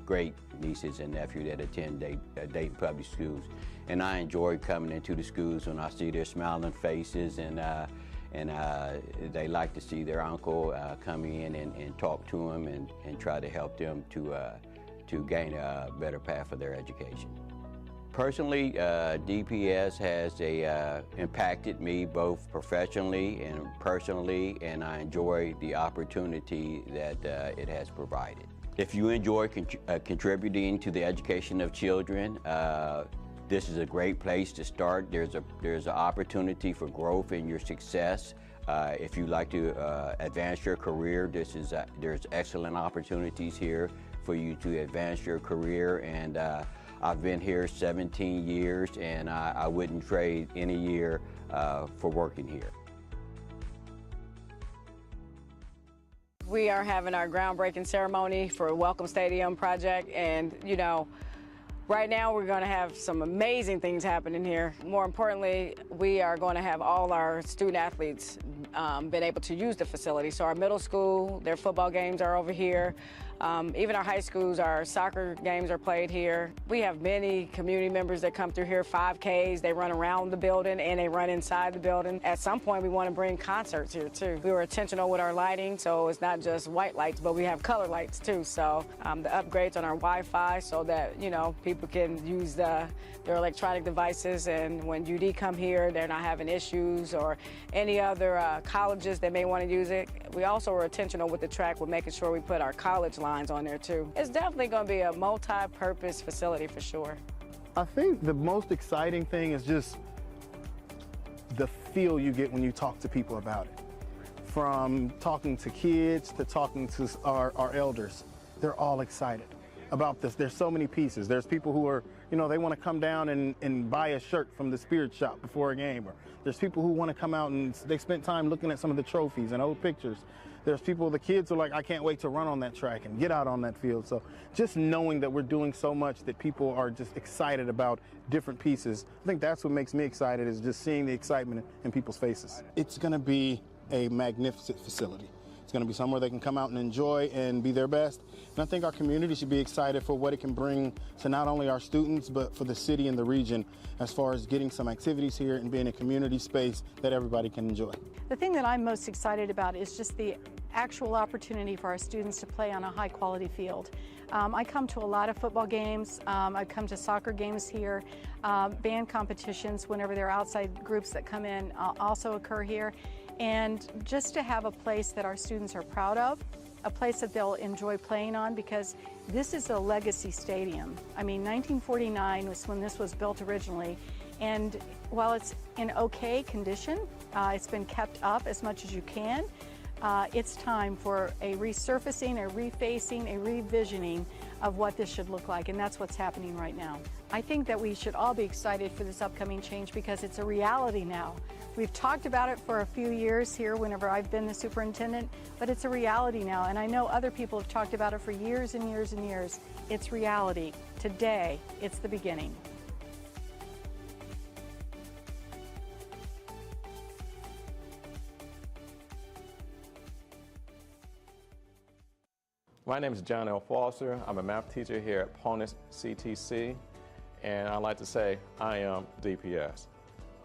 great nieces and nephews that attend Dayton Public Schools. And I enjoy coming into the schools when I see their smiling faces, and they like to see their uncle come in and talk to them and try to help them to gain a better path for their education. Personally, DPS has impacted me both professionally and personally, and I enjoy the opportunity that it has provided. If you enjoy contributing to the education of children, this is a great place to start. There's an opportunity for growth in your success. If you like to advance your career, there's excellent opportunities here for you to advance your career. And I've been here 17 years, and I wouldn't trade any year for working here. We are having our groundbreaking ceremony for Welcome Stadium project, and right now we're going to have some amazing things happening here. More importantly, we are going to have all our student athletes been able to use the facility. So our middle school, their football games are over here. Even our high schools, our soccer games are played here. We have many community members that come through here, 5Ks. They run around the building and they run inside the building. At some point, we want to bring concerts here too. We were intentional with our lighting, so it's not just white lights, but we have color lights too. So the upgrades on our Wi-Fi so that, people can use their electronic devices, and when UD come here, they're not having issues, or any other colleges that may want to use it. We also were intentional with the track with making sure we put our college lines on there too. It's definitely going to be a multi-purpose facility for sure. I think the most exciting thing is just the feel you get when you talk to people about it. From talking to kids to talking to our elders, they're all excited about this. There's so many pieces. There's people who are, they want to come down and buy a shirt from the Spirit Shop before a game. Or there's people who want to come out and they spent time looking at some of the trophies and old pictures. There's people, the kids are like, I can't wait to run on that track and get out on that field. So just knowing that we're doing so much that people are just excited about different pieces, I think that's what makes me excited, is just seeing the excitement in people's faces. It's going to be a magnificent facility. It's going to be somewhere they can come out and enjoy and be their best. And I think our community should be excited for what it can bring to not only our students, but for the city and the region, as far as getting some activities here and being a community space that everybody can enjoy. The thing that I'm most excited about is just the actual opportunity for our students to play on a high quality field. I come to a lot of football games. I come to soccer games here. Band competitions, whenever there are outside groups that come in, also occur here. And just to have a place that our students are proud of, a place that they'll enjoy playing on, because this is a legacy stadium. I mean, 1949 was when this was built originally, and while it's in okay condition, it's been kept up as much as you can. it's time for a resurfacing, a refacing, a revisioning of what this should look like, and that's what's happening right now. I think that we should all be excited for this upcoming change because it's a reality now. We've talked about it for a few years here whenever I've been the superintendent, but it's a reality now, and I know other people have talked about it for years and years and years. It's reality. Today, it's the beginning. My name is John L. Foster. I'm a math teacher here at Ponus CTC, and I'd like to say I am DPS.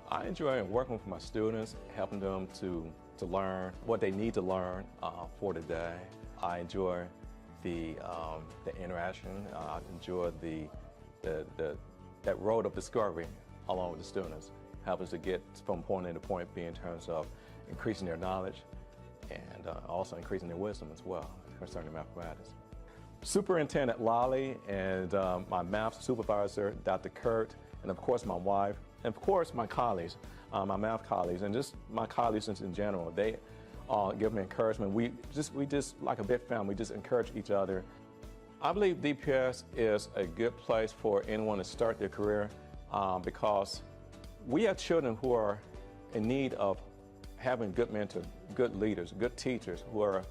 I enjoy working with my students, helping them to learn what they need to learn for the day. I enjoy the interaction. I enjoy that road of discovery along with the students. Help us to get from point A to point B in terms of increasing their knowledge and also increasing their wisdom as well concerning mathematics. Superintendent Lolly and my math supervisor, Dr. Kurt, and of course my wife, and of course my colleagues, my math colleagues, and just my colleagues in general. They give me encouragement. We just like a big family, we just encourage each other. I believe DPS is a good place for anyone to start their career because we have children who are in need of having good mentors, good leaders, good teachers who are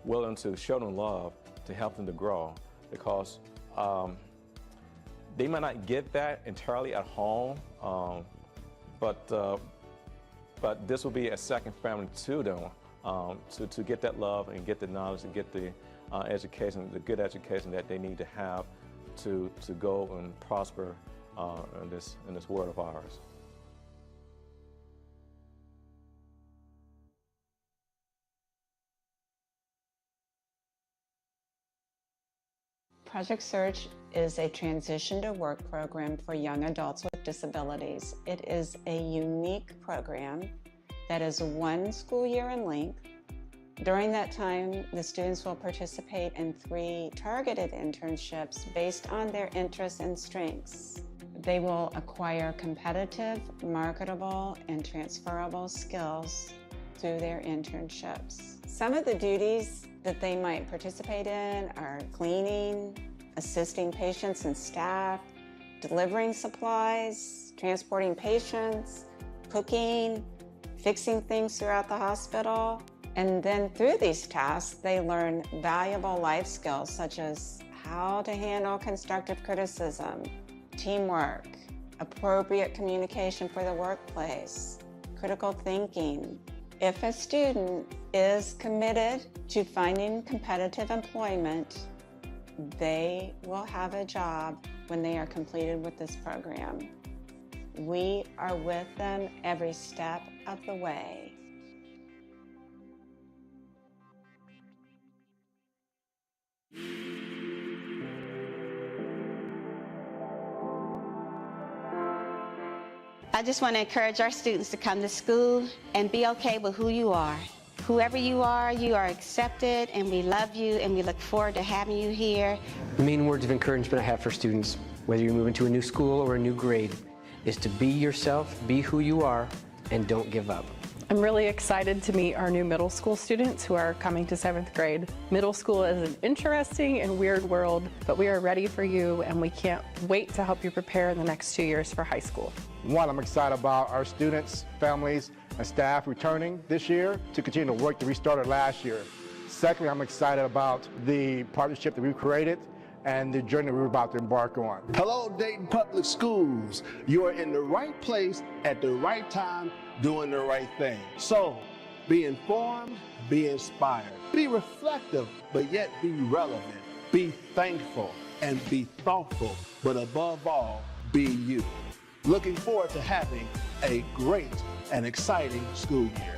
willing to show them love to help them to grow, because they might not get that entirely at home, but this will be a second family to them to get that love and get the knowledge and get the education, the good education that they need to have to go and prosper in this world of ours. Project Surge is a transition to work program for young adults with disabilities. It is a unique program that is 1 school year in length. During that time, the students will participate in 3 targeted internships based on their interests and strengths. They will acquire competitive, marketable, and transferable skills through their internships. Some of the duties that they might participate in are cleaning, assisting patients and staff, delivering supplies, transporting patients, cooking, fixing things throughout the hospital. And then through these tasks, they learn valuable life skills such as how to handle constructive criticism, teamwork, appropriate communication for the workplace, critical thinking. If a student is committed to finding competitive employment, they will have a job when they are completed with this program. We are with them every step of the way. I just want to encourage our students to come to school and be okay with who you are. Whoever you are accepted, and we love you, and we look forward to having you here. The main words of encouragement I have for students, whether you're moving to a new school or a new grade, is to be yourself, be who you are, and don't give up. I'm really excited to meet our new middle school students who are coming to 7th grade. Middle school is an interesting and weird world, but we are ready for you, and we can't wait to help you prepare in the next 2 years for high school. One, I'm excited about our students, families, and staff returning this year to continue the work that we started last year. Secondly, I'm excited about the partnership that we've created and the journey we're about to embark on. Hello, Dayton Public Schools. You are in the right place at the right time, doing the right thing. So, be informed, be inspired. Be reflective, but yet be relevant. Be thankful and be thoughtful, but above all, be you. Looking forward to having a great and exciting school year.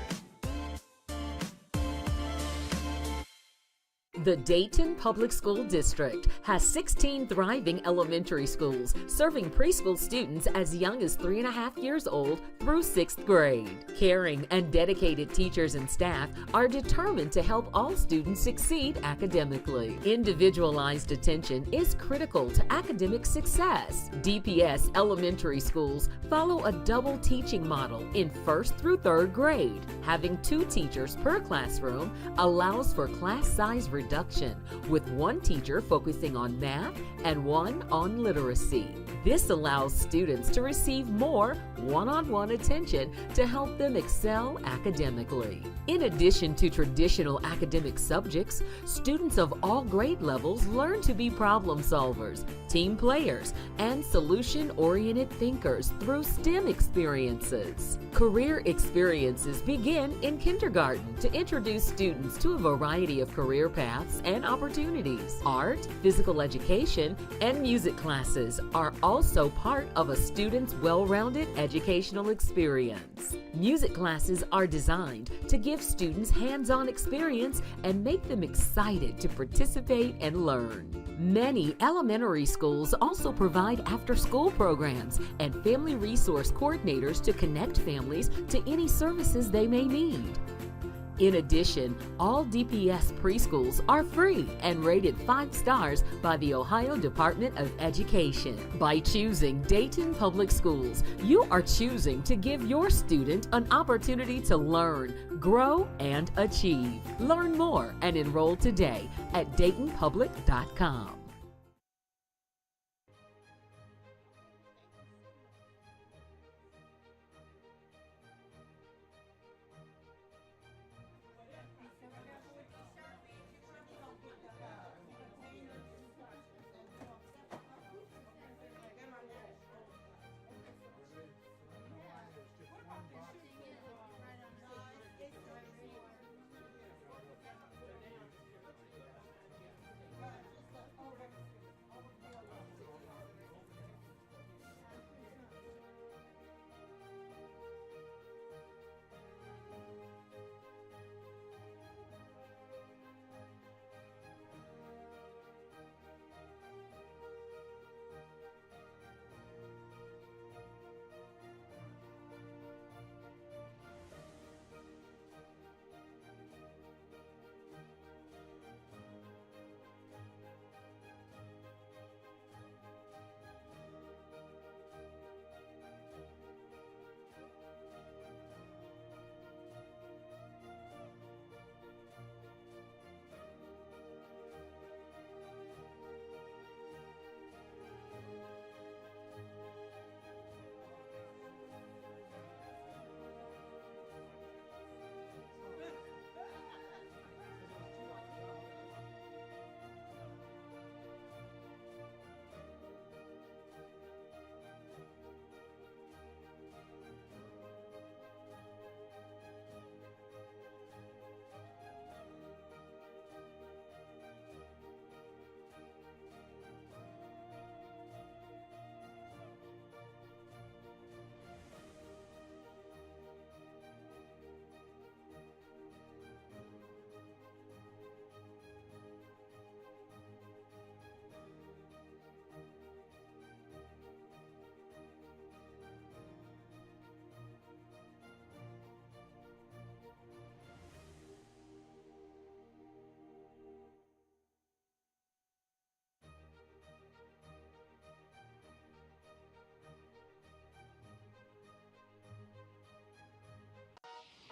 The Dayton Public School District has 16 thriving elementary schools serving preschool students as young as 3.5 years old through 6th grade. Caring and dedicated teachers and staff are determined to help all students succeed academically. Individualized attention is critical to academic success. DPS elementary schools follow a double teaching model in 1st through 3rd grade. Having 2 teachers per classroom allows for class size reduction, with 1 teacher focusing on math and 1 on literacy. This allows students to receive more one-on-one attention to help them excel academically. In addition to traditional academic subjects, students of all grade levels learn to be problem solvers, team players, and solution-oriented thinkers through STEM experiences. Career experiences begin in kindergarten to introduce students to a variety of career paths and opportunities. Art, physical education, and music classes are also part of a student's well-rounded educational experience. Music classes are designed to give students hands-on experience and make them excited to participate and learn. Many elementary schools also provide after-school programs and family resource coordinators to connect families to any services they may need. In addition, all DPS preschools are free and rated 5 stars by the Ohio Department of Education. By choosing Dayton Public Schools, you are choosing to give your student an opportunity to learn, grow, and achieve. Learn more and enroll today at DaytonPublic.com.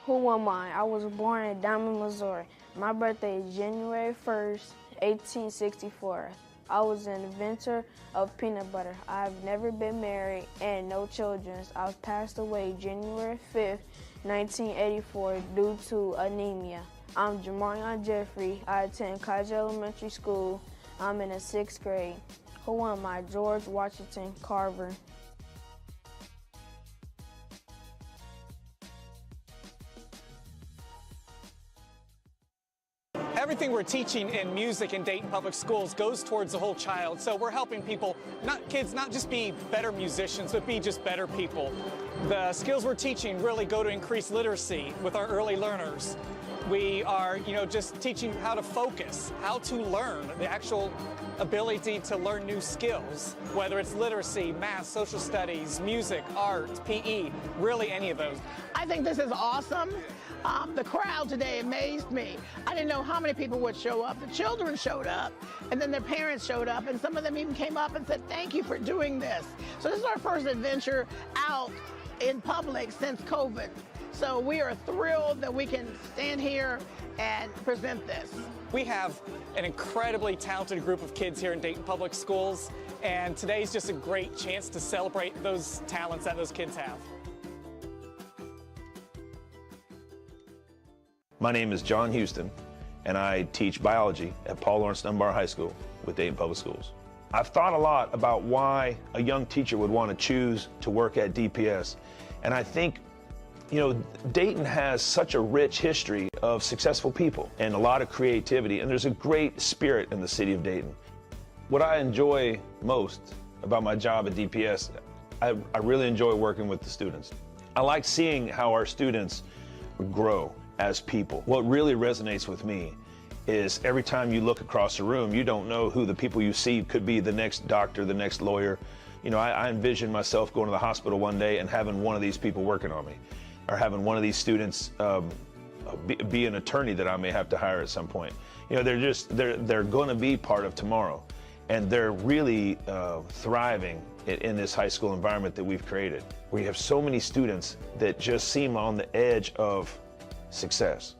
Who am I? I was born in Diamond, Missouri. My birthday is January 1st, 1864. I was an inventor of peanut butter. I've never been married and no children. I passed away January 5th, 1984 due to anemia. I'm Jamarion Jeffrey. I attend Kaiser Elementary School. I'm in the 6th grade. Who am I? George Washington Carver. Everything we're teaching in music in Dayton Public Schools goes towards the whole child. So we're helping people, kids not just be better musicians, but be just better people. The skills we're teaching really go to increase literacy with our early learners. We are, just teaching how to focus, how to learn, the actual ability to learn new skills, whether it's literacy, math, social studies, music, art, PE, really any of those. I think this is awesome. The crowd today amazed me. I didn't know how many people would show up. The children showed up, and then their parents showed up, and some of them even came up and said, thank you for doing this. So this is our first adventure out in public since COVID. So we are thrilled that we can stand here and present this. We have an incredibly talented group of kids here in Dayton Public Schools, and today's just a great chance to celebrate those talents that those kids have. My name is John Houston, and I teach biology at Paul Laurence Dunbar High School with Dayton Public Schools. I've thought a lot about why a young teacher would want to choose to work at DPS, and I think Dayton has such a rich history of successful people and a lot of creativity, and there's a great spirit in the city of Dayton. What I enjoy most about my job at DPS, I really enjoy working with the students. I like seeing how our students grow as people. What really resonates with me is every time you look across the room, you don't know who the people you see could be, the next doctor, the next lawyer. I envision myself going to the hospital one day and having one of these people working on me, or having one of these students be an attorney that I may have to hire at some point. They're going to be part of tomorrow, and they're really thriving in this high school environment that we've created. We have so many students that just seem on the edge of success.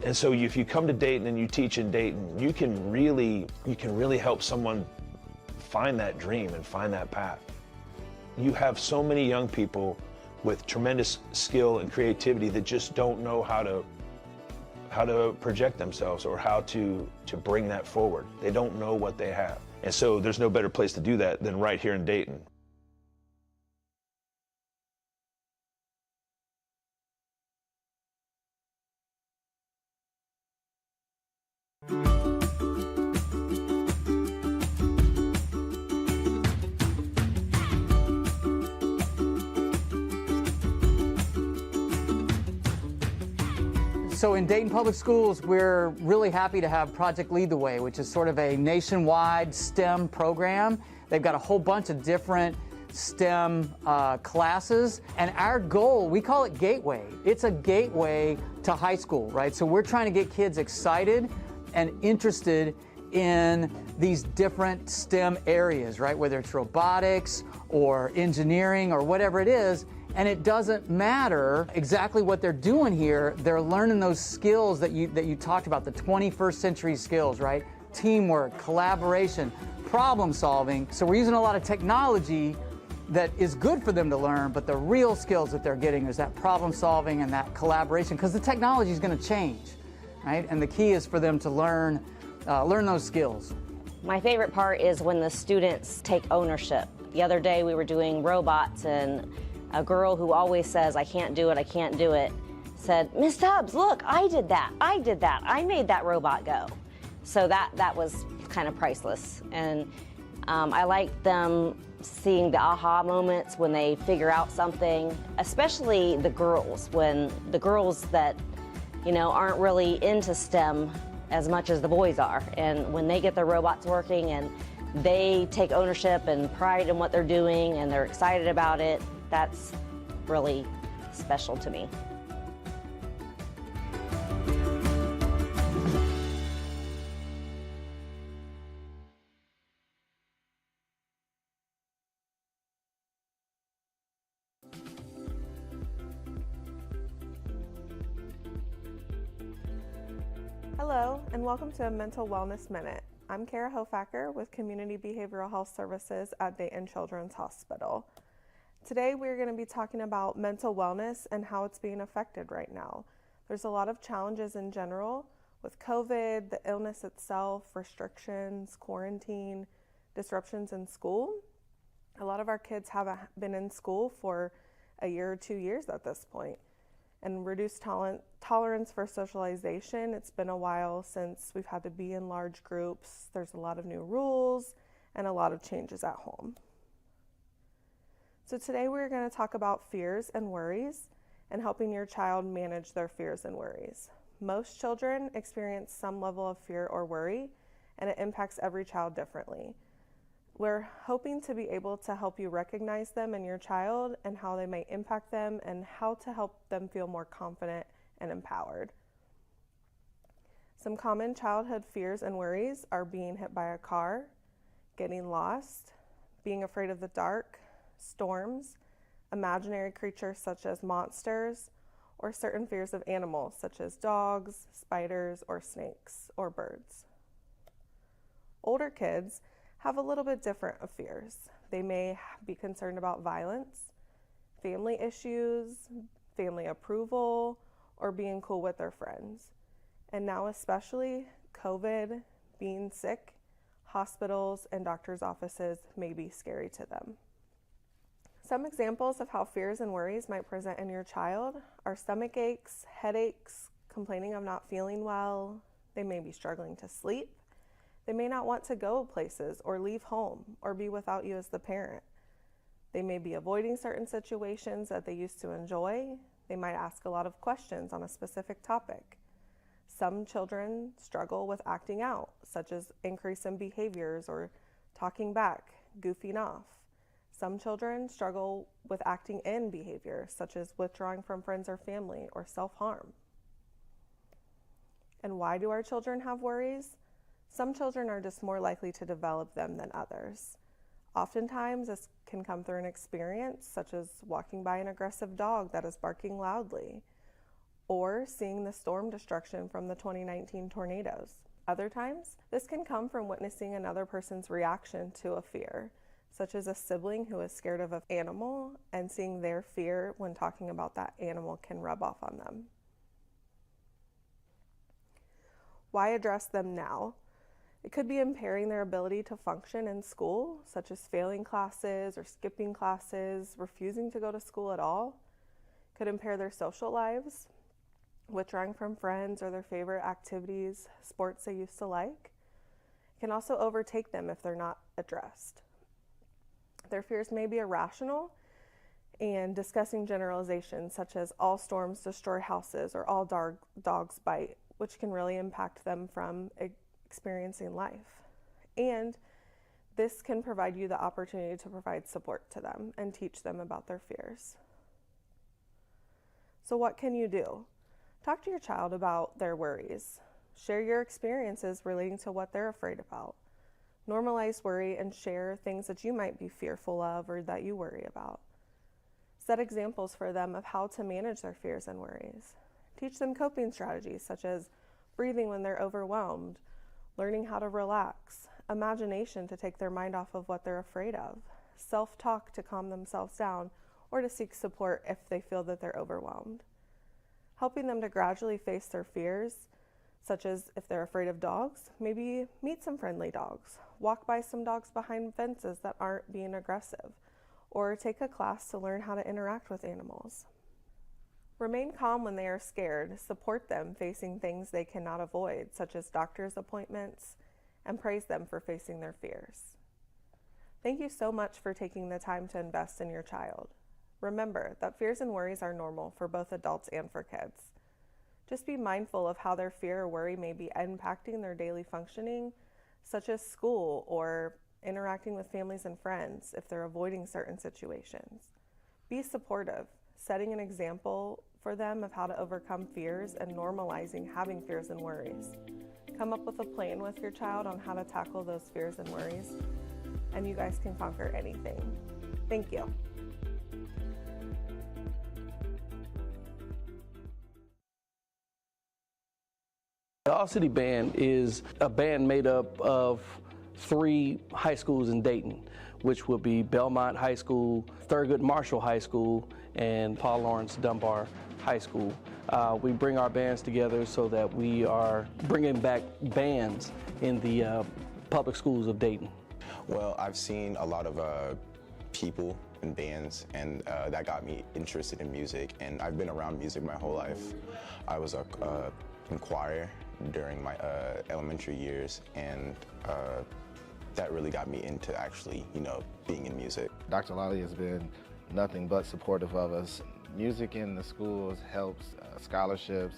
And so if you come to Dayton and you teach in Dayton, you can really help someone find that dream and find that path. You have so many young people with tremendous skill and creativity that just don't know how to project themselves or how to bring that forward. They don't know what they have. And so there's no better place to do that than right here in Dayton. So in Dayton Public Schools, we're really happy to have Project Lead the Way, which is sort of a nationwide STEM program. They've got a whole bunch of different STEM classes, and our goal, we call it Gateway. It's a gateway to high school, right? So we're trying to get kids excited and interested in these different STEM areas, right? Whether it's robotics or engineering or whatever it is. And it doesn't matter exactly what they're doing here. They're learning those skills that you talked about, the 21st century skills, right? Teamwork, collaboration, problem solving. So we're using a lot of technology that is good for them to learn, but the real skills that they're getting is that problem solving and that collaboration, because the technology is going to change, right? And the key is for them to learn those skills. My favorite part is when the students take ownership. The other day we were doing robots, and a girl who always says, I can't do it, said, Miss Tubbs, look, I did that, I made that robot go. So that was kind of priceless. And I like them seeing the aha moments when they figure out something, especially the girls, when the girls that, aren't really into STEM as much as the boys are. And when they get their robots working and they take ownership and pride in what they're doing and they're excited about it, that's really special to me. Hello, and welcome to a Mental Wellness Minute. I'm Kara Hofacker with Community Behavioral Health Services at Dayton Children's Hospital. Today we're going to be talking about mental wellness and how it's being affected right now. There's a lot of challenges in general with COVID, the illness itself, restrictions, quarantine, disruptions in school. A lot of our kids haven't been in school for a year or 2 years at this point. And reduced tolerance for socialization. It's been a while since we've had to be in large groups. There's a lot of new rules and a lot of changes at home. So today we're going to talk about fears and worries and helping your child manage their fears and worries. Most children experience some level of fear or worry, and it impacts every child differently. We're hoping to be able to help you recognize them in your child and how they may impact them and how to help them feel more confident and empowered. Some common childhood fears and worries are being hit by a car, getting lost, being afraid of the dark, storms, imaginary creatures such as monsters, or certain fears of animals such as dogs, spiders, or snakes, or birds. Older kids have a little bit different of fears. They may be concerned about violence, family issues, family approval, or being cool with their friends. And now especially COVID, being sick, hospitals and doctors' offices may be scary to them. Some examples of how fears and worries might present in your child are stomach aches, headaches, complaining of not feeling well. They may be struggling to sleep. They may not want to go places or leave home or be without you as the parent. They may be avoiding certain situations that they used to enjoy. They might ask a lot of questions on a specific topic. Some children struggle with acting out, such as increase in behaviors or talking back, goofing off. Some children struggle with acting in behavior, such as withdrawing from friends or family or self-harm. And why do our children have worries? Some children are just more likely to develop them than others. Oftentimes, this can come through an experience, such as walking by an aggressive dog that is barking loudly, or seeing the storm destruction from the 2019 tornadoes. Other times, this can come from witnessing another person's reaction to a fear, such as a sibling who is scared of an animal and seeing their fear when talking about that animal can rub off on them. Why address them now? It could be impairing their ability to function in school, such as failing classes or skipping classes, refusing to go to school at all. It could impair their social lives, withdrawing from friends or their favorite activities, sports they used to like. It can also overtake them if they're not addressed. Their fears may be irrational, and discussing generalizations such as all storms destroy houses or all dogs bite, which can really impact them from experiencing life. And this can provide you the opportunity to provide support to them and teach them about their fears. So what can you do? Talk to your child about their worries. Share your experiences relating to what they're afraid about. Normalize worry and share things that you might be fearful of or that you worry about. Set examples for them of how to manage their fears and worries. Teach them coping strategies such as breathing when they're overwhelmed, learning how to relax, imagination to take their mind off of what they're afraid of, self-talk to calm themselves down, or to seek support if they feel that they're overwhelmed. Helping them to gradually face their fears, such as if they're afraid of dogs, maybe meet some friendly dogs, walk by some dogs behind fences that aren't being aggressive, or take a class to learn how to interact with animals. Remain calm when they are scared, support them facing things they cannot avoid, such as doctor's appointments, and praise them for facing their fears. Thank you so much for taking the time to invest in your child. Remember that fears and worries are normal for both adults and for kids. Just be mindful of how their fear or worry may be impacting their daily functioning, such as school or interacting with families and friends if they're avoiding certain situations. Be supportive, setting an example for them of how to overcome fears and normalizing having fears and worries. Come up with a plan with your child on how to tackle those fears and worries, and you guys can conquer anything. Thank you. The All City Band is a band made up of 3 high schools in Dayton, which will be Belmont High School, Thurgood Marshall High School, and Paul Laurence Dunbar High School. We bring our bands together so that we are bringing back bands in the public schools of Dayton. Well, I've seen a lot of people in bands, and that got me interested in music, and I've been around music my whole life. I was in choir during my elementary years, and that really got me into actually, being in music. Dr. Lally has been nothing but supportive of us. Music in the schools helps scholarships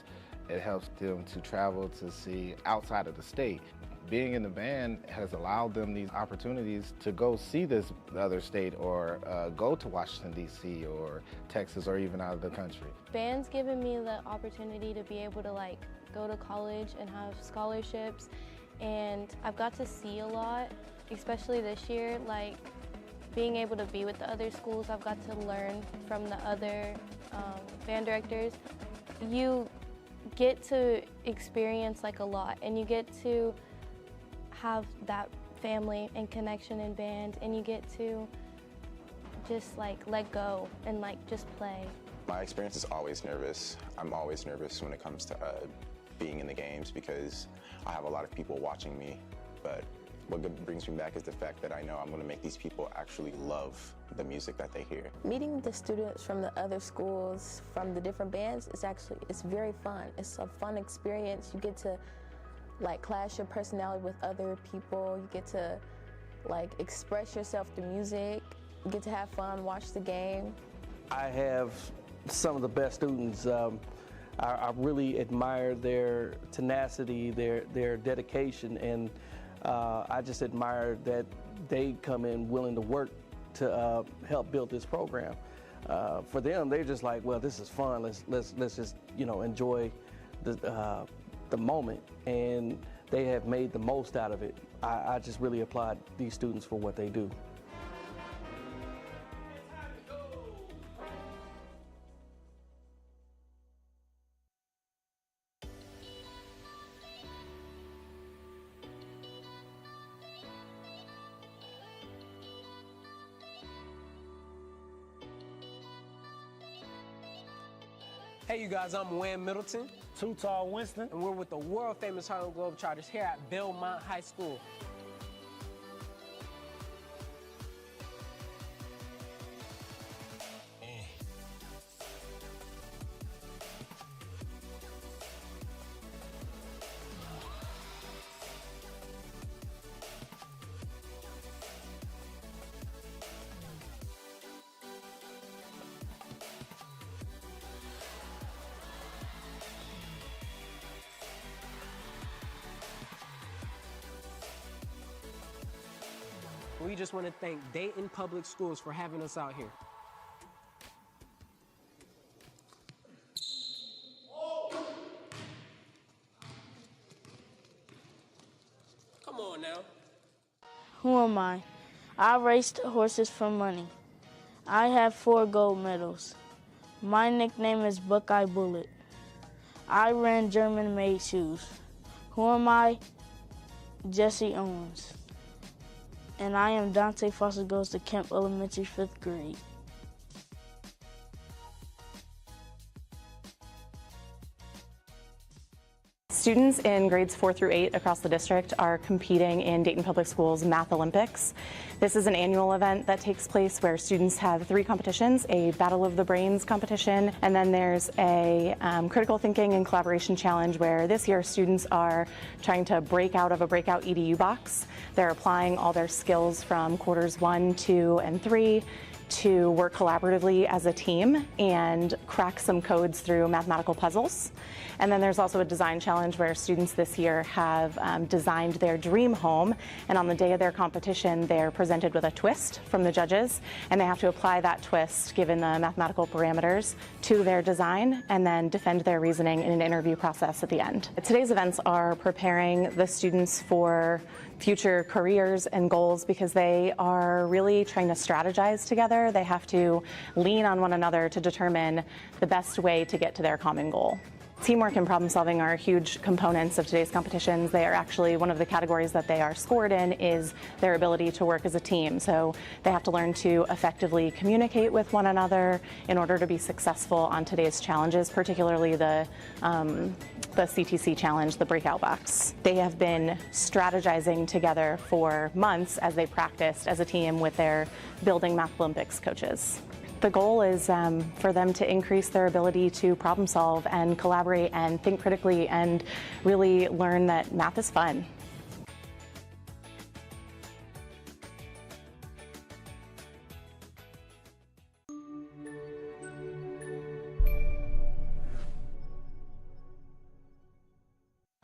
It helps them to travel to see outside of the state. Being in the band has allowed them these opportunities to go see this other state or go to Washington, D.C. or Texas or even out of the country. Band's given me the opportunity to be able to go to college and have scholarships, and I've got to see a lot, especially this year, being able to be with the other schools. I've got to learn from the other band directors. You get to experience a lot, and you get to have that family and connection in band, and you get to just let go and just play. My experience is always nervous. I'm always nervous when it comes to being in the games because I have a lot of people watching me, but what brings me back is the fact that I know I'm going to make these people actually love the music that they hear. Meeting the students from the other schools, from the different bands, it's very fun. It's a fun experience. You get to clash your personality with other people. You get to express yourself through music. You get to have fun, watch the game. I have some of the best students. I really admire their tenacity, their dedication, and I just admire that they come in willing to work to help build this program. For them, they're just well, this is fun. Let's just enjoy the moment, and they have made the most out of it. I just really applaud these students for what they do. Hey you guys, I'm Wham Middleton. Too Tall Winston. And we're with the world famous Harlem Globetrotters here at Belmont High School. We just want to thank Dayton Public Schools for having us out here. Come on now. Who am I? I raced horses for money. I have 4 gold medals. My nickname is Buckeye Bullet. I ran German-made shoes. Who am I? Jesse Owens. And I am Dante Foster Goes to Kemp Elementary 5th grade. Students in grades 4 through 8 across the district are competing in Dayton Public Schools Math Olympics. This is an annual event that takes place where students have 3 competitions, a Battle of the Brains competition, and then there's a critical thinking and collaboration challenge where this year students are trying to break out of a breakout EDU box. They're applying all their skills from quarters 1, 2, and 3 to work collaboratively as a team and crack some codes through mathematical puzzles. And then there's also a design challenge where students this year have designed their dream home, and on the day of their competition they're presented with a twist from the judges, and they have to apply that twist given the mathematical parameters to their design and then defend their reasoning in an interview process at the end. Today's events are preparing the students for future careers and goals because they are really trying to strategize together. They have to lean on one another to determine the best way to get to their common goal. Teamwork and problem solving are huge components of today's competitions. They are actually one of the categories that they are scored in is their ability to work as a team. So they have to learn to effectively communicate with one another in order to be successful on today's challenges, particularly the CTC challenge, the breakout box. They have been strategizing together for months as they practiced as a team with their Building Math Olympics coaches. The goal is for them to increase their ability to problem solve and collaborate and think critically and really learn that math is fun.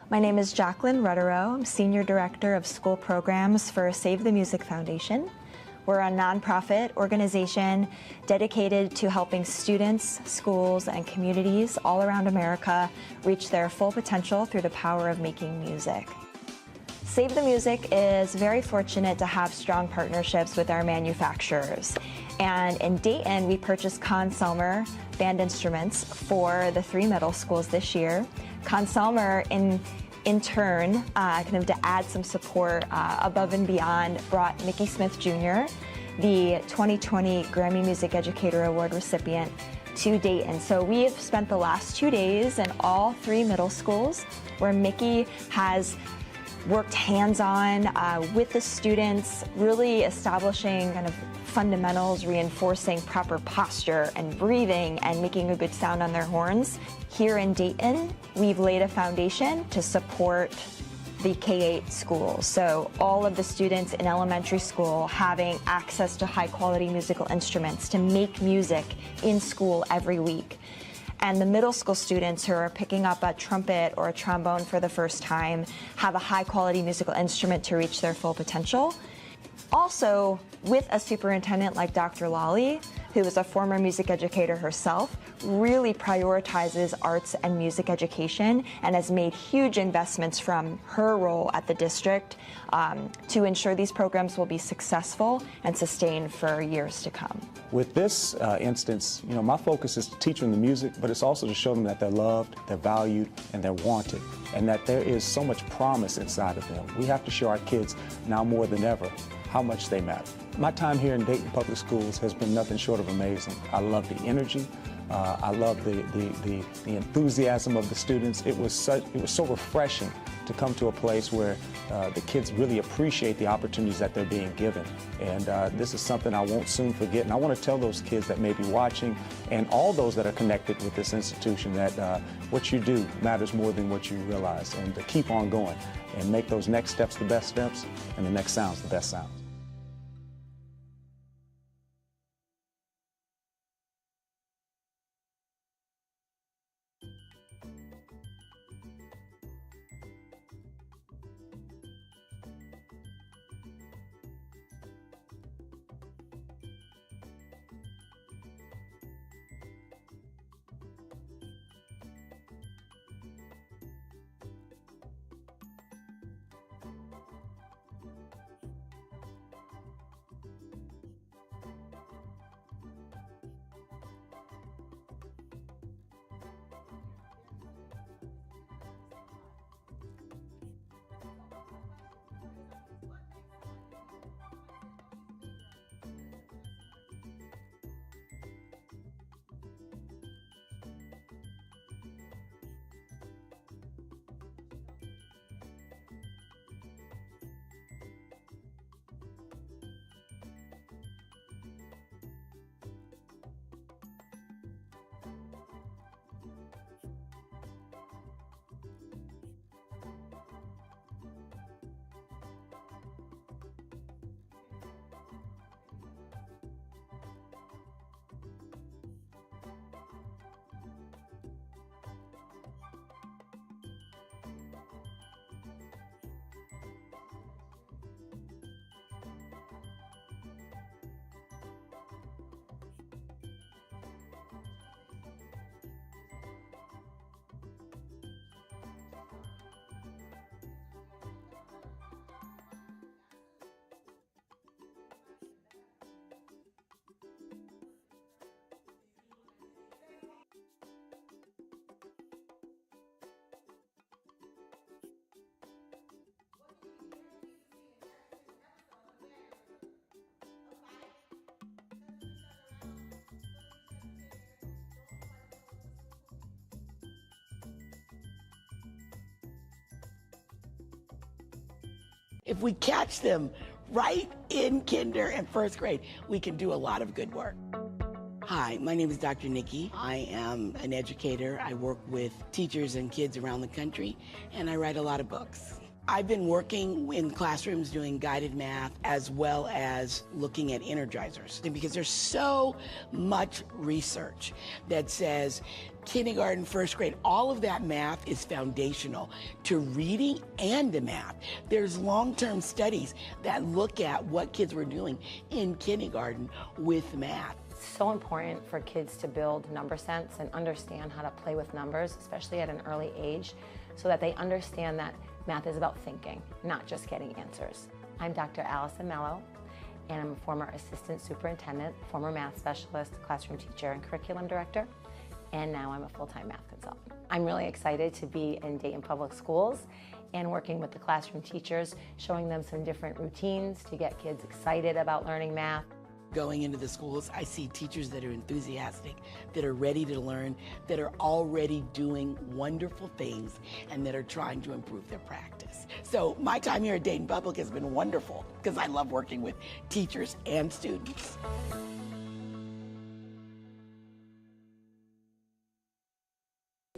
My name is Jacqueline Rutterow. I'm Senior Director of School Programs for Save the Music Foundation. We're a nonprofit organization dedicated to helping students, schools, and communities all around America reach their full potential through the power of making music. Save the Music is very fortunate to have strong partnerships with our manufacturers. And in Dayton, we purchased Conn-Selmer band instruments for the 3 middle schools this year. Conn-Selmer, in turn, kind of to add some support above and beyond, brought Mickey Smith Jr., the 2020 Grammy Music Educator Award recipient, to Dayton. So we have spent the last 2 days in all 3 middle schools where Mickey has worked hands-on with the students, really establishing kind of fundamentals, reinforcing proper posture and breathing and making a good sound on their horns. Here in Dayton, we've laid a foundation to support the K-8 schools. So all of the students in elementary school having access to high-quality musical instruments to make music in school every week. And the middle school students who are picking up a trumpet or a trombone for the first time have a high-quality musical instrument to reach their full potential. Also, with a superintendent like Dr. Lawley, who is a former music educator herself, really prioritizes arts and music education and has made huge investments from her role at the district to ensure these programs will be successful and sustained for years to come. With this instance, my focus is to teach them the music, but it's also to show them that they're loved, they're valued, and they're wanted, and that there is so much promise inside of them. We have to show our kids now more than ever how much they matter. My time here in Dayton Public Schools has been nothing short of amazing. I love the energy. I love the enthusiasm of the students. It was so refreshing to come to a place where the kids really appreciate the opportunities that they're being given. And this is something I won't soon forget. And I want to tell those kids that may be watching and all those that are connected with this institution that what you do matters more than what you realize. And to keep on going and make those next steps the best steps and the next sounds the best sounds. If we catch them right in kinder and first grade, we can do a lot of good work. Hi, my name is Dr. Nikki. I am an educator. I work with teachers and kids around the country, and I write a lot of books. I've been working in classrooms doing guided math as well as looking at energizers, because there's so much research that says kindergarten, first grade, all of that math is foundational to reading and to math. There's long-term studies that look at what kids were doing in kindergarten with math. It's so important for kids to build number sense and understand how to play with numbers, especially at an early age, so that they understand that math is about thinking, not just getting answers. I'm Dr. Allison Mello, and I'm a former assistant superintendent, former math specialist, classroom teacher, and curriculum director, and now I'm a full-time math consultant. I'm really excited to be in Dayton Public Schools and working with the classroom teachers, showing them some different routines to get kids excited about learning math. Going into the schools, I see teachers that are enthusiastic, that are ready to learn, that are already doing wonderful things, and that are trying to improve their practice. So my time here at Dayton Public has been wonderful because I love working with teachers and students.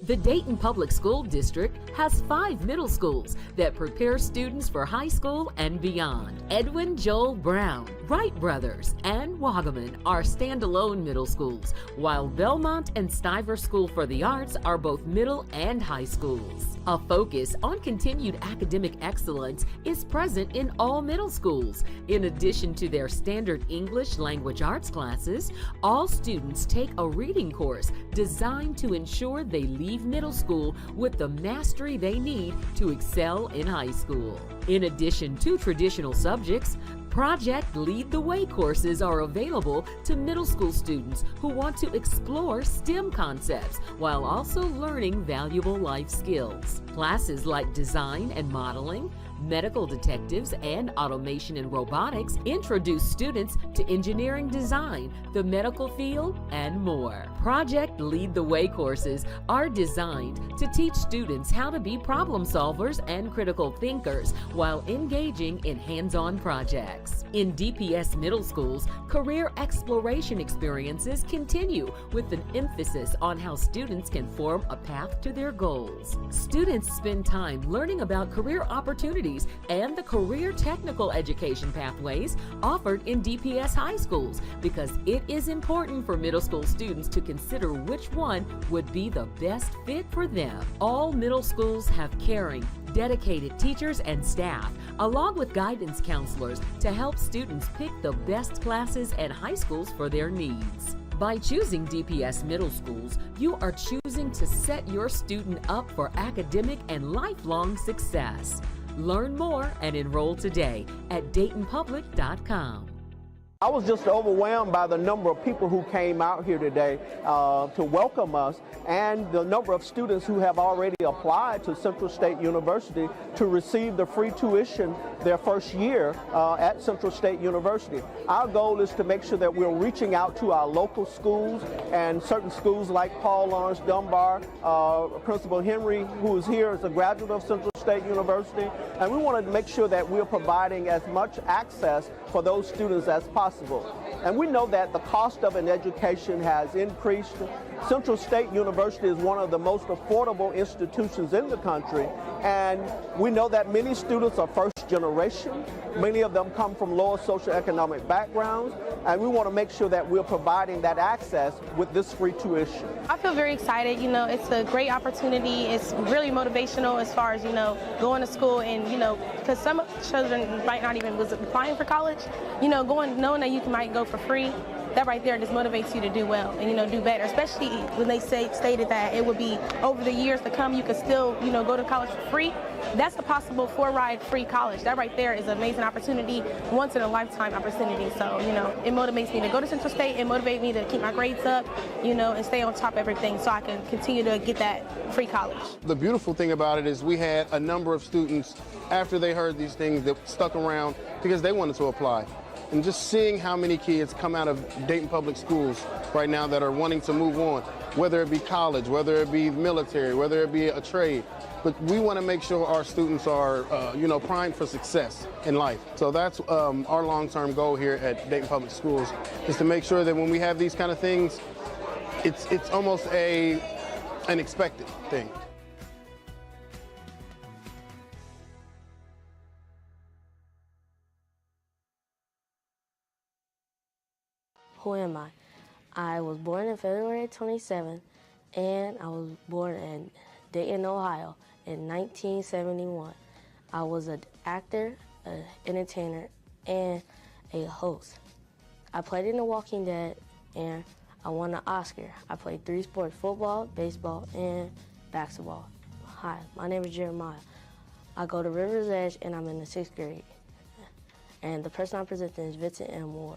The Dayton Public School District has 5 middle schools that prepare students for high school and beyond. Edwin Joel Brown, Wright Brothers, and Wagaman are standalone middle schools, while Belmont and Stiver School for the Arts are both middle and high schools. A focus on continued academic excellence is present in all middle schools. In addition to their standard English language arts classes, all students take a reading course designed to ensure they leave middle school with the mastery they need to excel in high school. In addition to traditional subjects, Project Lead the Way courses are available to middle school students who want to explore STEM concepts while also learning valuable life skills. Classes like design and modeling, medical detectives, and automation and robotics introduce students to engineering design, the medical field, and more. Project Lead the Way courses are designed to teach students how to be problem solvers and critical thinkers while engaging in hands-on projects. In DPS middle schools, career exploration experiences continue with an emphasis on how students can form a path to their goals. Students spend time learning about career opportunities and the career technical education pathways offered in DPS high schools because it is important for middle school students to consider which one would be the best fit for them. All middle schools have caring, dedicated teachers and staff, along with guidance counselors to help students pick the best classes and high schools for their needs. By choosing DPS middle schools, you are choosing to set your student up for academic and lifelong success. Learn more and enroll today at DaytonPublic.com. I was just overwhelmed by the number of people who came out here today to welcome us and the number of students who have already applied to Central State University to receive the free tuition their first year at Central State University. Our goal is to make sure that we're reaching out to our local schools and certain schools like Paul Laurence Dunbar, Principal Henry, who is here as a graduate of Central State University, and we want to make sure that we're providing as much access for those students as possible. And we know that the cost of an education has increased. Central State University is one of the most affordable institutions in the country, and we know that many students are first generation. Many of them come from lower socioeconomic backgrounds, and we want to make sure that we're providing that access with this free tuition. I feel very excited. You know, it's a great opportunity. It's really motivational as far as, you know, going to school and, you know, because some children might not even was applying for college, you know, knowing that you might go for free. That right there just motivates you to do well and, you know, do better, especially when they stated that it would be over the years to come, you could still, you know, go to college for free. That's a possible 4-ride free college. That right there is an amazing opportunity, once in a lifetime opportunity. So, you know, it motivates me to go to Central State. It motivates me to keep my grades up, you know, and stay on top of everything so I can continue to get that free college. The beautiful thing about it is we had a number of students after they heard these things that stuck around because they wanted to apply. And just seeing how many kids come out of Dayton Public Schools right now that are wanting to move on, whether it be college, whether it be military, whether it be a trade. But we want to make sure our students are, you know, primed for success in life. So that's our long-term goal here at Dayton Public Schools, is to make sure that when we have these kind of things, it's almost an expected thing. who am I? I was born on February 27th, and I was born in Dayton, Ohio in 1971. I was an actor, an entertainer, and a host. I played in The Walking Dead, and I won an Oscar. I played 3 sports, football, baseball, and basketball. Hi, my name is Jeremiah. I go to River's Edge, and I'm in the 6th grade. And the person I'm presenting is Vincent M. Ward.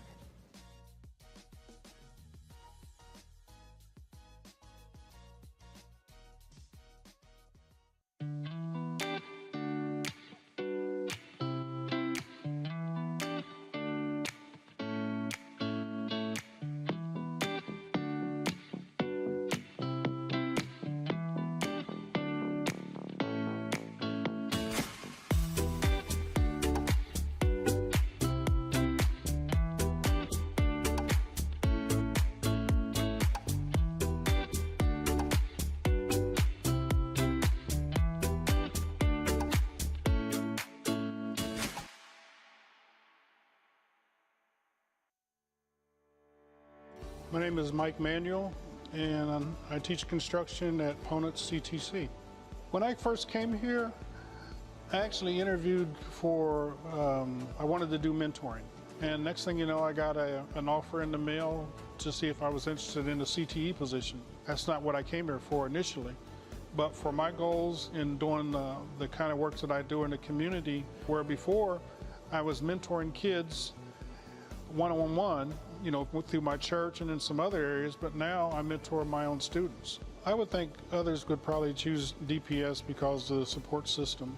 My name is Mike Manuel, and I teach construction at Ponitz CTC. When I first came here, I actually interviewed for, I wanted to do mentoring. And next thing you know, I got an offer in the mail to see if I was interested in a CTE position. That's not what I came here for initially. But for my goals in doing the kind of work that I do in the community, where before I was mentoring kids one-on-one, you know, through my church and in some other areas, but now I mentor my own students. I would think others would probably choose DPS because of the support system.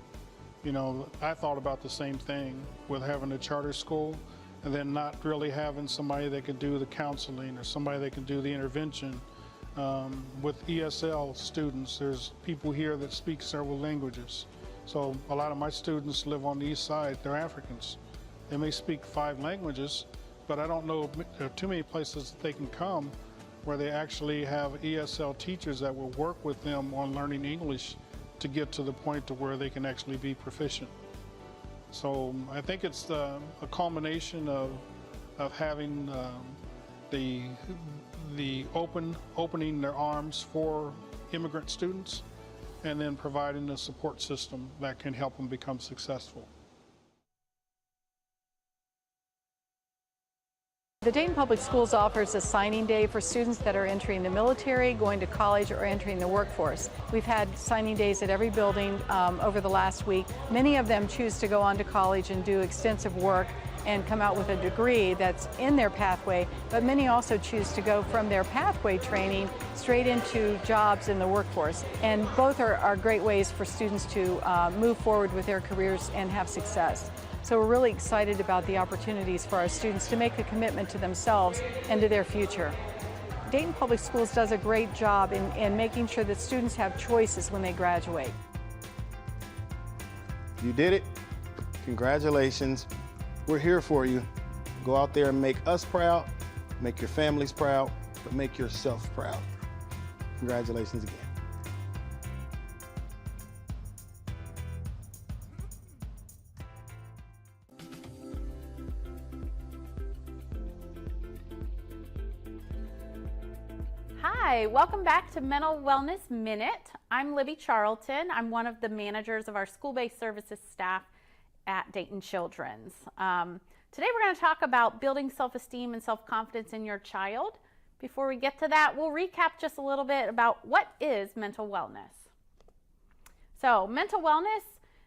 You know, I thought about the same thing with having a charter school and then not really having somebody that could do the counseling or somebody that can do the intervention. With ESL students, there's people here that speak several languages. So a lot of my students live on the east side, they're Africans. They may speak 5 languages, but I don't know there are too many places that they can come where they actually have ESL teachers that will work with them on learning English to get to the point to where they can actually be proficient. So I think it's a culmination of having the opening their arms for immigrant students and then providing a support system that can help them become successful. The Dayton Public Schools offers a signing day for students that are entering the military, going to college, or entering the workforce. We've had signing days at every building over the last week. Many of them choose to go on to college and do extensive work and come out with a degree that's in their pathway, but many also choose to go from their pathway training straight into jobs in the workforce. And both are great ways for students to move forward with their careers and have success. So we're really excited about the opportunities for our students to make a commitment to themselves and to their future. Dayton Public Schools does a great job in making sure that students have choices when they graduate. You did it. Congratulations. We're here for you. Go out there and make us proud, make your families proud, but make yourself proud. Congratulations again. Hi, welcome back to Mental Wellness Minute. I'm Libby Charlton. I'm one of the managers of our school-based services staff at Dayton Children's. Today we're going to talk about building self-esteem and self-confidence in your child. Before we get to that, we'll recap just a little bit about what is mental wellness. So mental wellness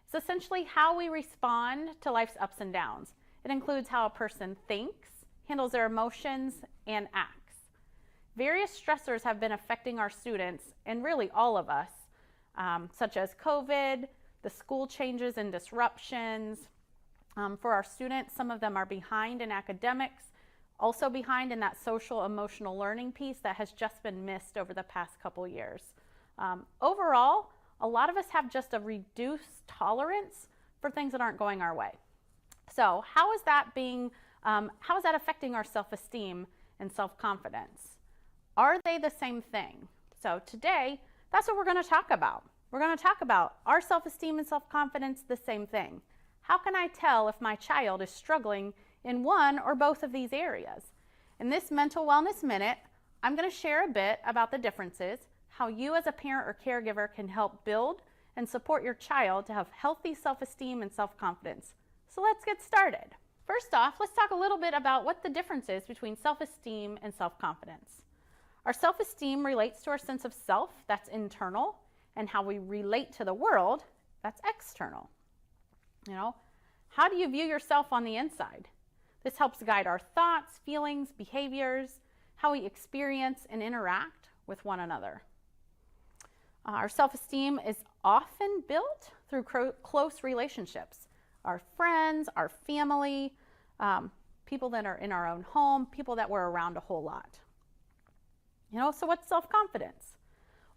is essentially how we respond to life's ups and downs. It includes how a person thinks, handles their emotions, and acts. Various stressors have been affecting our students, and really all of us, such as COVID, the school changes and disruptions. For our students, some of them are behind in academics, also behind in that social emotional learning piece that has just been missed over the past couple years. Overall, a lot of us have just a reduced tolerance for things that aren't going our way. So how is that affecting our self-esteem and self-confidence? Are they the same thing? So today, that's what we're going to talk about. We're going to talk about, are self-esteem and self-confidence the same thing? How can I tell if my child is struggling in one or both of these areas? In this Mental Wellness Minute, I'm going to share a bit about the differences, how you as a parent or caregiver can help build and support your child to have healthy self-esteem and self-confidence. So let's get started. First off, let's talk a little bit about what the difference is between self-esteem and self-confidence. Our self-esteem relates to our sense of self, that's internal, and how we relate to the world, that's external. You know, how do you view yourself on the inside? This helps guide our thoughts, feelings, behaviors, how we experience and interact with one another. Our self-esteem is often built through close relationships. Our friends, our family, people that are in our own home, people that we're around a whole lot. You know, so what's self-confidence?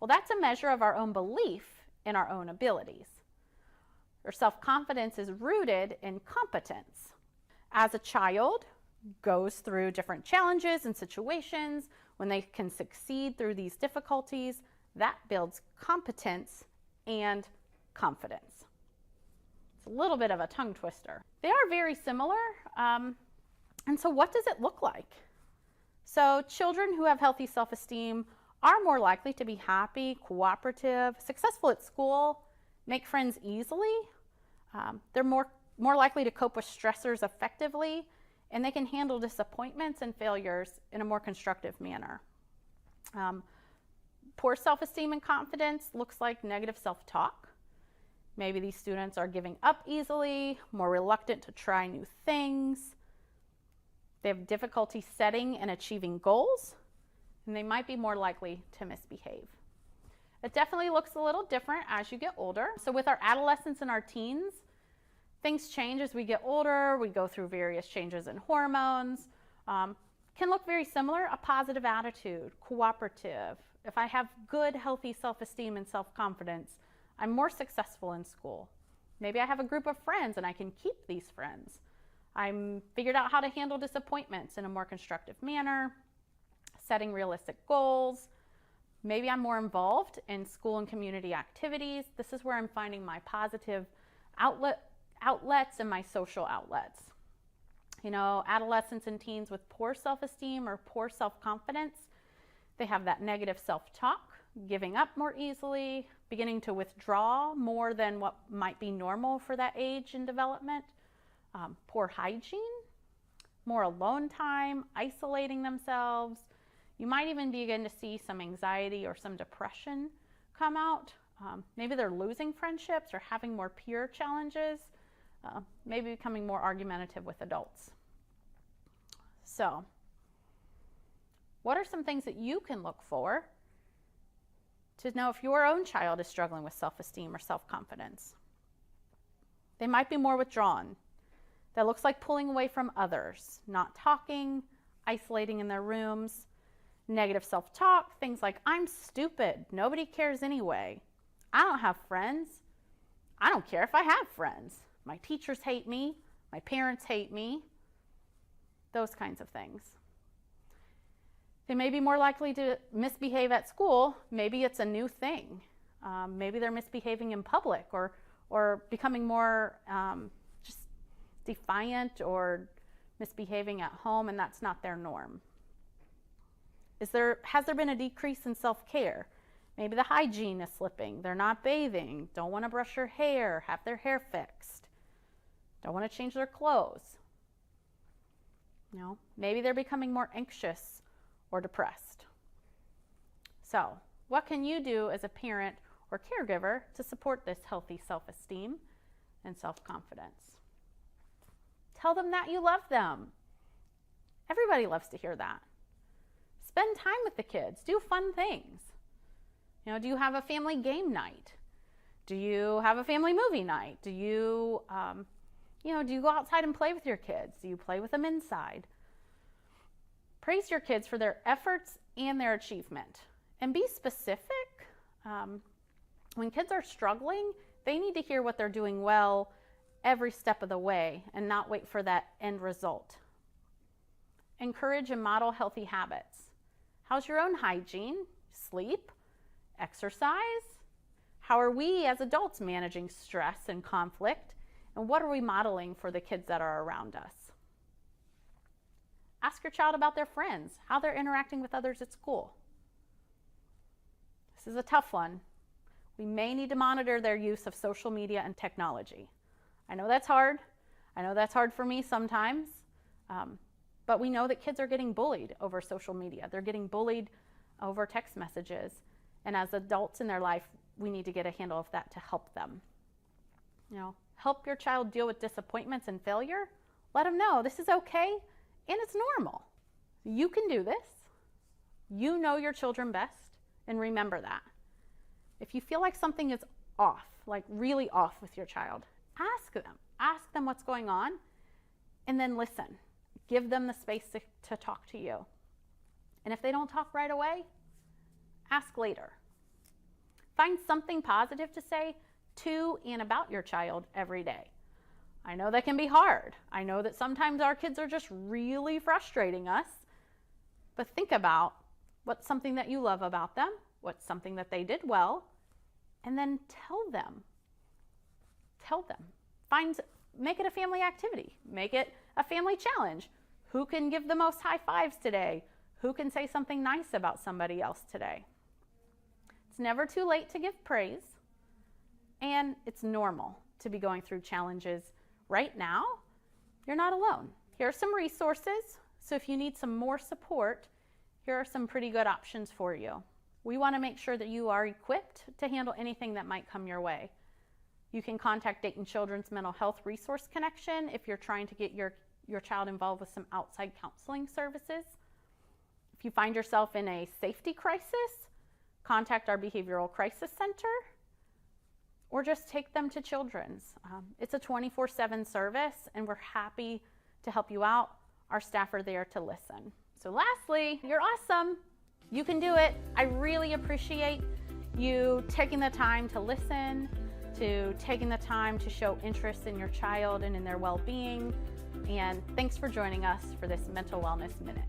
Well, that's a measure of our own belief in our own abilities. Our self-confidence is rooted in competence. As a child goes through different challenges and situations, when they can succeed through these difficulties, that builds competence and confidence. It's a little bit of a tongue twister. They are very similar, and so what does it look like? So children who have healthy self-esteem are more likely to be happy, cooperative, successful at school, make friends easily. They're more likely to cope with stressors effectively, and they can handle disappointments and failures in a more constructive manner. Poor self-esteem and confidence looks like negative self-talk. Maybe these students are giving up easily, more reluctant to try new things. They have difficulty setting and achieving goals, and they might be more likely to misbehave. It definitely looks a little different as you get older. So with our adolescents and our teens, things change as we get older. We go through various changes in hormones. Can look very similar, a positive attitude, cooperative. If I have good, healthy self-esteem and self-confidence, I'm more successful in school. Maybe I have a group of friends and I can keep these friends. I'm figured out how to handle disappointments in a more constructive manner, setting realistic goals. Maybe I'm more involved in school and community activities. This is where I'm finding my positive outlets and my social outlets. You know, adolescents and teens with poor self-esteem or poor self-confidence, they have that negative self-talk, giving up more easily, beginning to withdraw more than what might be normal for that age and development. Poor hygiene, more alone time, isolating themselves. You might even begin to see some anxiety or some depression come out. Maybe they're losing friendships or having more peer challenges, maybe becoming more argumentative with adults. So, what are some things that you can look for to know if your own child is struggling with self-esteem or self-confidence? They might be more withdrawn. That looks like pulling away from others, not talking, isolating in their rooms, negative self-talk, things like, I'm stupid, nobody cares anyway, I don't have friends, I don't care if I have friends, my teachers hate me, my parents hate me, those kinds of things. They may be more likely to misbehave at school. Maybe it's a new thing. Maybe they're misbehaving in public or becoming more just defiant or misbehaving at home, and that's not their norm. Has there been a decrease in self-care? Maybe the hygiene is slipping. They're not bathing, don't want to brush their hair, have their hair fixed, don't want to change their clothes. You know, maybe they're becoming more anxious or depressed. So, what can you do as a parent or caregiver to support this healthy self-esteem and self-confidence? Tell them that you love them. Everybody loves to hear that. Spend time with the kids. Do fun things. You know, do you have a family game night? Do you have a family movie night? Do you, do you go outside and play with your kids? Do you play with them inside? Praise your kids for their efforts and their achievement. And be specific. When kids are struggling, they need to hear what they're doing well every step of the way and not wait for that end result. Encourage and model healthy habits. How's your own hygiene? Sleep? Exercise? How are we as adults managing stress and conflict? And what are we modeling for the kids that are around us? Ask your child about their friends, how they're interacting with others at school. This is a tough one. We may need to monitor their use of social media and technology. I know that's hard. I know that's hard for me sometimes. But we know that kids are getting bullied over social media. They're getting bullied over text messages. And as adults in their life, we need to get a handle of that to help them. Help your child deal with disappointments and failure. Let them know this is okay and it's normal. You can do this. You know your children best, and remember that. If you feel like something is off, like really off with your child, ask them what's going on, and then listen. Give them the space to talk to you. And if they don't talk right away, ask later. Find something positive to say to and about your child every day. I know that can be hard. I know that sometimes our kids are just really frustrating us. But think about what's something that you love about them, what's something that they did well, and then tell them. Tell them. Make it a family activity. Make it a family challenge. Who can give the most high fives today? Who can say something nice about somebody else today? It's never too late to give praise, and it's normal to be going through challenges right now. You're not alone. Here are some resources. So if you need some more support, here are some pretty good options for you. We want to make sure that you are equipped to handle anything that might come your way. You can contact Dayton Children's Mental Health Resource Connection if you're trying to get your child involved with some outside counseling services. If you find yourself in a safety crisis, contact our Behavioral Crisis Center, or just take them to Children's. It's a 24/7 service, and we're happy to help you out. Our staff are there to listen. So lastly, you're awesome. You can do it. I really appreciate you taking the time to listen, to taking the time to show interest in your child and in their well-being. And thanks for joining us for this Mental Wellness Minute.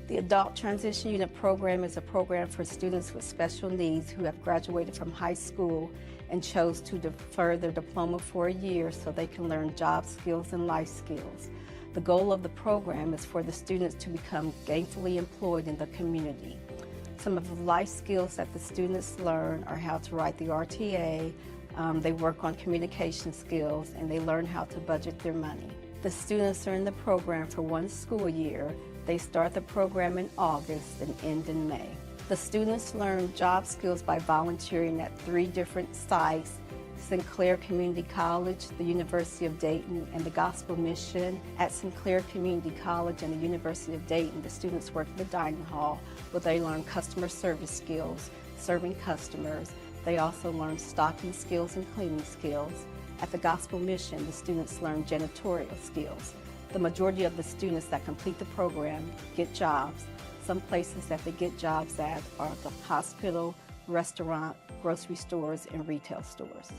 The Adult Transition Unit program is a program for students with special needs who have graduated from high school and chose to defer their diploma for a year so they can learn job skills and life skills. The goal of the program is for the students to become gainfully employed in the community. Some of the life skills that the students learn are how to write the RTA, they work on communication skills, and they learn how to budget their money. The students are in the program for 1 school year. They start the program in August and end in May. The students learn job skills by volunteering at 3 different sites: Sinclair Community College, the University of Dayton, and the Gospel Mission. At Sinclair Community College and the University of Dayton, the students work in the dining hall where they learn customer service skills, serving customers. They also learn stocking skills and cleaning skills. At the Gospel Mission, the students learn janitorial skills. The majority of the students that complete the program get jobs. Some places that they get jobs at are the hospital, restaurant, grocery stores, and retail stores.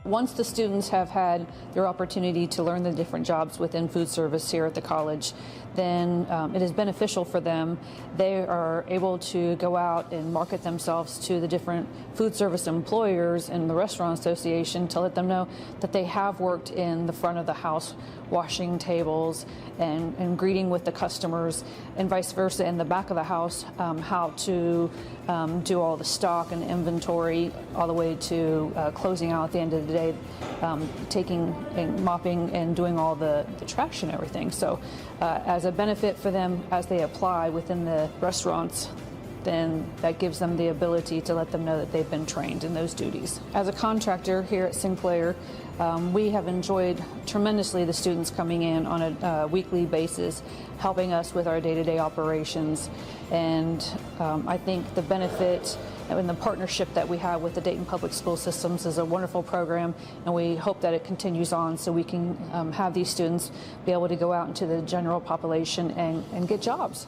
Once the students have had their opportunity to learn the different jobs within food service here at the college, then it is beneficial for them. They are able to go out and market themselves to the different food service employers and the Restaurant Association to let them know that they have worked in the front of the house, washing tables and greeting with the customers, and vice versa in the back of the house, how to do all the stock and inventory all the way to closing out at the end of the day, taking and mopping and doing all the trash and everything. So as a benefit for them as they apply within the restaurants, then that gives them the ability to let them know that they've been trained in those duties. As a contractor here at Sinclair, we have enjoyed tremendously the students coming in on a weekly basis, helping us with our day-to-day operations. And I think the benefit and the partnership that we have with the Dayton Public School Systems is a wonderful program, and we hope that it continues on so we can have these students be able to go out into the general population and get jobs.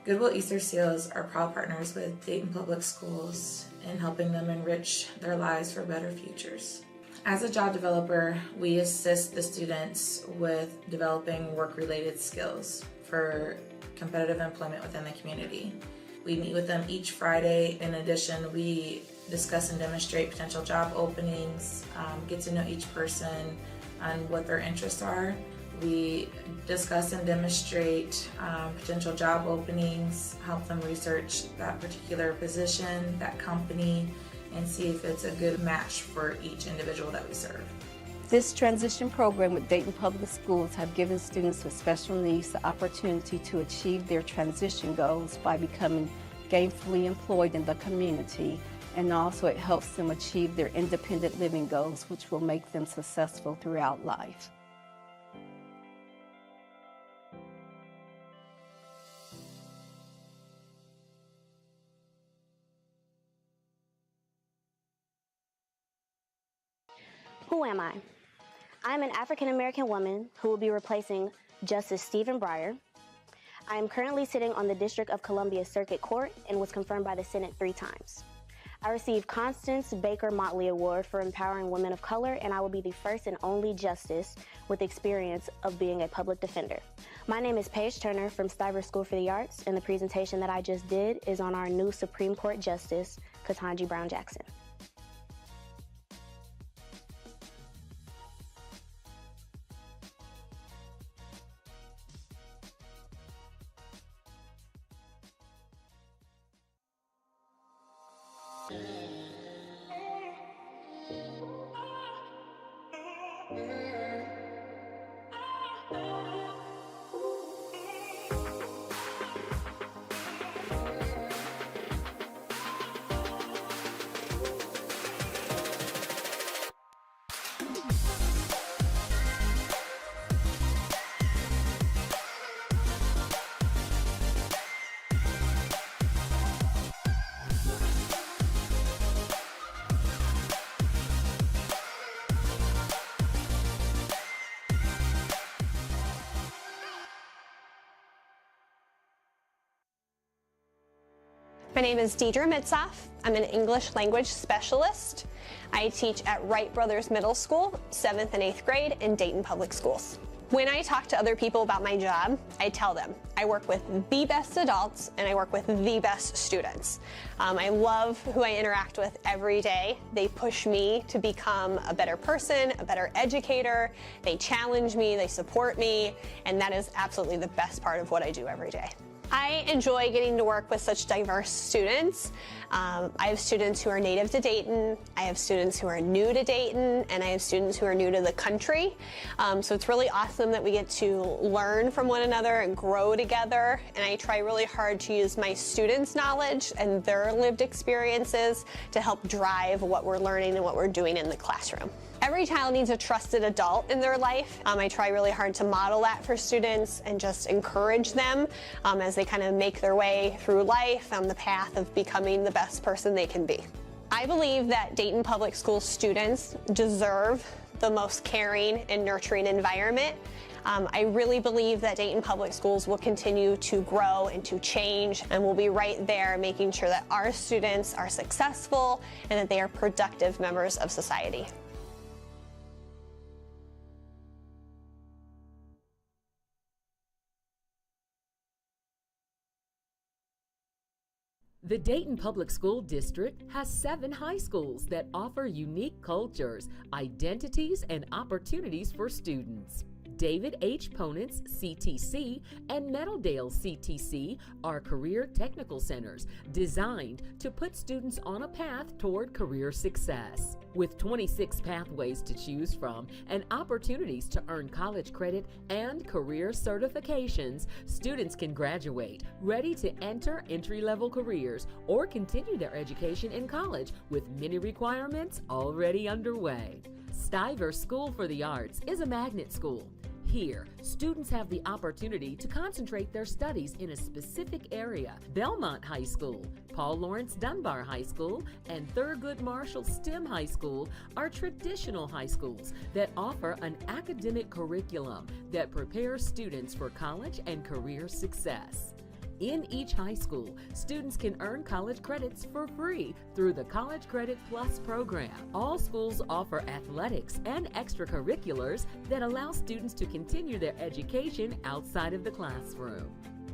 Goodwill Easter Seals are proud partners with Dayton Public Schools in helping them enrich their lives for better futures. As a job developer, we assist the students with developing work-related skills for competitive employment within the community. We meet with them each Friday. In addition, we discuss and demonstrate potential job openings, get to know each person and what their interests are. We discuss and demonstrate potential job openings, help them research that particular position, that company, and see if it's a good match for each individual that we serve. This transition program with Dayton Public Schools have given students with special needs the opportunity to achieve their transition goals by becoming gainfully employed in the community, and also it helps them achieve their independent living goals, which will make them successful throughout life. Who am I? I'm an African-American woman who will be replacing Justice Stephen Breyer. I am currently sitting on the District of Columbia Circuit Court and was confirmed by the Senate 3 times. I received Constance Baker Motley Award for empowering women of color, and I will be the first and only justice with experience of being a public defender. My name is Paige Turner from Stivers School for the Arts, and the presentation that I just did is on our new Supreme Court Justice, Ketanji Brown Jackson. My name is Deidre Mitzoff. I'm an English language specialist. I teach at Wright Brothers Middle School, 7th and 8th grade in Dayton Public Schools. When I talk to other people about my job, I tell them I work with the best adults and I work with the best students. I love who I interact with every day. They push me to become a better person, a better educator. They challenge me, they support me, and that is absolutely the best part of what I do every day. I enjoy getting to work with such diverse students. I have students who are native to Dayton, I have students who are new to Dayton, and I have students who are new to the country. So it's really awesome that we get to learn from one another and grow together, and I try really hard to use my students' knowledge and their lived experiences to help drive what we're learning and what we're doing in the classroom. Every child needs a trusted adult in their life. I try really hard to model that for students and just encourage them as they kind of make their way through life on the path of becoming the best person they can be. I believe that Dayton Public School students deserve the most caring and nurturing environment. I really believe that Dayton Public Schools will continue to grow and to change, and we'll be right there making sure that our students are successful and that they are productive members of society. The Dayton Public School District has 7 high schools that offer unique cultures, identities, and opportunities for students. David H. Ponance CTC and Meadowdale CTC are career technical centers designed to put students on a path toward career success. With 26 pathways to choose from and opportunities to earn college credit and career certifications, students can graduate ready to enter entry-level careers or continue their education in college with many requirements already underway. Stivers School for the Arts is a magnet school. Here, students have the opportunity to concentrate their studies in a specific area. Belmont High School, Paul Laurence Dunbar High School, and Thurgood Marshall STEM High School are traditional high schools that offer an academic curriculum that prepares students for college and career success. In each high school, students can earn college credits for free through the College Credit Plus program. All schools offer athletics and extracurriculars that allow students to continue their education outside of the classroom.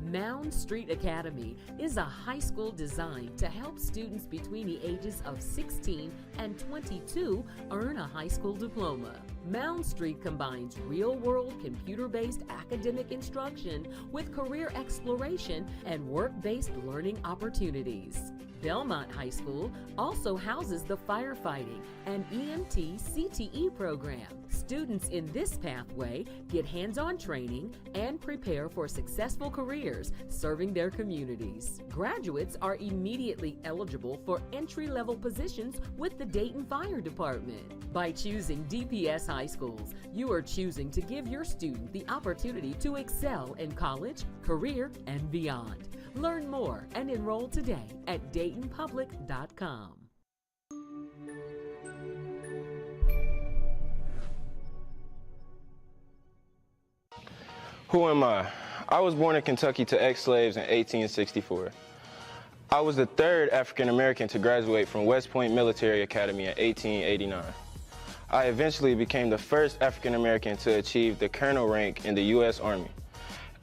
Mound Street Academy is a high school designed to help students between the ages of 16 and 22 earn a high school diploma. Mound Street combines real-world computer-based academic instruction with career exploration and work-based learning opportunities. Belmont High School also houses the firefighting and EMT CTE program. Students in this pathway get hands-on training and prepare for successful careers serving their communities. Graduates are immediately eligible for entry-level positions with the Dayton Fire Department. By choosing DPS High Schools, you are choosing to give your student the opportunity to excel in college, career, and beyond. Learn more and enroll today at DaytonPublic.com. Who am I? I was born in Kentucky to ex-slaves in 1864. I was the third African American to graduate from West Point Military Academy in 1889. I eventually became the first African American to achieve the colonel rank in the U.S. Army.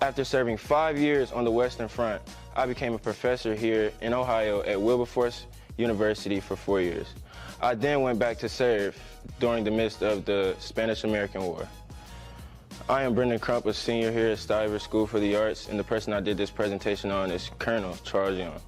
After serving 5 years on the Western Front, I became a professor here in Ohio at Wilberforce University for 4 years. I then went back to serve during the midst of the Spanish-American War. I am Brendan Crump, a senior here at Stiver School for the Arts, and the person I did this presentation on is Colonel Charles Young.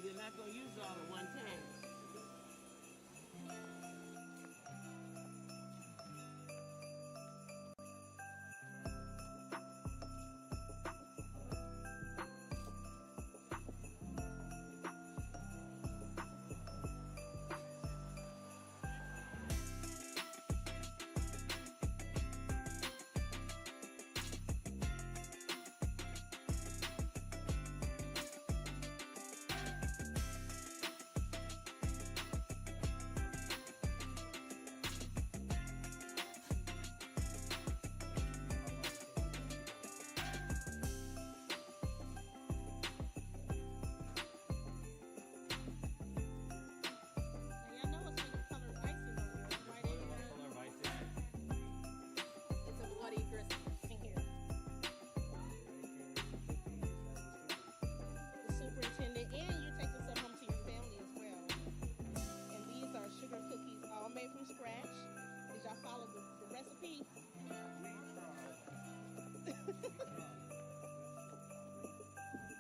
They're not going to use all at one time.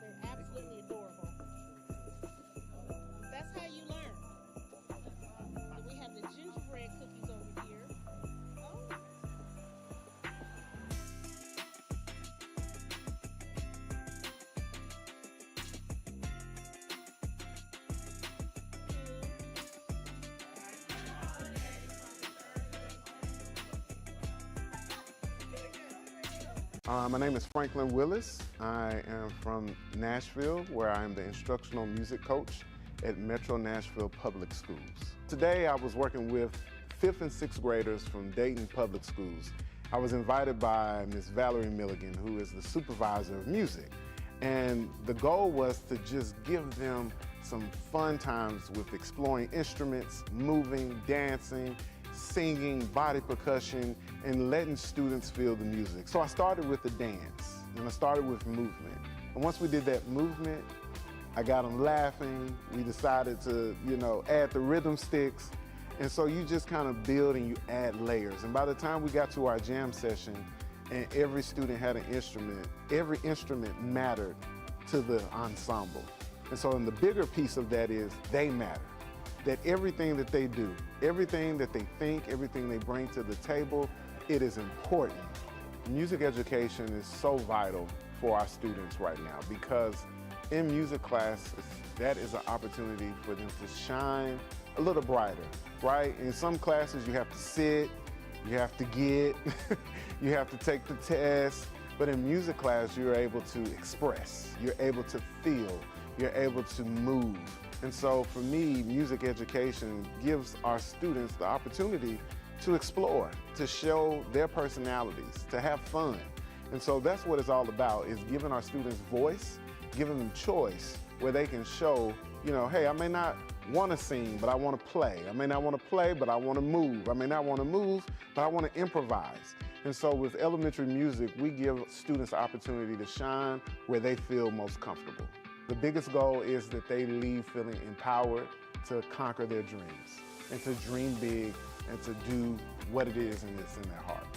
They're absolutely adorable. That's how you learn. And we have the gingerbread cookies over here. Oh. My name is Franklin Willis. I am from Nashville, where I am the instructional music coach at Metro Nashville Public Schools. Today I was working with 5th and 6th graders from Dayton Public Schools. I was invited by Ms. Valerie Milligan, who is the supervisor of music. And the goal was to just give them some fun times with exploring instruments, moving, dancing, singing, body percussion, and letting students feel the music. So I started with the dance, and I started with movement. And once we did that movement, I got them laughing. We decided to, add the rhythm sticks. And so you just kind of build and you add layers. And by the time we got to our jam session and every student had an instrument, every instrument mattered to the ensemble. And so the bigger piece of that is they matter. That everything that they do, everything that they think, everything they bring to the table, it is important. Music education is so vital for our students right now because in music classes, that is an opportunity for them to shine a little brighter, right? In some classes you have to sit, you have to get, you have to take the test, but in music class you're able to express, you're able to feel, you're able to move. And so for me, music education gives our students the opportunity to explore, to show their personalities, to have fun. And so that's what it's all about, is giving our students voice, giving them choice, where they can show, you know, hey, I may not want to sing, but I want to play. I may not want to play, but I want to move. I may not want to move, but I want to improvise. And so with elementary music, we give students the opportunity to shine where they feel most comfortable. The biggest goal is that they leave feeling empowered to conquer their dreams and to dream big and to do what it is that's in their heart.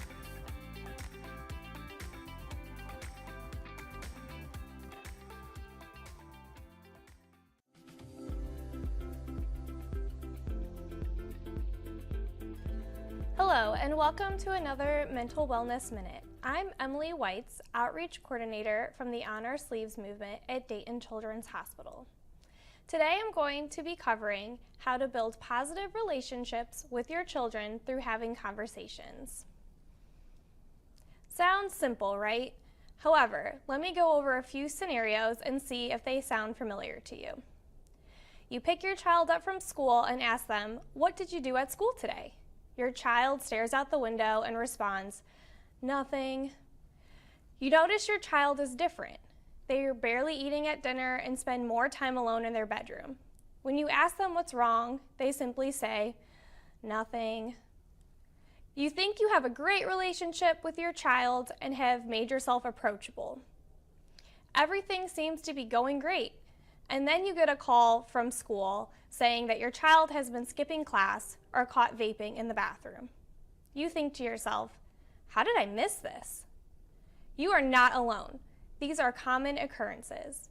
Hello, and welcome to another Mental Wellness Minute. I'm Emily Weitz, Outreach Coordinator from the Honor Sleeves Movement at Dayton Children's Hospital. Today I'm going to be covering how to build positive relationships with your children through having conversations. Sounds simple, right? However, let me go over a few scenarios and see if they sound familiar to you. You pick your child up from school and ask them, "What did you do at school today?" Your child stares out the window and responds, "Nothing." You notice your child is different. They are barely eating at dinner and spend more time alone in their bedroom. When you ask them what's wrong, they simply say, "Nothing." You think you have a great relationship with your child and have made yourself approachable. Everything seems to be going great, and then you get a call from school saying that your child has been skipping class or caught vaping in the bathroom. You think to yourself, "How did I miss this?" You are not alone. These are common occurrences.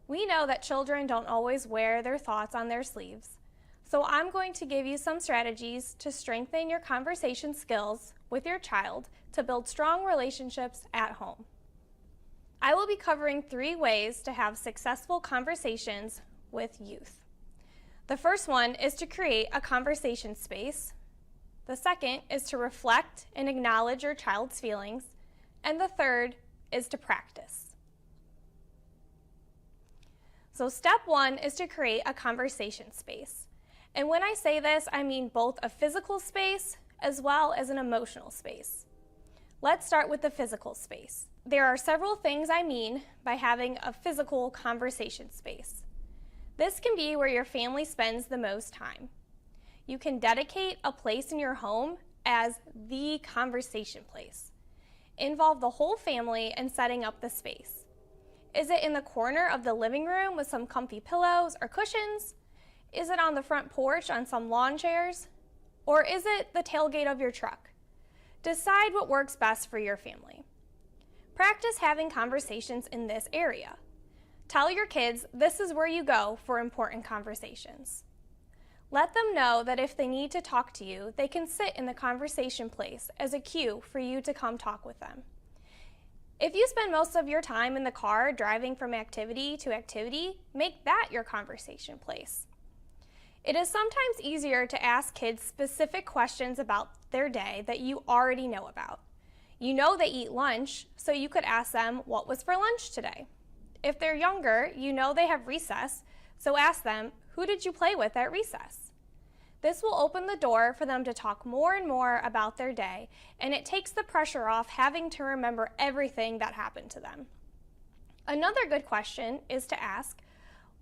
We know that children don't always wear their thoughts on their sleeves, so I'm going to give you some strategies to strengthen your conversation skills with your child to build strong relationships at home. I will be covering 3 ways to have successful conversations with youth. The first one is to create a conversation space. The second is to reflect and acknowledge your child's feelings. And the third is to practice. So step 1 is to create a conversation space. And when I say this, I mean both a physical space as well as an emotional space. Let's start with the physical space. There are several things I mean by having a physical conversation space. This can be where your family spends the most time. You can dedicate a place in your home as the conversation place. Involve the whole family in setting up the space. Is it in the corner of the living room with some comfy pillows or cushions? Is it on the front porch on some lawn chairs? Or is it the tailgate of your truck? Decide what works best for your family. Practice having conversations in this area. Tell your kids this is where you go for important conversations. Let them know that if they need to talk to you, they can sit in the conversation place as a cue for you to come talk with them. If you spend most of your time in the car driving from activity to activity, make that your conversation place. It is sometimes easier to ask kids specific questions about their day that you already know about. You know they eat lunch, so you could ask them, "What was for lunch today?" If they're younger, you know they have recess, so ask them, "Who did you play with at recess?" This will open the door for them to talk more and more about their day, and it takes the pressure off having to remember everything that happened to them. Another good question is to ask,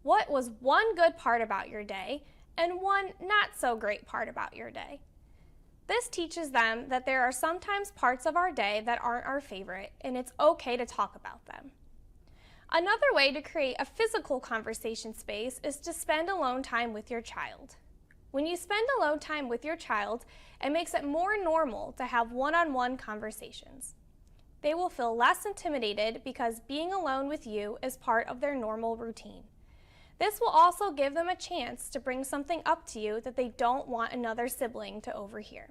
what was one good part about your day and one not so great part about your day? This teaches them that there are sometimes parts of our day that aren't our favorite, and it's okay to talk about them. Another way to create a physical conversation space is to spend alone time with your child. When you spend alone time with your child, it makes it more normal to have one-on-one conversations. They will feel less intimidated because being alone with you is part of their normal routine. This will also give them a chance to bring something up to you that they don't want another sibling to overhear.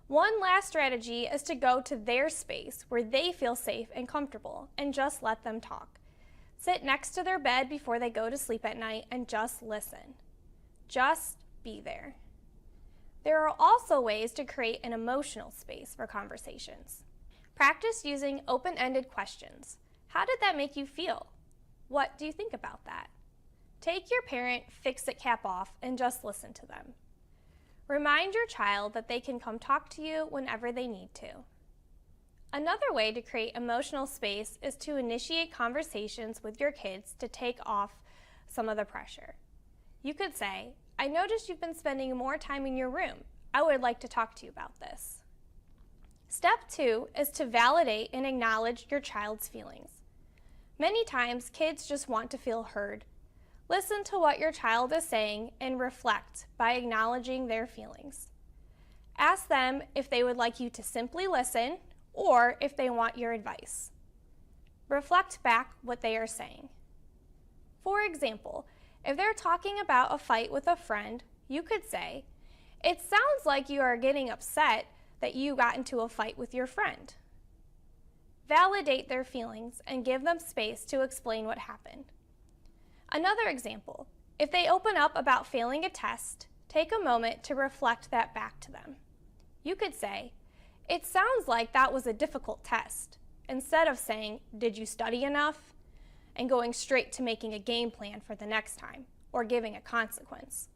One last strategy is to go to their space where they feel safe and comfortable and just let them talk. Sit next to their bed before they go to sleep at night and just listen. Just be there. There are also ways to create an emotional space for conversations. Practice using open-ended questions. How did that make you feel? What do you think about that? Take your parent fix-it cap off and just listen to them. Remind your child that they can come talk to you whenever they need to. Another way to create emotional space is to initiate conversations with your kids to take off some of the pressure. You could say, I noticed you've been spending more time in your room. I would like to talk to you about this. Step 2 is to validate and acknowledge your child's feelings. Many times, kids just want to feel heard. Listen to what your child is saying and reflect by acknowledging their feelings. Ask them if they would like you to simply listen or if they want your advice. Reflect back what they are saying. For example, if they're talking about a fight with a friend, you could say, it sounds like you are getting upset that you got into a fight with your friend. Validate their feelings and give them space to explain what happened. Another example, if they open up about failing a test, take a moment to reflect that back to them. You could say, it sounds like that was a difficult test, instead of saying, did you study enough? And going straight to making a game plan for the next time, or giving a consequence.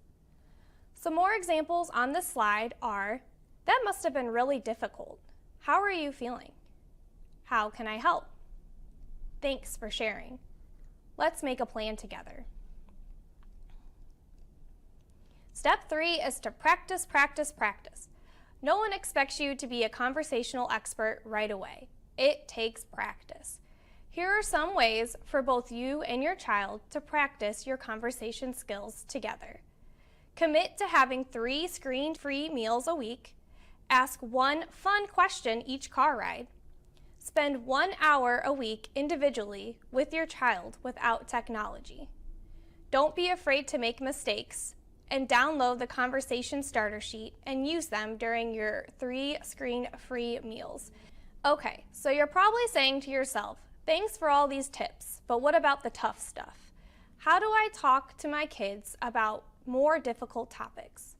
Some more examples on this slide are, that must have been really difficult. How are you feeling? How can I help? Thanks for sharing. Let's make a plan together. Step 3 is to practice, practice, practice. No one expects you to be a conversational expert right away. It takes practice. Here are some ways for both you and your child to practice your conversation skills together. Commit to having 3 screen-free meals a week. Ask 1 fun question each car ride. Spend 1 hour a week individually with your child without technology. Don't be afraid to make mistakes, and download the conversation starter sheet and use them during your 3 screen-free meals. Okay, so you're probably saying to yourself, thanks for all these tips, but what about the tough stuff? How do I talk to my kids about more difficult topics?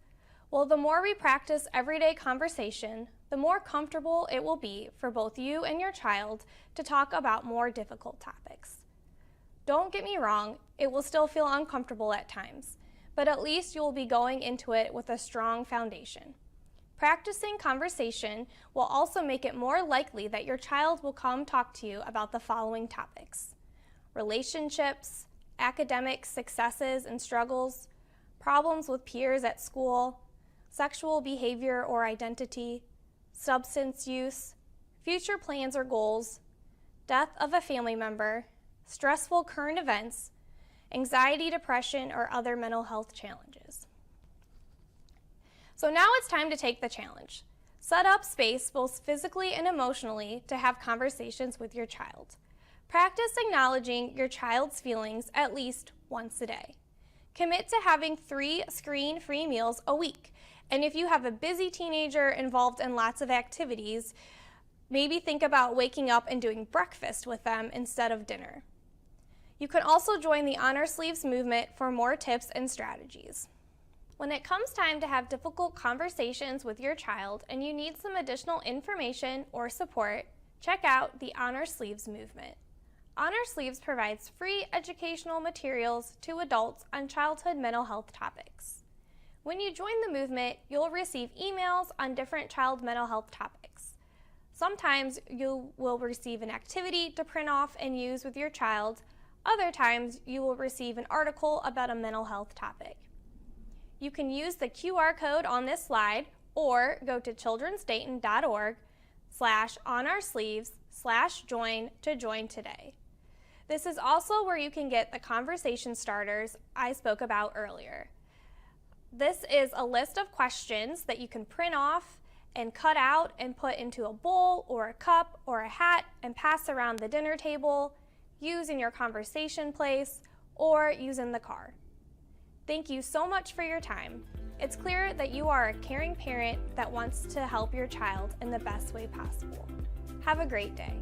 Well, the more we practice everyday conversation, the more comfortable it will be for both you and your child to talk about more difficult topics. Don't get me wrong, it will still feel uncomfortable at times, but at least you'll be going into it with a strong foundation. Practicing conversation will also make it more likely that your child will come talk to you about the following topics: relationships, academic successes and struggles, problems with peers at school, sexual behavior or identity, substance use, future plans or goals, death of a family member, stressful current events, anxiety, depression, or other mental health challenges. So now it's time to take the challenge. Set up space both physically and emotionally to have conversations with your child. Practice acknowledging your child's feelings at least once a day. Commit to having 3 screen-free meals a week. And if you have a busy teenager involved in lots of activities, maybe think about waking up and doing breakfast with them instead of dinner. You can also join the Honor Sleeves movement for more tips and strategies. When it comes time to have difficult conversations with your child and you need some additional information or support, check out the Honor Sleeves movement. Honor Sleeves provides free educational materials to adults on childhood mental health topics. When you join the movement, you'll receive emails on different child mental health topics. Sometimes you will receive an activity to print off and use with your child. Other times, you will receive an article about a mental health topic. You can use the QR code on this slide or go to childrensdayton.org/honorsleeves/join to join today. This is also where you can get the conversation starters I spoke about earlier. This is a list of questions that you can print off and cut out and put into a bowl or a cup or a hat and pass around the dinner table, use in your conversation place, or use in the car. Thank you so much for your time. It's clear that you are a caring parent that wants to help your child in the best way possible. Have a great day.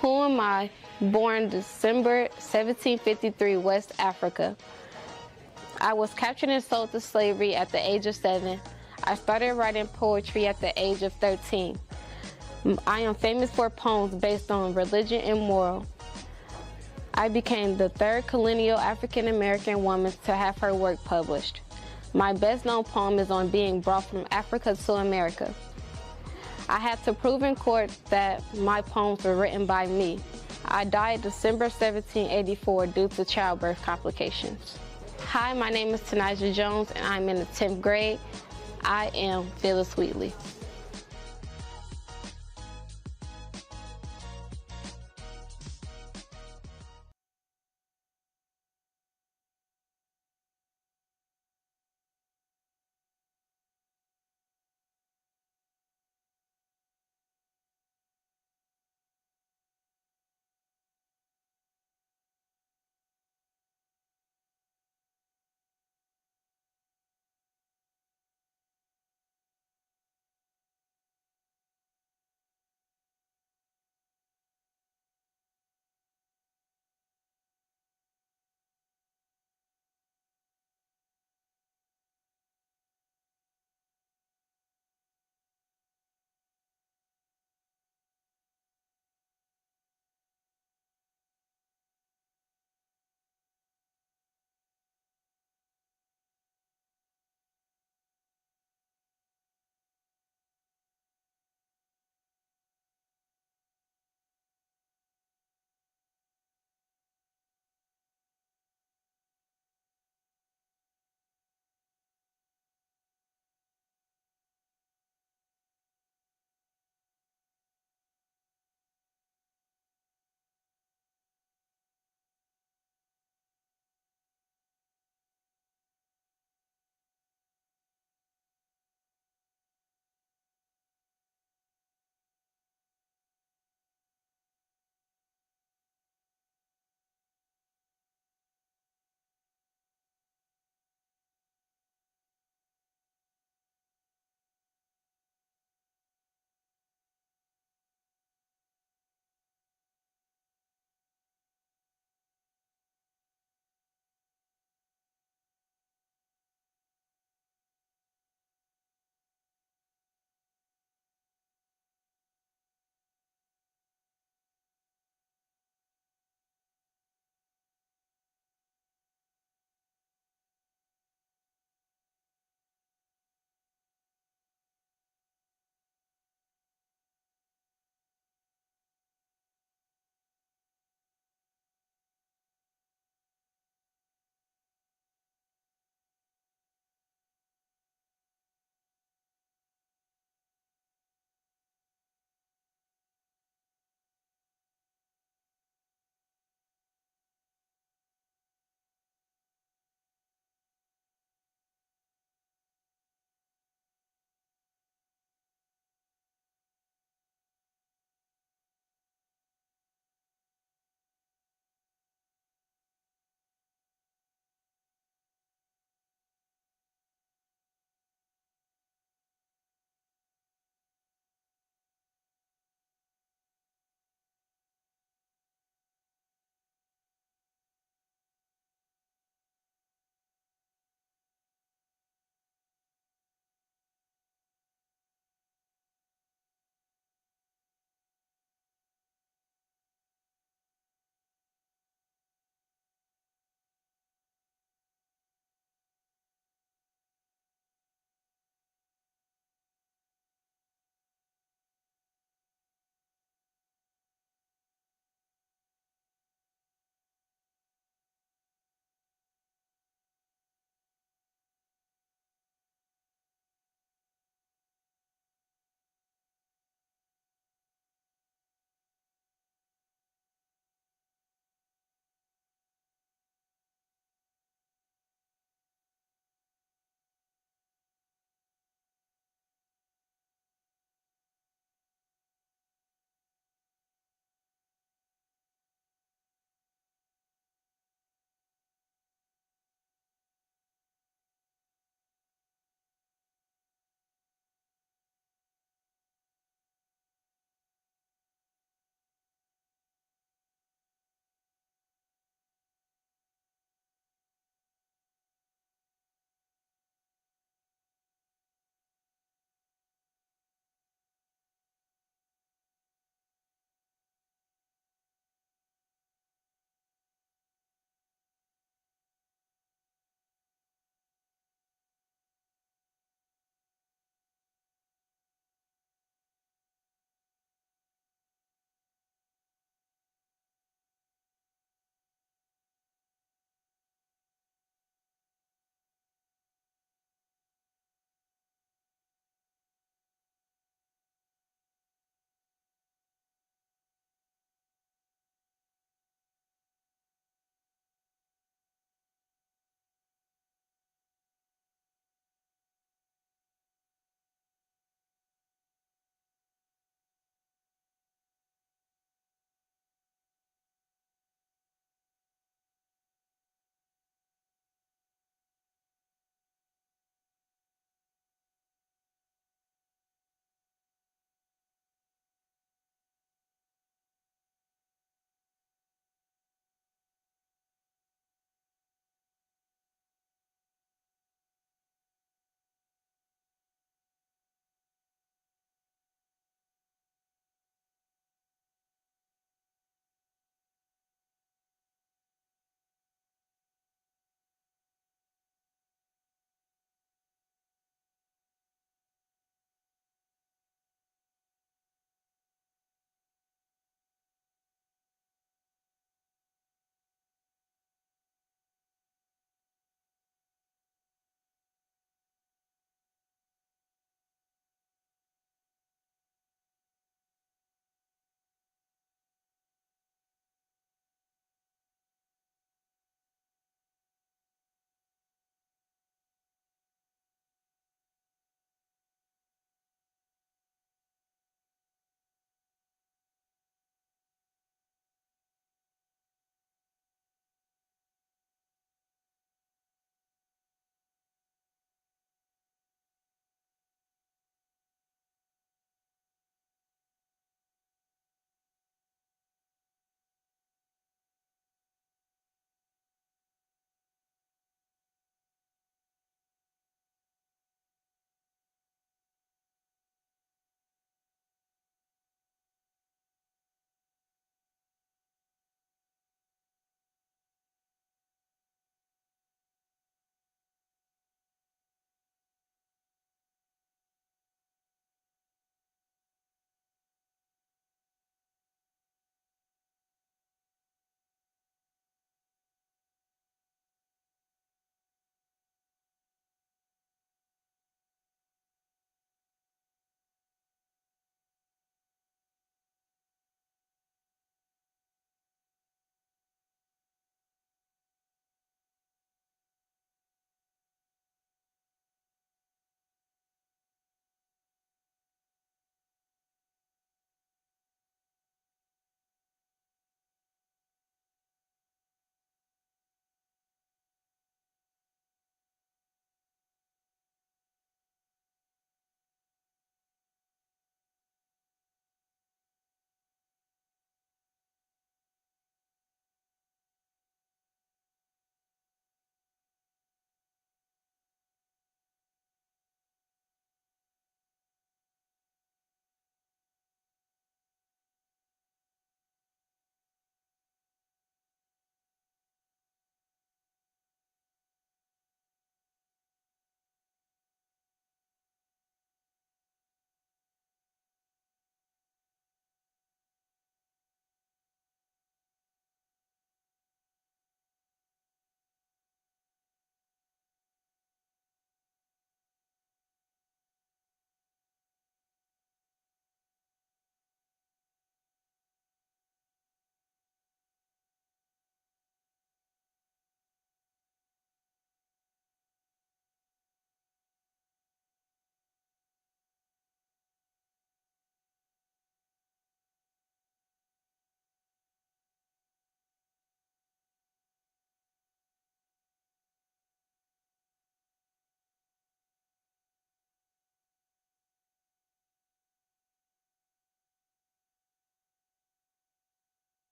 Who am I? Born December 1753, West Africa. I was captured and sold to slavery at the age of 7. I started writing poetry at the age of 13. I am famous for poems based on religion and moral. I became the 3rd colonial African American woman to have her work published. My best known poem is on being brought from Africa to America. I had to prove in court that my poems were written by me. I died December 1784 due to childbirth complications. Hi, my name is Tanija Jones and I'm in the 10th grade. I am Phyllis Wheatley.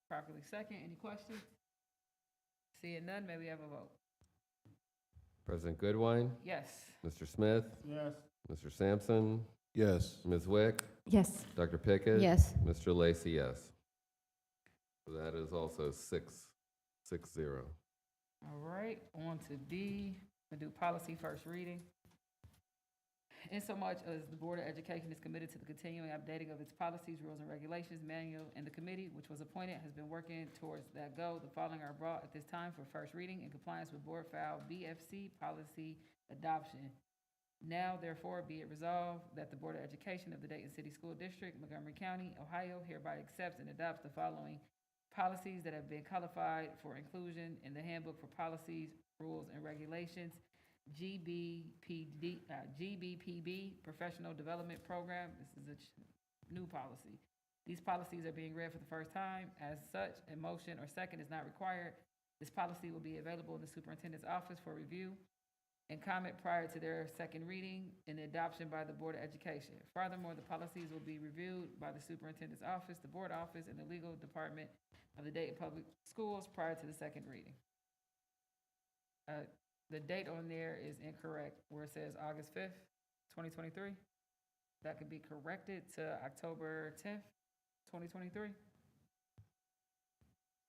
properly second. Any questions? Seeing none, may we have a vote? President Goodwine? Yes. Mr. Smith? Yes. Mr. Sampson? Yes. Ms. Wick? Yes. Dr. Pickett? Yes. Mr. Lacy, yes. So that is also 6-0. All right, on to D. We'll do policy first reading. Insomuch as the Board of Education is committed to the continuing updating of its policies, rules, and regulations manual, and the committee, which was appointed, has been working towards that goal. The following are brought at this time for first reading in compliance with Board File BFC policy adoption. Now, therefore, be it resolved that the Board of Education of the Dayton City School District, Montgomery County, Ohio, hereby accepts and adopts the following policies that have been codified for inclusion in the Handbook for Policies, Rules, and Regulations. GBPB, Professional Development Program. This is a new policy. These policies are being read for the first time. As such, a motion or second is not required. This policy will be available in the superintendent's office for review and comment prior to their second reading and adoption by the Board of Education. Furthermore, the policies will be reviewed by the superintendent's office, the board office, and the legal department of the Dayton Public Schools prior to the second reading. The date on there is incorrect, where it says August 5th, 2023. That could be corrected to October 10th, 2023.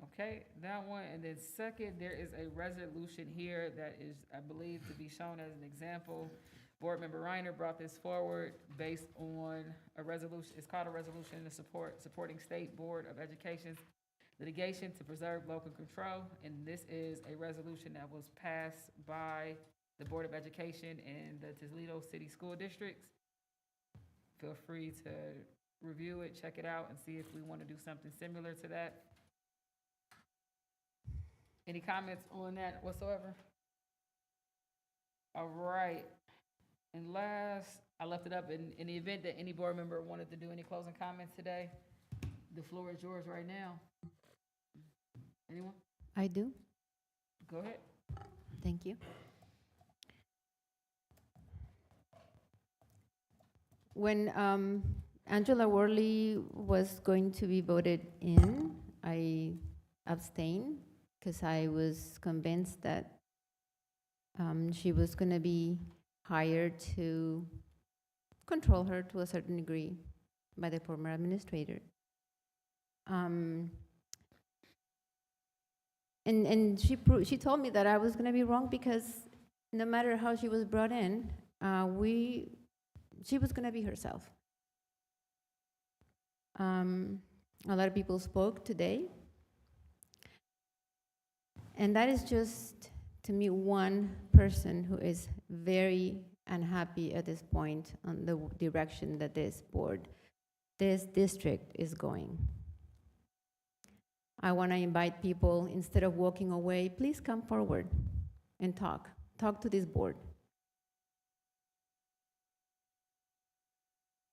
Okay, that one. And then second, there is a resolution here that is, I believe, to be shown as an example. Board Member Reiner brought this forward based on a resolution. It's called a resolution to supporting State Board of Education's litigation to preserve local control, and this is a resolution that was passed by the Board of Education and the Toledo City School Districts. Feel free to review it, check it out, and see if we want to do something similar to that. Any comments on that whatsoever? All right. And last, I left it up in the event that any board member wanted to do any closing comments today. The floor is yours right now. Anyone? I do. Go ahead. Thank you. When Angela Worley was going to be voted in, I abstained because I was convinced that she was going to be hired to control her to a certain degree by the former administrator. And she told me that I was going to be wrong because no matter how she was brought in, she was going to be herself. A lot of people spoke today, and that is just, to me, one person who is very unhappy at this point on the direction that this district is going. I want to invite people, instead of walking away, please come forward and talk. Talk to this board.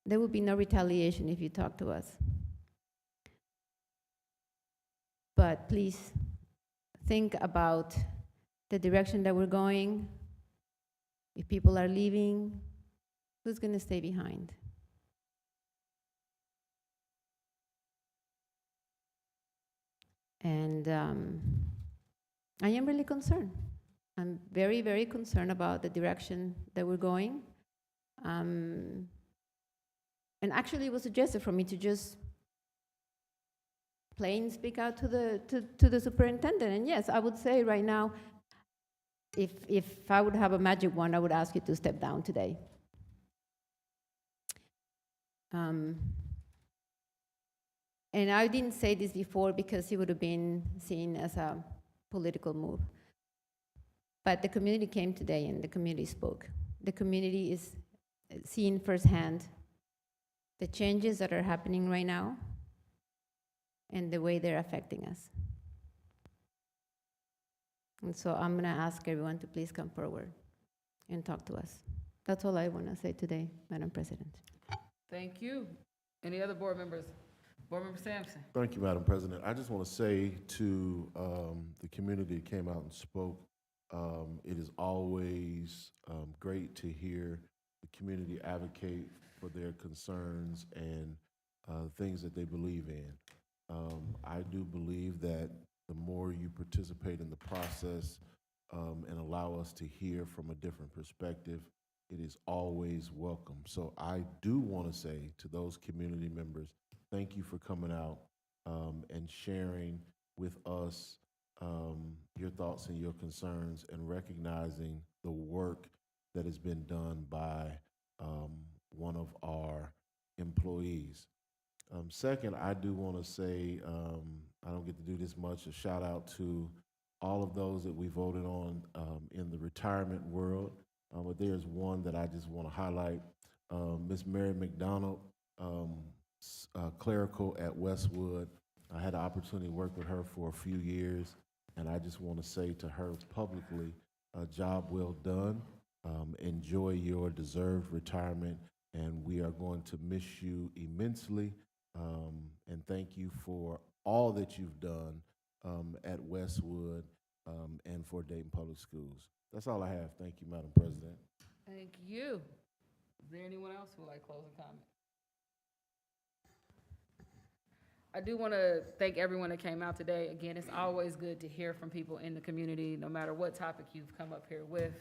There will be no retaliation if you talk to us. But please think about the direction that we're going. If people are leaving, who's going to stay behind? And I am really concerned. I'm very, very concerned about the direction that we're going. And actually, it was suggested for me to just plain speak out to the superintendent. And yes, I would say right now, if I would have a magic wand, I would ask you to step down today. And I didn't say this before because it would have been seen as a political move. But the community came today and the community spoke. The community is seeing firsthand the changes that are happening right now and the way they're affecting us. And so I'm going to ask everyone to please come forward and talk to us. That's all I want to say today, Madam President. Thank you. Any other board members? Board Member Sampson. Thank you, Madam President. I just want to say to the community that came out and spoke, it is always great to hear the community advocate for their concerns and things that they believe in. I do believe that the more you participate in the process and allow us to hear from a different perspective, it is always welcome. So I do want to say to those community members, thank you for coming out and sharing with us your thoughts and your concerns and recognizing the work that has been done by one of our employees. Second, I do want to say, I don't get to do this much, a shout out to all of those that we voted on in the retirement world. But there's one that I just want to highlight, Miss Mary McDonald, clerical at Westwood. I had the opportunity to work with her for a few years, and I just want to say to her publicly, job well done. Enjoy your deserved retirement, and we are going to miss you immensely. And thank you for all that you've done at Westwood and for Dayton Public Schools. That's all I have. Thank you, Madam President. Thank you. Is there anyone else who would like closing comment? I do want to thank everyone that came out today. Again, it's always good to hear from people in the community, no matter what topic you've come up here with.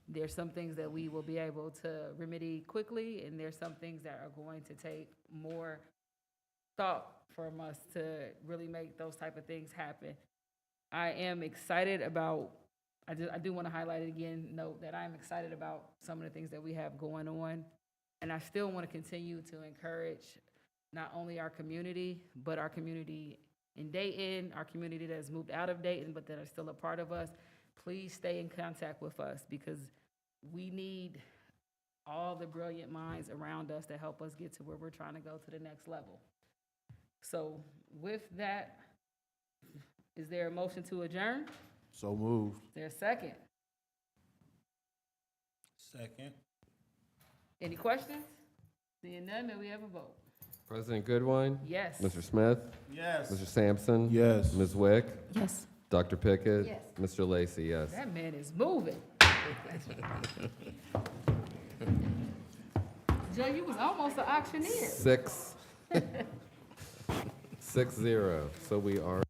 There's some things that we will be able to remedy quickly, and there's some things that are going to take more thought from us to really make those type of things happen. I am excited about, I do want to highlight it again, note that I'm excited about some of the things that we have going on, and I still want to continue to encourage not only our community, but our community in Dayton, our community that has moved out of Dayton, but that are still a part of us. Please stay in contact with us, because we need all the brilliant minds around us to help us get to where we're trying to go to the next level. So with that, is there a motion to adjourn? So moved. Is there a second? Second. Any questions? Seeing none, may we have a vote? President Goodwine? Yes. Mr. Smith? Yes. Mr. Sampson? Yes. Ms. Wick? Yes. Dr. Pickett? Yes. Mr. Lacy, yes. That man is moving. Joe, you was almost an auctioneer. 6-0. So we are.